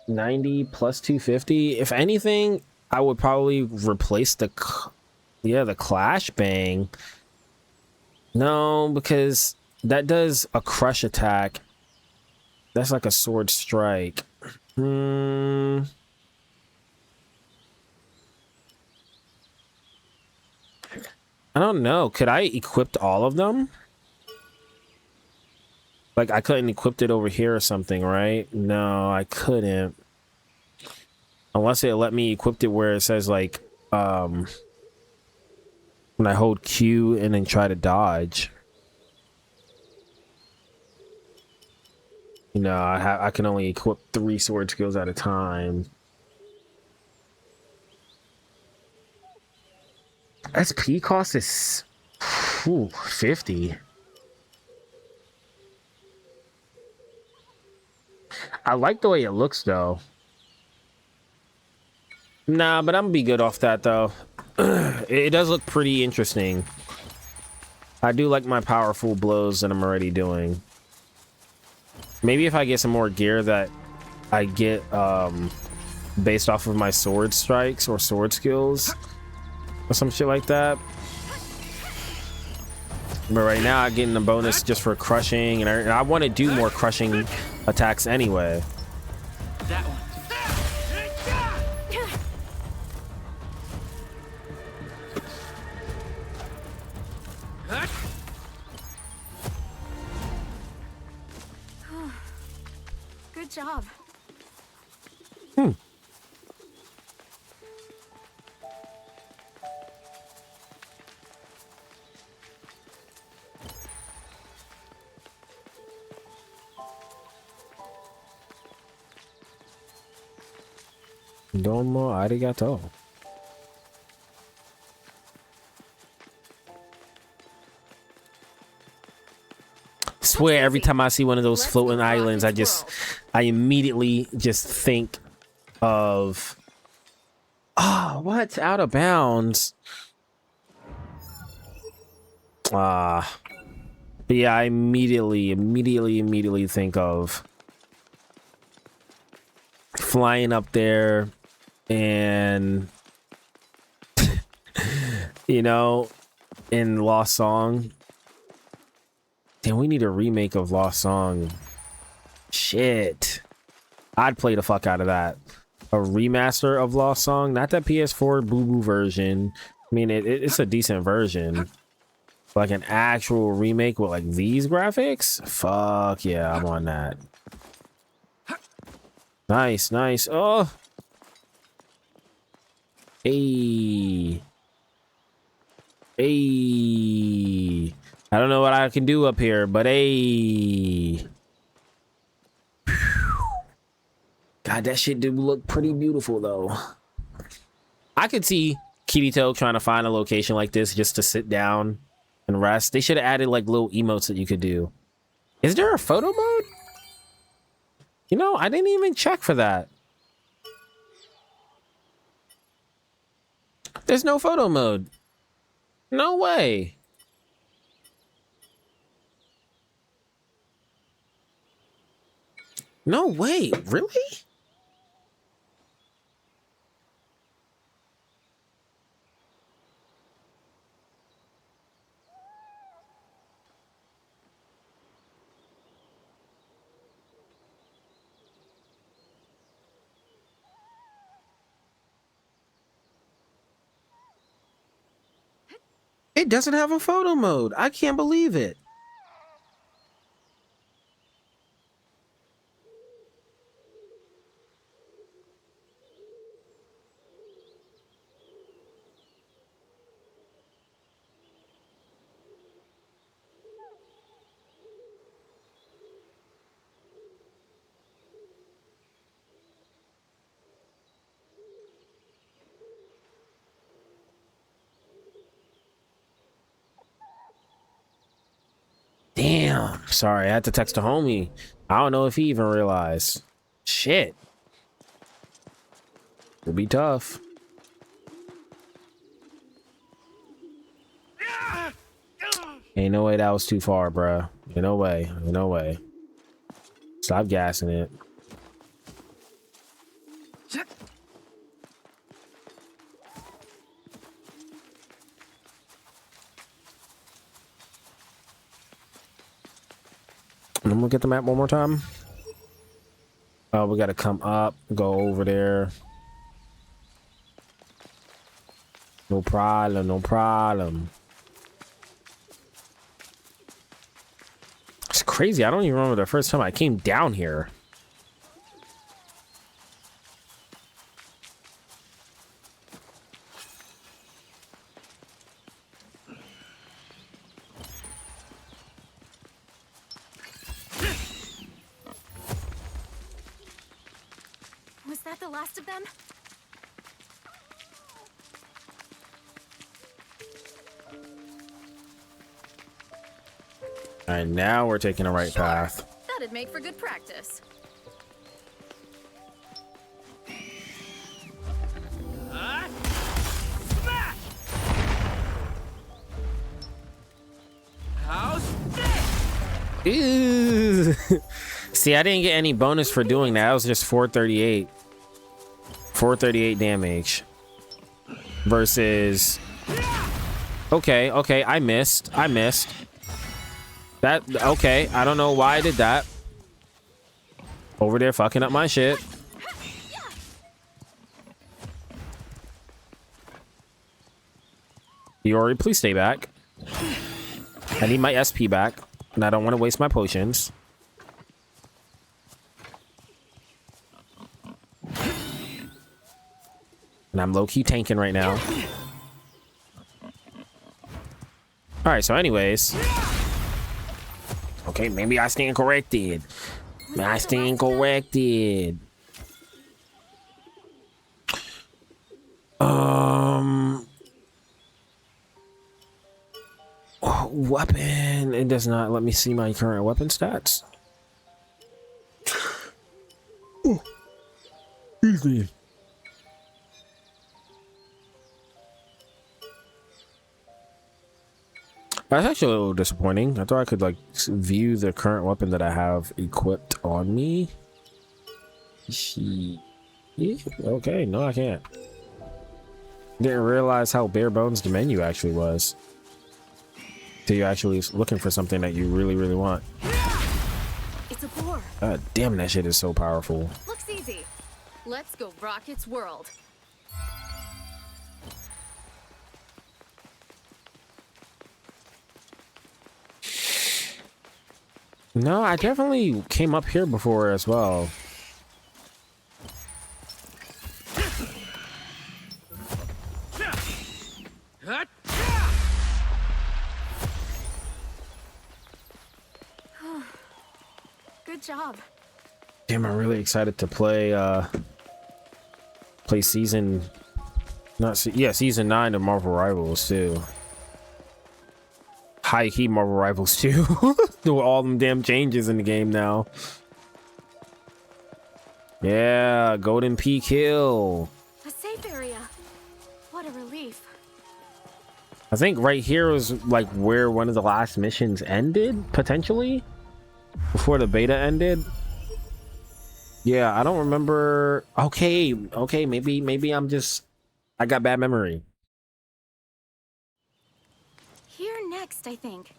90 plus 250. If anything, I would probably replace the clash bang. No, because that does a crush attack. That's like a sword strike. I don't know. Could I equip all of them? Like, I couldn't equip it over here or something, right? No, I couldn't. Unless it let me equip it where it says, like, when I hold Q and then try to dodge. You know, I can only equip 3 sword skills at a time. SP cost is 50. I like the way it looks though. Nah, but I'm gonna be good off that though. It does look pretty interesting. I do like my powerful blows that I'm already doing. Maybe if I get some more gear that I get based off of my sword strikes or sword skills or some shit like that, But right now I'm getting a bonus just for crushing, and I want to do more crushing attacks anyway. That one. Good job. Domo arigato. Swear every time I see one of those floating islands, I immediately just think of what's out of bounds. But yeah, I immediately think of flying up there and you know, in Lost Song. Damn, we need a remake of Lost Song. Shit. I'd play the fuck out of that. A remaster of Lost Song, not that PS4 boo-boo version. I mean, it's a decent version. Like an actual remake with like these graphics? Fuck yeah, I'm on that. Nice, nice. Oh. Hey. Hey. I don't know what I can do up here, but hey. God, that shit do look pretty beautiful though. I could see Kirito trying to find a location like this just to sit down and rest. They should have added like little emotes that you could do. Is there a photo mode? You know, I didn't even check for that. There's no photo mode. No way. No way, really? It doesn't have a photo mode. I can't believe it. Damn. Sorry, I had to text a homie. I don't know if he even realized. Shit. It'll be tough. Ain't no way that was too far, bruh. Ain't no way. Ain't no way. Stop gassing it. I'm gonna get the map one more time. Oh, we gotta come up, go over there. No problem, no problem. It's crazy. I don't even remember the first time I came down here. Was that the last of them? All right, now we're taking the right path. That'd make for good practice. Ew. See, I didn't get any bonus for doing that. It was just 438. 438 damage. Versus... Okay, I missed. That, okay, I don't know why I did that. Over there fucking up my shit. Yori, please stay back. I need my SP back, and I don't want to waste my potions. And I'm low-key tanking right now. Alright, so anyways. Okay, maybe I stand corrected. I stand corrected. Weapon. It does not let me see my current weapon stats. Excuse me. That's actually a little disappointing. I thought I could like view the current weapon that I have equipped on me. Okay, no, I can't. Didn't realize how bare bones the menu actually was. Till you're actually looking for something that you really, really want. It's a boar. God damn, that shit is so powerful. Looks easy. Let's go rock its world. No, I definitely came up here before as well. Good job. Damn, I'm really excited to play season season 9 of Marvel Rivals too. High key Marvel Rivals too. Do all them damn changes in the game now. Yeah, golden P kill. A safe area. What a relief. I think right here was like where one of the last missions ended, potentially, before the beta ended. Yeah, I don't remember. Okay, maybe I got bad memory. Here next, I think.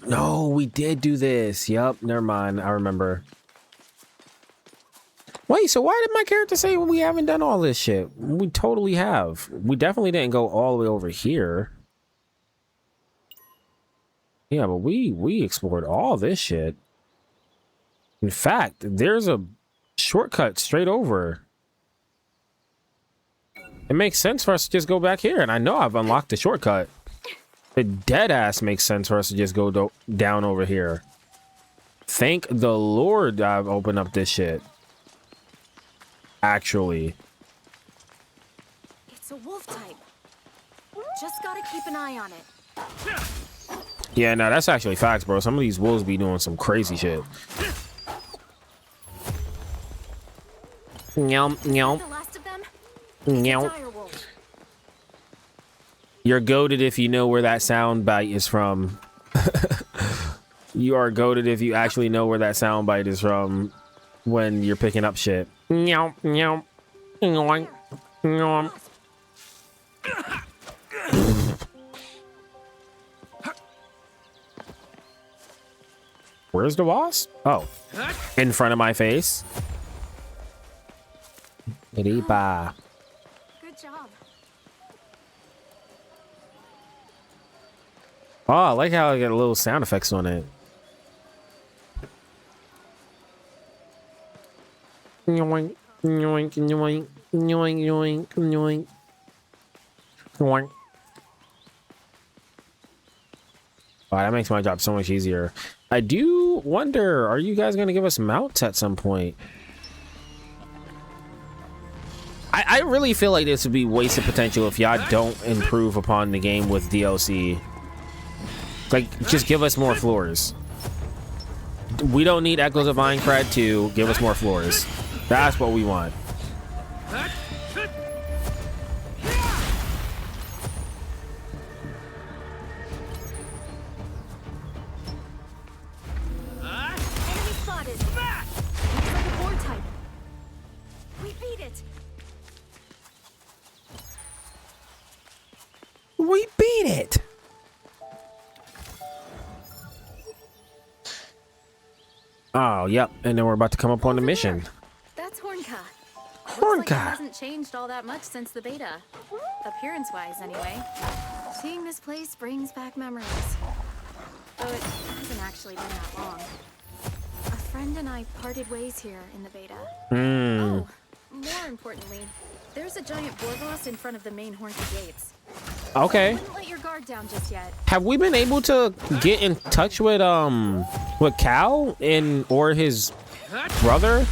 No, we did do this. Yup, never mind. I remember. Wait, so why did my character say we haven't done all this shit? We totally have. We definitely didn't go all the way over here. Yeah, but we explored all this shit. In fact, there's a shortcut straight over. It makes sense for us to just go back here, and I know I've unlocked the shortcut. It dead ass makes sense for us to just go down over here. Thank the Lord I've opened up this shit. Actually. It's a wolf type. Just gotta keep an eye on it. Yeah, no, that's actually facts, bro. Some of these wolves be doing some crazy shit. Nyam, nyam. The last of them? Nyam. You're goated if you know where that sound bite is from. You are goated if you actually know where that sound bite is from when you're picking up shit. Nyam, nyam, nyam, nyam. Where's the wasp? Oh, in front of my face. Ripa. Good job. Oh, I like how I get a little sound effects on it. Yoink, yoink, yoink, yoink, yoink, yoink. Yoink. Wow, that makes my job so much easier. I do wonder, are you guys going to give us mounts at some point? I really feel like this would be wasted potential if y'all don't improve upon the game with DLC. Like, just give us more floors. We don't need Echoes of Aincrad 2. Give us more floors. That's what we want. Enemy spotted. Looks like a boar type. We beat it. We beat it. yep. And then we're about to come up on the mission. That's Hornka. Looks like Hornka. it hasn't changed all that much since the beta. Appearance-wise, anyway. Seeing this place brings back memories. Though it hasn't actually been that long. A friend and I parted ways here in the beta. Oh, more importantly, there's a giant boss in front of the main Hornka gates. Okay. Wouldn't let your guard down just yet. Have we been able to get in touch with Cal or his brother?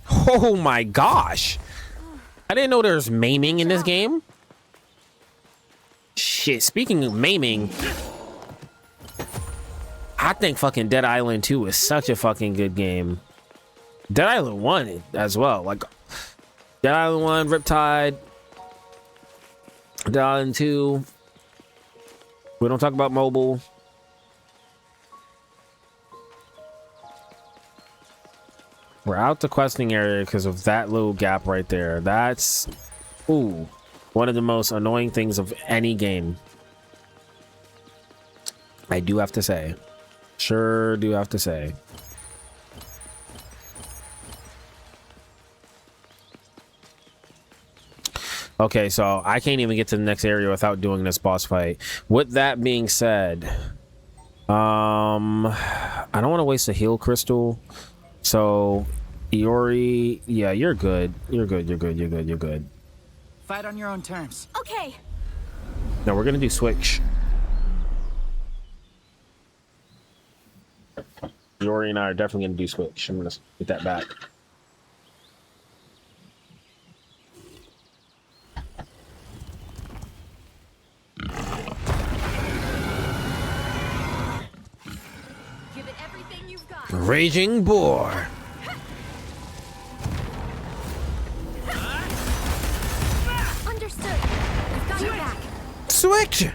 Oh my gosh. I didn't know there's maiming in this game. Shit, speaking of maiming, I think fucking Dead Island 2 is such a fucking good game. Dead Island 1 as well. Like Dead Island 1, Riptide, Dead Island 2. We don't talk about mobile. We're out the questing area because of that little gap right there. That's, ooh, one of the most annoying things of any game. I do have to say. Sure do have to say. Okay, so I can't even get to the next area without doing this boss fight. With that being said, I don't want to waste a heal crystal. So, Iori, yeah, you're good. You're good. Fight on your own terms. Okay. Now we're gonna do switch. Iori and I are definitely gonna do switch. I'm gonna get that back. Give it everything you've got. Raging Boar. Understood. I've got your back. Switch.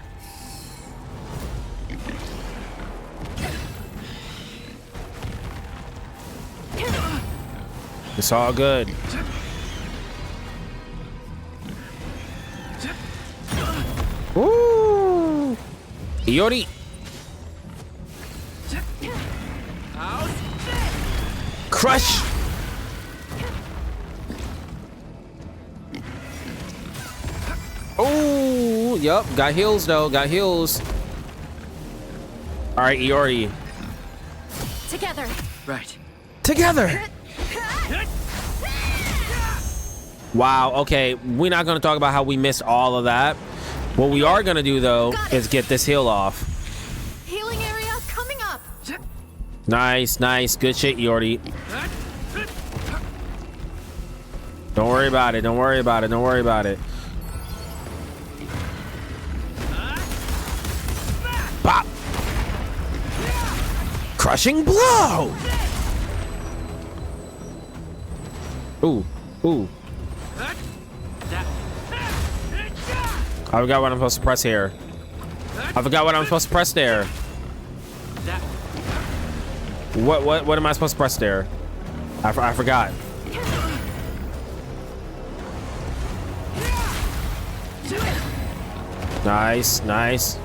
It's all good. Ooh. Iori. Crush. Oh, yep. Got heals though. Got heals. All right, Iori. Together. Right. Together. Wow. Okay, we're not gonna talk about how we missed all of that. What we are gonna do though is get this heal off. Healing area coming up. Nice, nice. Good shit, Iori. Don't worry about it. Don't worry about it. Don't worry about it. Bop. Crushing blow. Ooh, ooh. I forgot what I'm supposed to press here. I forgot what I'm supposed to press there. What am I supposed to press there? I forgot. Nice, nice.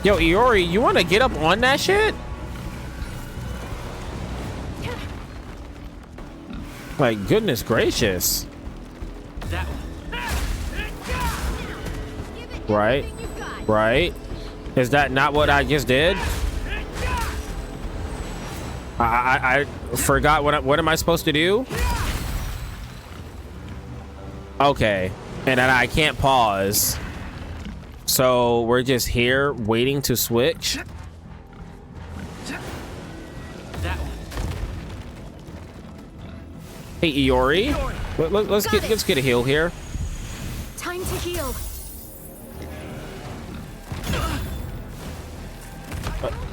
Yo, Iori, you want to get up on that shit? Like, goodness gracious. Right, right. Is that not what I just did? I forgot what am I supposed to do? Okay, and then I can't pause. So we're just here waiting to switch. Hey Iori, let's get a heal here. Time to heal.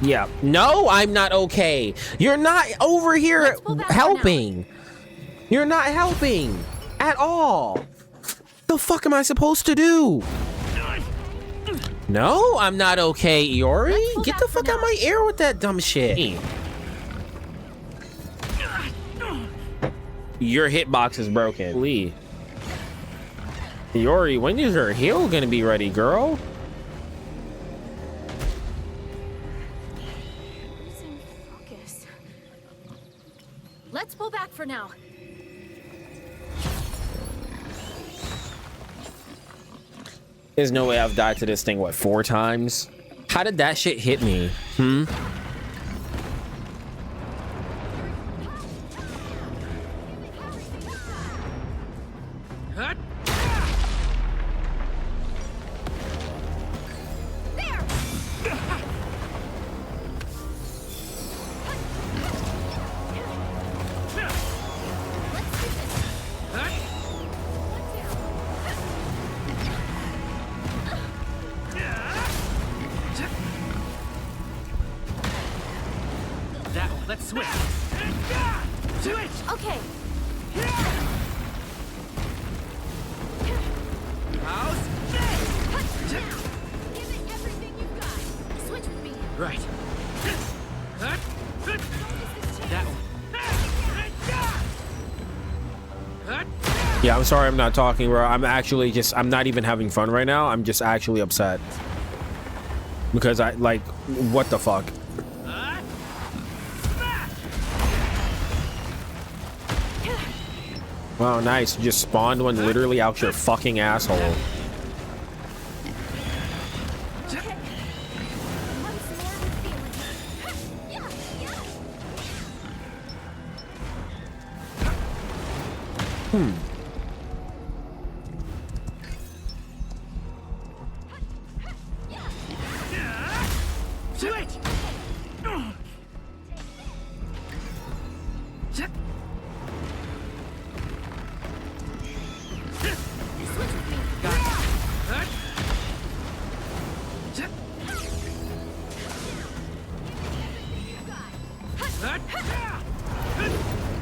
Yeah. No, I'm not okay. You're not over here helping. You're not helping at all. The fuck am I supposed to do? No, I'm not okay, Iori. Get the fuck out of my ear with that dumb shit. Your hitbox is broken. Lee. Iori, when is your heal gonna be ready, girl? Let's pull back for now. There's no way I've died to this thing, what, 4 times? How did that shit hit me? Let's switch. Switch. Okay. House. Give it everything you've got. Switch with me. Right. That one. Yeah, I'm sorry I'm not talking, bro. I'm actually just, I'm not even having fun right now. I'm just actually upset. Because I, like, what the fuck? Wow, nice. You just spawned one literally out your fucking asshole.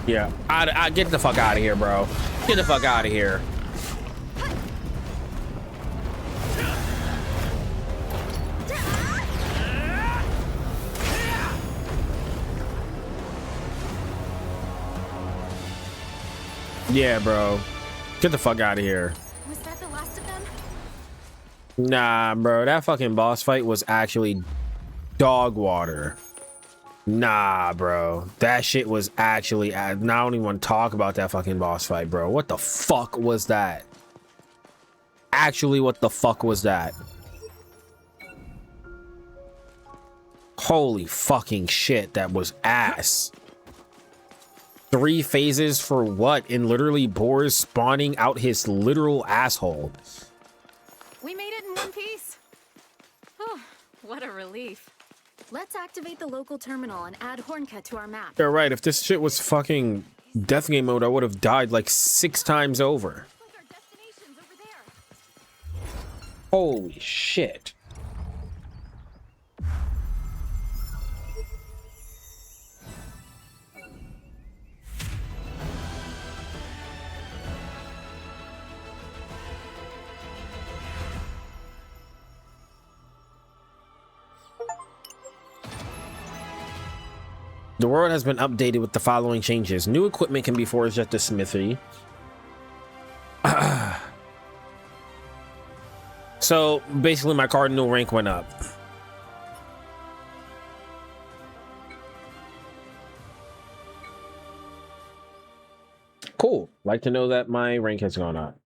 Yeah, I get the fuck out of here, bro. Get the fuck out of here. Yeah, bro. Get the fuck out of here. Was that the last of them? Nah, bro. That fucking boss fight was actually dog water. Nah, bro. That shit was actually... I don't even want to talk about that fucking boss fight, bro. What the fuck was that? Actually, what the fuck was that? Holy fucking shit, that was ass. 3 phases for what? And literally Boris spawning out his literal asshole. We made it in one piece. Oh, what a relief. Let's activate the local terminal and add Hornka to our map. You're right. If this shit was fucking death game mode, I would have died like 6 times over. Holy shit. The world has been updated with the following changes. New equipment can be forged at the smithy. So basically my cardinal rank went up. Cool. Like to know that my rank has gone up.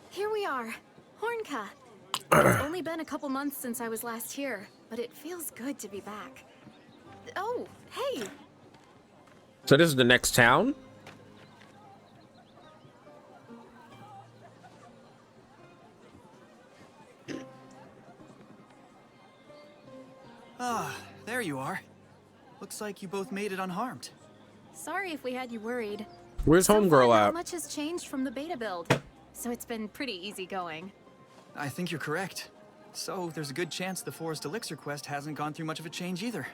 Here we are, Hornka. It's only been a couple months since I was last here, but it feels good to be back. Oh, hey! So this is the next town? Ah, there you are. Looks like you both made it unharmed. Sorry if we had you worried. Where's homegirl Not at? much has changed from the beta build, so it's been pretty easy going. I think you're correct. So there's a good chance the Forest Elixir quest hasn't gone through much of a change either.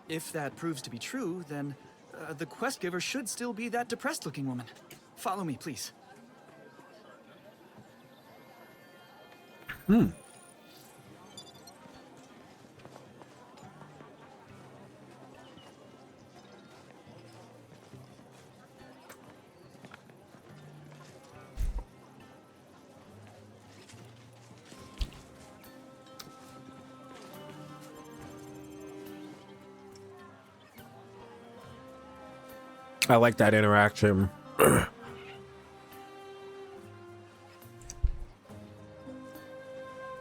If that proves to be true, then the quest giver should still be that depressed-looking woman. Follow me, please. I like that interaction.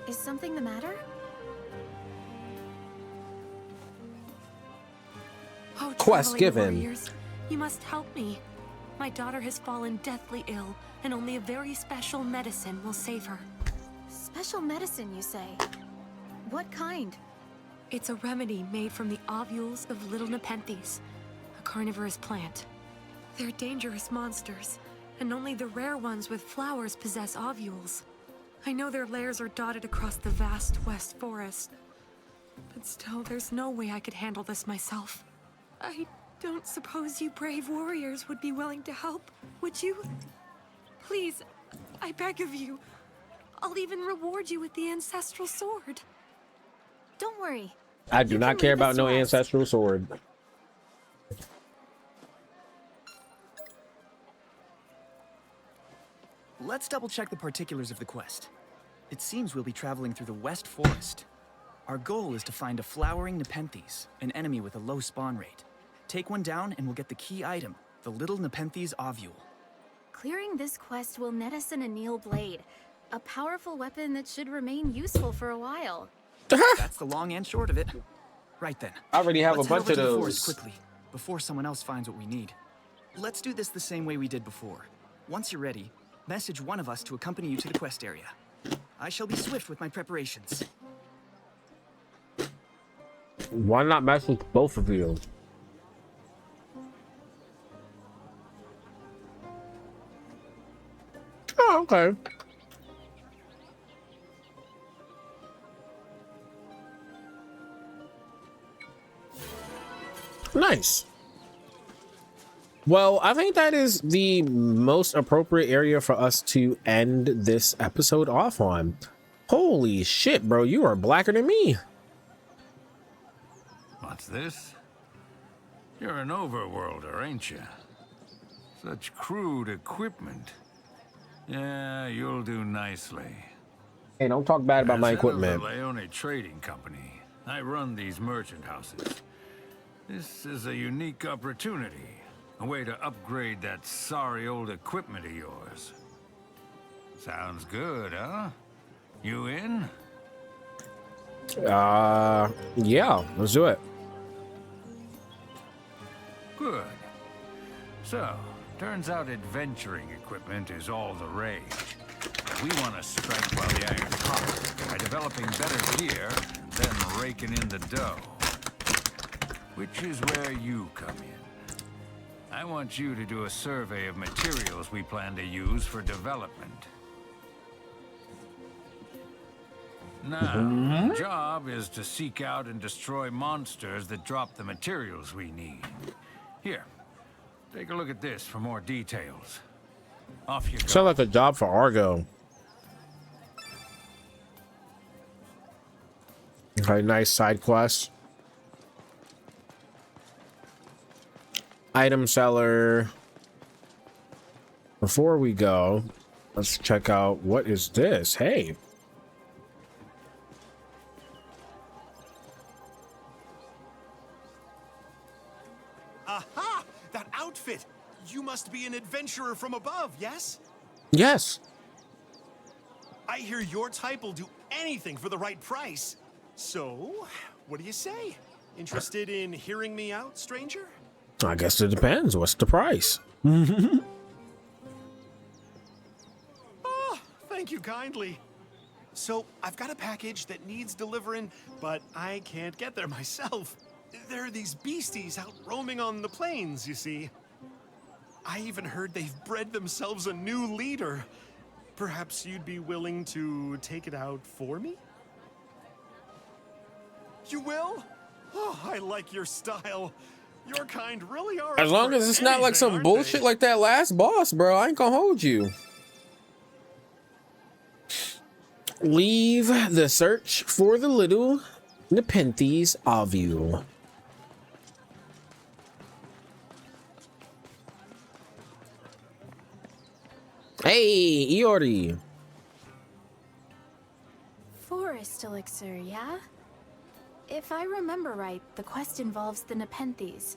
Is something the matter? Oh, Quest traveling given. warriors, you must help me. My daughter has fallen deathly ill, and only a very special medicine will save her. Special medicine, you say? What kind? It's a remedy made from the ovules of little nepenthes, a carnivorous plant. They're dangerous monsters, and only the rare ones with flowers possess ovules. I know their lairs are dotted across the vast West Forest, but still, there's no way I could handle this myself. I don't suppose you brave warriors would be willing to help, would you? Please, I beg of you. I'll even reward you with the ancestral sword. Don't worry. I do You not can care leave about this no to us. ancestral sword. Let's double check the particulars of the quest. It seems we'll be traveling through the West Forest. Our goal is to find a flowering Nepenthes, an enemy with a low spawn rate. Take one down and we'll get the key item, the little Nepenthes ovule. Clearing this quest will net us an anneal blade, a powerful weapon that should remain useful for a while. That's the long and short of it. Right then. I already have Let's a head bunch over of to the those. forest quickly, before someone else finds what we need. Let's do this the same way we did before. Once you're ready, message one of us to accompany you to the quest area. I shall be swift with my preparations. Why not message both of you? Oh, okay. Nice. Well, I think that is the most appropriate area for us to end this episode off on. Holy shit, bro, you are blacker than me. What's this? You're an overworlder, ain't you? Such crude equipment. Yeah, you'll do nicely. Hey, don't talk bad about As my head of equipment. the Leone Trading Company, I run these merchant houses. This is a unique opportunity. A way to upgrade that sorry old equipment of yours. Sounds good, huh? You in? Yeah, let's do it. Good. So, turns out adventuring equipment is all the rage. We want to strike while the iron's hot by developing better gear and then raking in the dough. Which is where you come in. I want you to do a survey of materials we plan to use for development. Now, the job is to seek out and destroy monsters that drop the materials we need. Here, take a look at this for more details. Off you go. Sounds like a job for Argo. Okay, nice side quest. Item seller. Before we go, let's check out what is this. Hey. Aha! That outfit! You must be an adventurer from above, yes? Yes. I hear your type will do anything for the right price. So, what do you say? Interested in hearing me out, stranger? I guess it depends. What's the price? Oh, thank you kindly. So, I've got a package that needs delivering, but I can't get there myself. There are these beasties out roaming on the plains, you see. I even heard they've bred themselves a new leader. Perhaps you'd be willing to take it out for me? You will? Oh, I like your style. Your kind really are. As long as it's not like some bullshit like that last boss, bro, I ain't gonna hold you. Leave the search for the little Nepenthes ovule. Hey, Iori. Forest elixir, yeah? If I remember right, the quest involves the Nepenthes.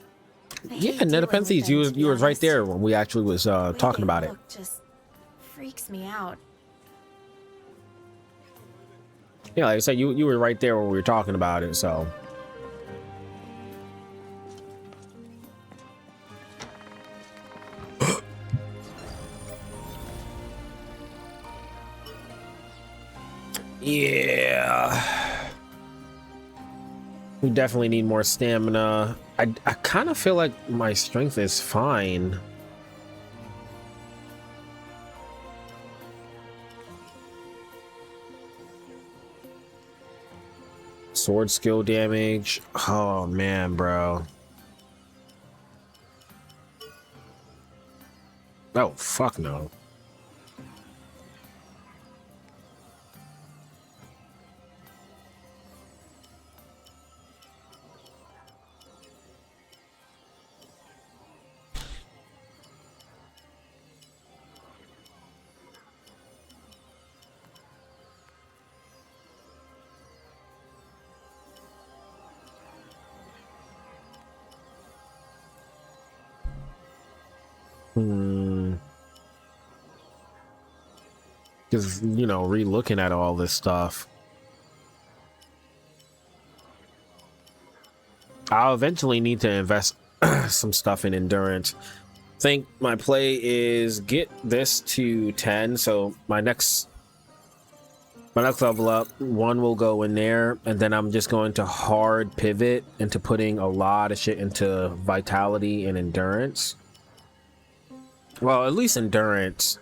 Yeah, Nepenthes. You was right there when we actually was talking about it. Just freaks me out. Yeah, like I said, you were right there when we were talking about it, so. Yeah. We definitely need more stamina. I kind of feel like my strength is fine. Sword skill damage. Oh man, bro. Oh fuck no. Because, you know, re-looking at all this stuff, I'll eventually need to invest some stuff in endurance. I think my play is get this to 10, so my next level up, 1 will go in there, and then I'm just going to hard pivot into putting a lot of shit into vitality and endurance. Well, at least endurance.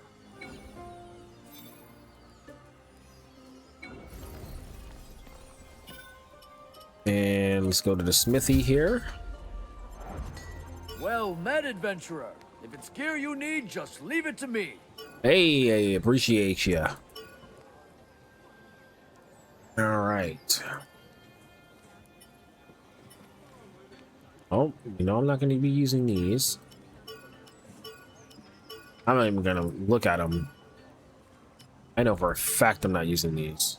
And let's go to the smithy here. Well met, adventurer. If it's gear you need, just leave it to me. Hey, appreciate ya. All right. Oh, you know I'm not going to be using these. I'm not even going to look at them. I know for a fact I'm not using these.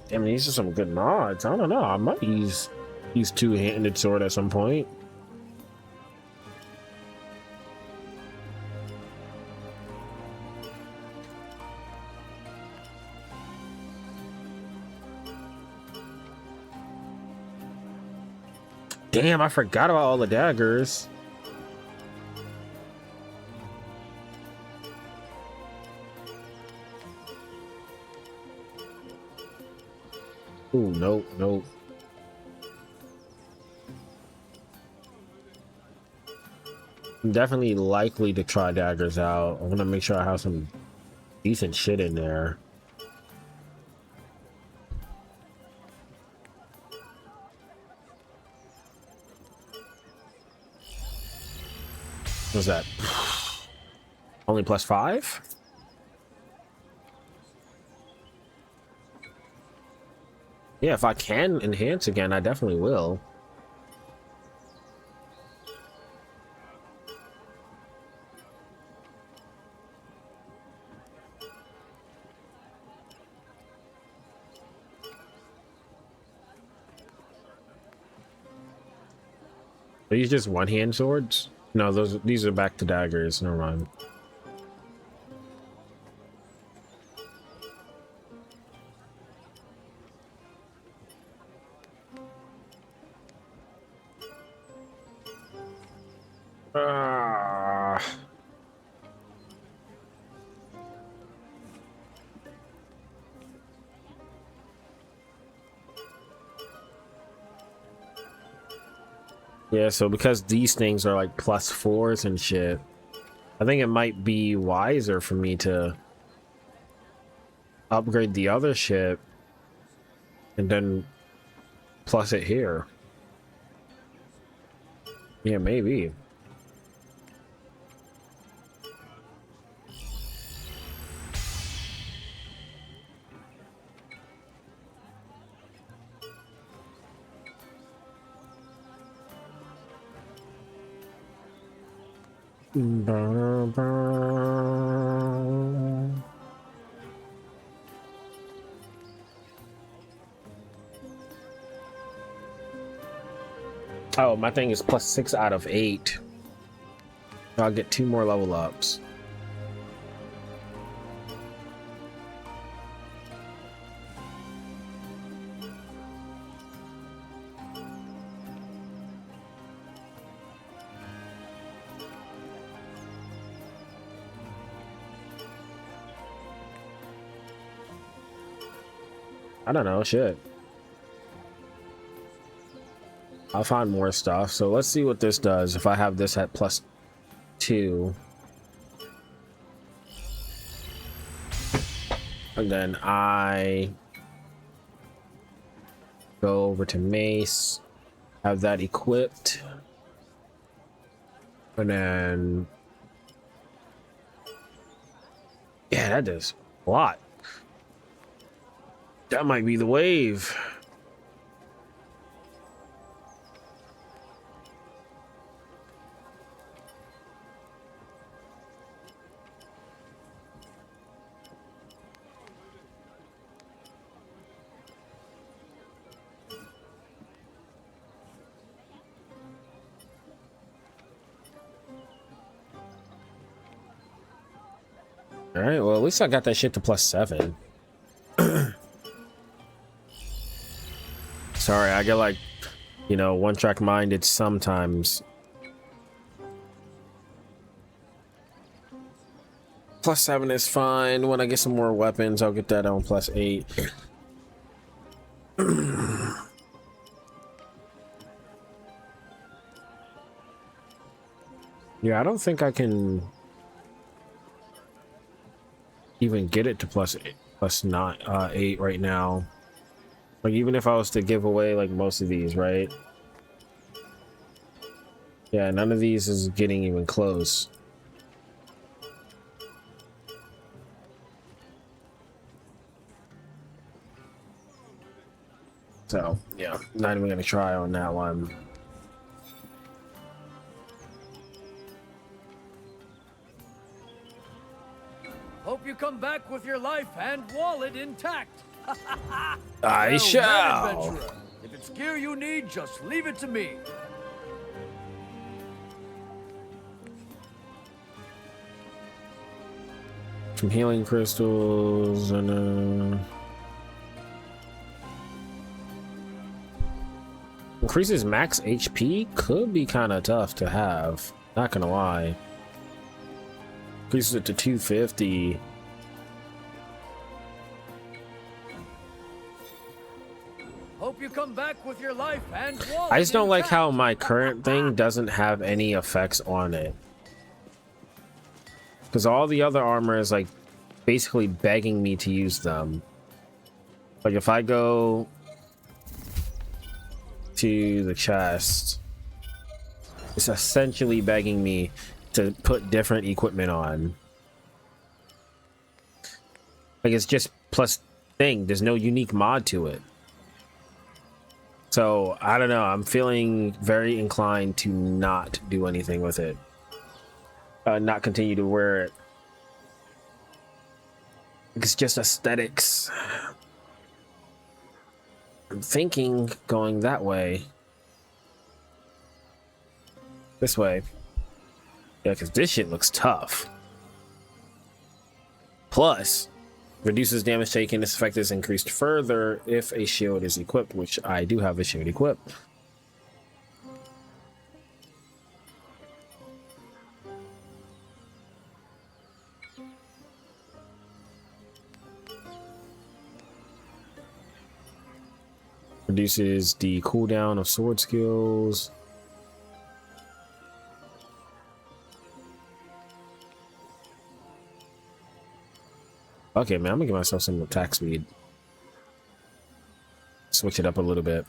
Damn, these are some good mods. I don't know. I might use two-handed sword at some point. Damn, I forgot about all the daggers. Ooh, nope, nope. I'm definitely likely to try daggers out. I want to make sure I have some decent shit in there. What's that? Only +5? Yeah, if I can enhance again, I definitely will. Are these just one-hand swords? No, these are back to daggers. Never mind. Yeah, so because these things are like +4s and shit, I think it might be wiser for me to upgrade the other ship and then plus it here. Yeah, maybe. Oh, my thing is plus 6 out of 8. I'll get 2 more level ups. I don't know, shit. I'll find more stuff. So let's see what this does if I have this at plus 2. And then I go over to Mace, have that equipped. And then, yeah, that does a lot. That might be the wave. All right, well, at least I got that shit to plus 7. Sorry, I get like, you know, one-track minded sometimes. Plus 7 is fine. When I get some more weapons, I'll get that on plus 8. Yeah, I don't think I can even get it to plus 8 right now. Like, even if I was to give away like most of these, right? Yeah, none of these is getting even close. So yeah, not even gonna try on that one. Hope you come back with your life and wallet intact. I Well shall. done, adventurer. If it's gear you need, just leave it to me. Some healing crystals and increases max HP could be kind of tough to have. Not gonna lie. Increases it to 250. Hope you come back with your life and wallet I just don't like intact. how my current thing doesn't have any effects on it. Because all the other armor is like basically begging me to use them. Like if I go to the chest, it's essentially begging me to put different equipment on. Like it's just plus thing. There's no unique mod to it. So I don't know. I'm feeling very inclined to not do anything with it. Not continue to wear it. It's just aesthetics. I'm thinking going that way. This way. Yeah, because this shit looks tough. Plus, reduces damage taken. This effect is increased further if a shield is equipped, which I do have a shield equipped. Reduces the cooldown of sword skills. Okay, man, I'm gonna give myself some attack speed. Switch it up a little bit.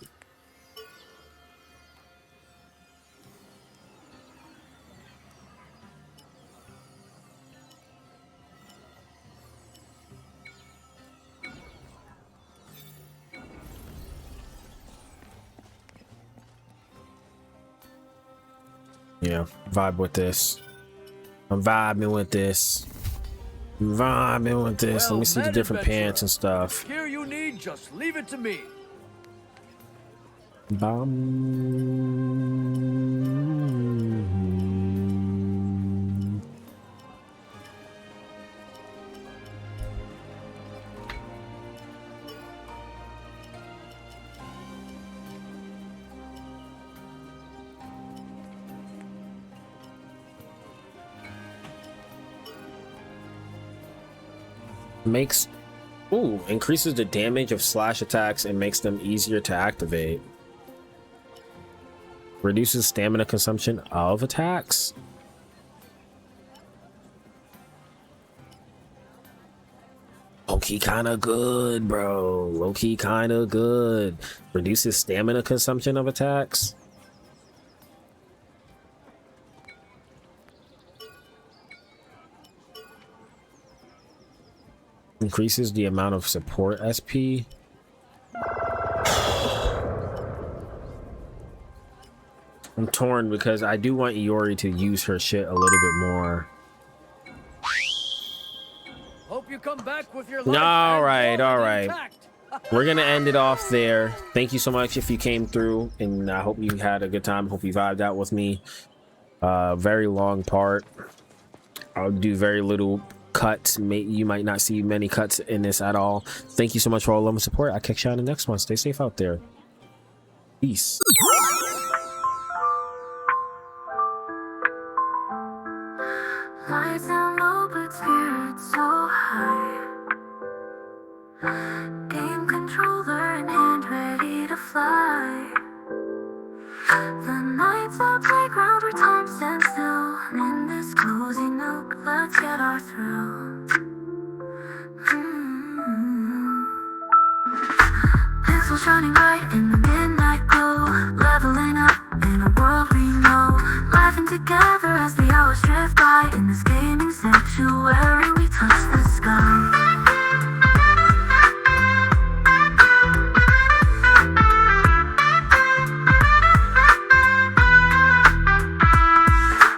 Yeah, vibe with this. I'm vibing with this. Vibing with this. Well, let me see the different pants and stuff. Gear you need, just leave it to me. Makes increases the damage of slash attacks and makes them easier to activate. Reduces stamina consumption of attacks. Low-key kind of good, bro. Low-key kind of good. Reduces stamina consumption of attacks. Increases the amount of support SP. I'm torn because I do want Iori to use her shit a little bit more. Hope you come back with your All right. We're gonna end it off there. Thank you so much if you came through, and I hope you had a good time. Hope you vibed out with me. Very long part. I'll do very little cuts. You might not see many cuts in this at all. Thank you so much for all the love and support. I'll catch you on the next one. Stay safe out there. Peace. Lights down low, but spirits so high. Game controller in hand, ready to fly. The night's our playground where time stands still. And in this cozy nook, let's get our thrill. Pencils shining bright in the midnight glow. Leveling up in a world we know. Laughing together as the hours drift by. In this gaming sanctuary we touch the sky.